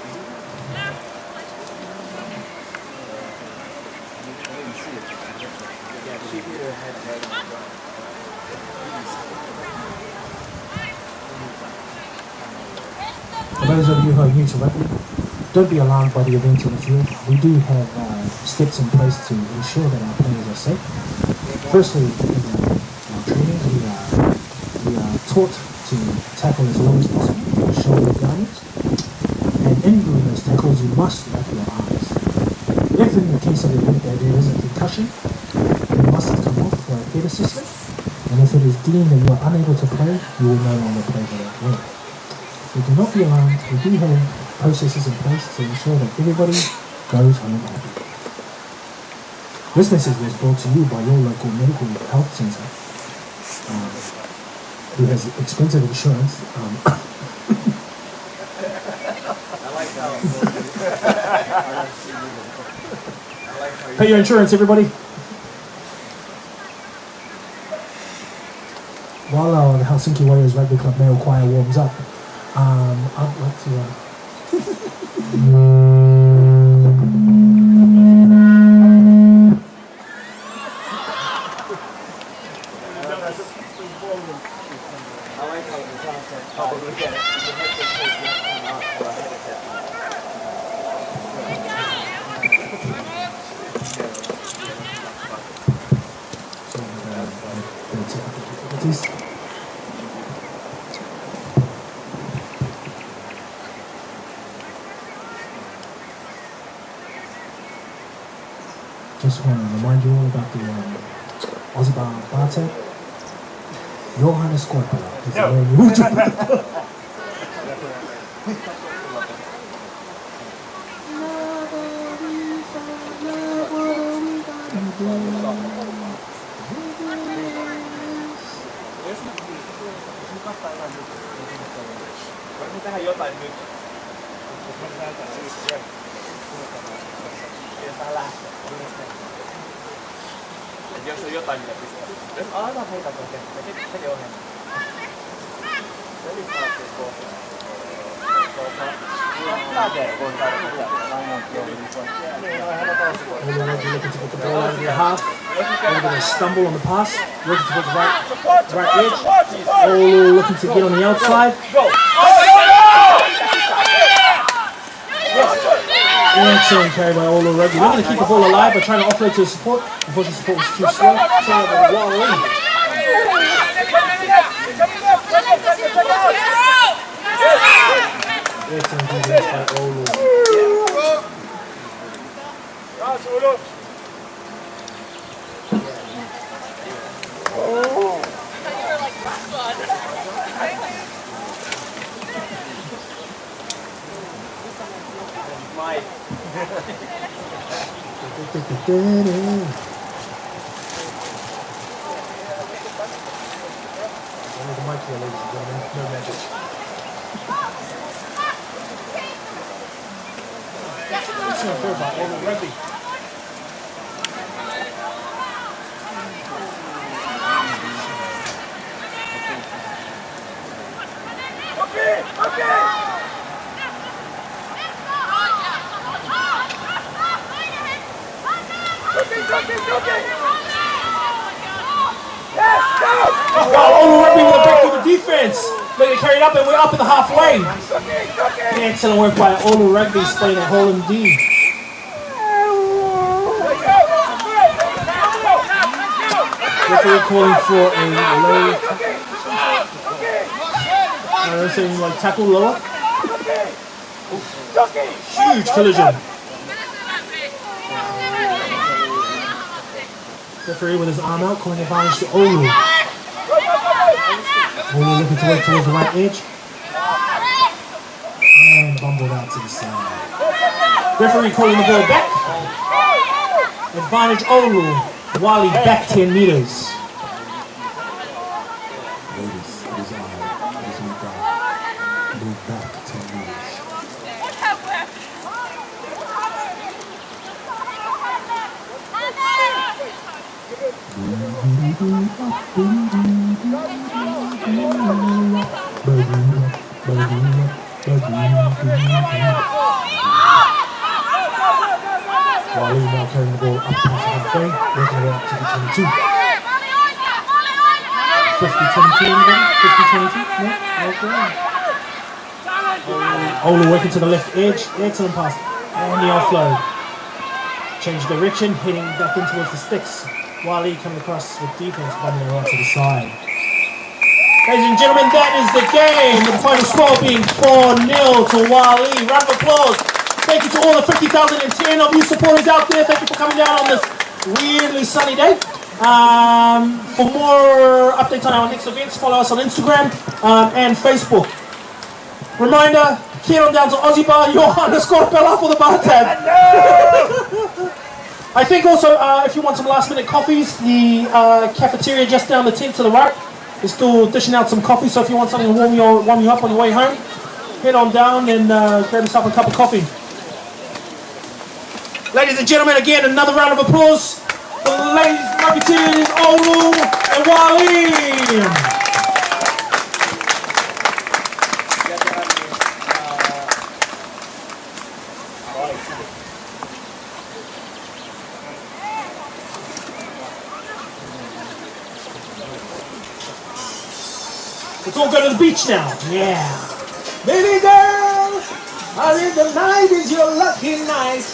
For those of you who are new to rugby, don't be alarmed by the events on the field. We do have steps in place to ensure that our players are safe. Firstly, in our training, we are taught to tackle as low as possible with shoulder guards. And in doing those tackles, you must wrap your arms. If in the case of the event that there is a concussion, you must come off for a head assessment. And if it is deemed that you are unable to play, you will no longer play for that game. So do not be alarmed. We do have processes in place to ensure that everybody goes home happy. This message was brought to you by your local medical health centre, who has expensive insurance. Pay your insurance, everybody. While the Helsinki Warriors Rugby Club male choir warms up, I'd like to... Just want to remind you all about the Aussie bar tab. Johannes Scorpio is the name you Tehdään jotain nyt. Jos on jotain, mitä pistää. Aivan heitä kokea. Se on ohjelma. Pelisaattiin kohtaa. looking to put the ball out of your half. They're going to stumble on the pass. Looking to put the right edge. Oulu looking to get on the outside. Excellent carry by Oulu Rugby. They're going to keep the ball alive by trying to offload to support. Unfortunately, support was too slow. Turn over the WaLi. Excellent defense by Oulu. Only the mic here, ladies and gentlemen. No magic. Excellent throw by Oulu Rugby. Okay. Oulu Rugby with a break through the defense. They carried up and we're up at the halfway. Excellent work by Oulu Rugby, playing a hole in D. Referee calling for a low. Saying like tackle lower. Huge collision. Referee with his arm out, calling advantage to Oulu. Oulu looking to work towards the right edge. And bumbled out to the side. Referee calling the ball back. Advantage Oulu. WaLi back 10 meters. Ladies, it is I, it is my God. Move back 10 meters. WaLi now carrying the ball up past halfway, working it out to the 22. 50-22 anybody? 50-22? No? Okay. Oulu working to the left edge, excellent pass, and the offload. Change direction, heading back in towards the sticks. WaLi coming across with defense, bumming it right to the side. Ladies and gentlemen, that is the game. The final score being 4-0 to WaLi. Round of applause. Thank you to all the 50,010 of you supporters out there. Thank you for coming down on this weirdly sunny day. For more updates on our next events, follow us on Instagram and Facebook. Reminder, get on down to Aussie Bar, Johannes_Bella for the bar tab. I think also, if you want some last minute coffees, the cafeteria just down the tent to the right is still dishing out some coffee, so if you want something to warm you up on your way home, head on down and grab yourself a cup of coffee. Ladies and gentlemen, again, another round of applause for the ladies rugby teams, Oulu and WaLi. Let's all go to the beach now. Yeah. Baby girl, I think the night is your lucky night.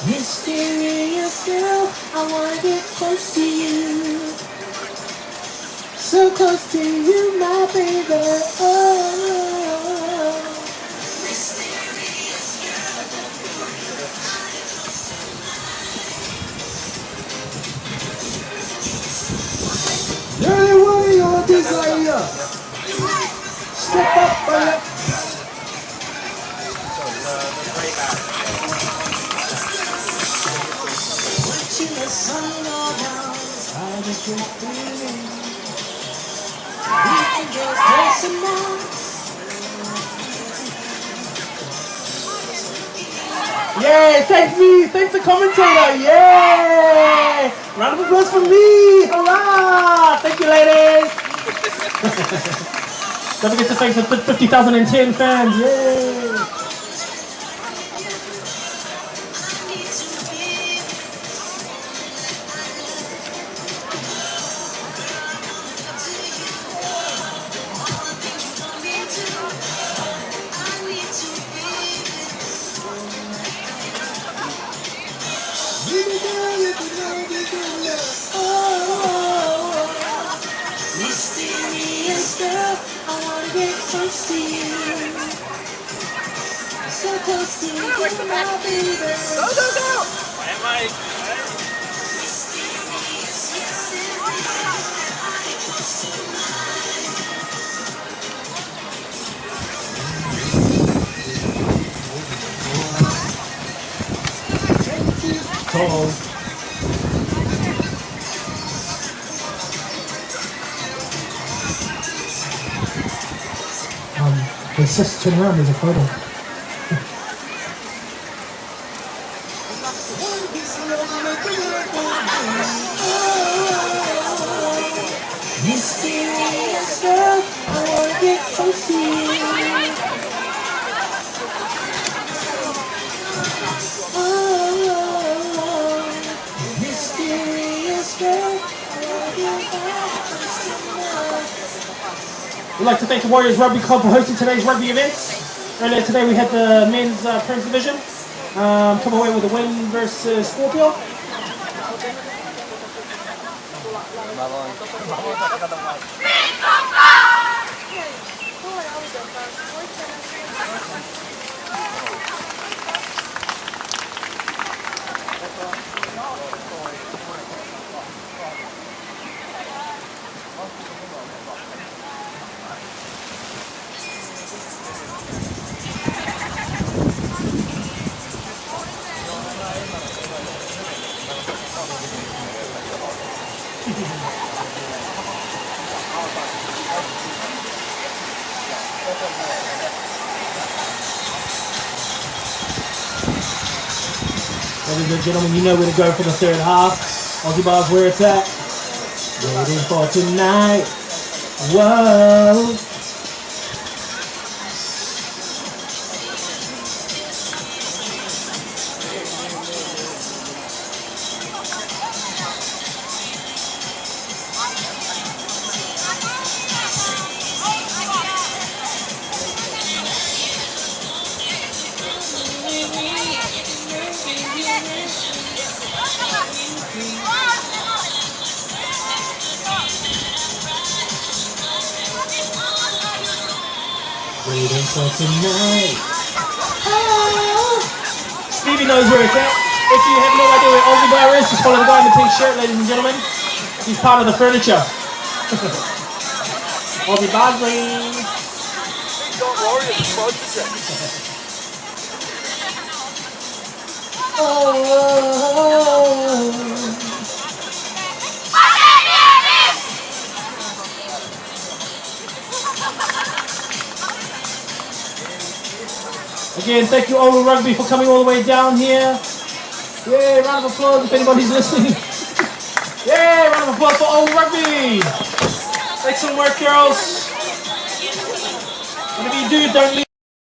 Mysterious girl, I wanna get close to you. So close to you, my baby. Oh. Mysterious girl. Dirty woman, your desire. Step up, fire. Watching the sun go down, I just get feeling. We can get close enough. Yay, thanks the commentator, yay! Round of applause for me, hurrah! Thank you, ladies! Don't forget to thank the 50,010 fans, yay! Mysterious girl, I wanna get close to you. So close to you, my baby. Go, go, go! Am I? Tall. Let's just turn around, there's a photo. Mysterious girl, I wanna get close to you. Mysterious girl, I wanna get close to you. We'd like to thank the Warriors Rugby Club for hosting today's rugby events. Earlier today we had the men's Prince Division come away with a win versus Kuopio. Ladies and gentlemen, you know where to go for the third half. Aussie Bars, where it's at. Waiting for tonight. Whoa. Waiting for tonight. Stevie knows where it's at. If you have no idea where Aussie Bar is, just follow the guy in the pink shirt, ladies and gentlemen. He's part of the furniture. Aussie Bar, please. Don't worry, it's sponsorship. Again, thank you Oulu Rugby for coming all the way down here. Yeah, round of applause if anybody's listening. Yeah, round of applause for Oulu Rugby. Excellent work, girls. Whatever you do, don't leave.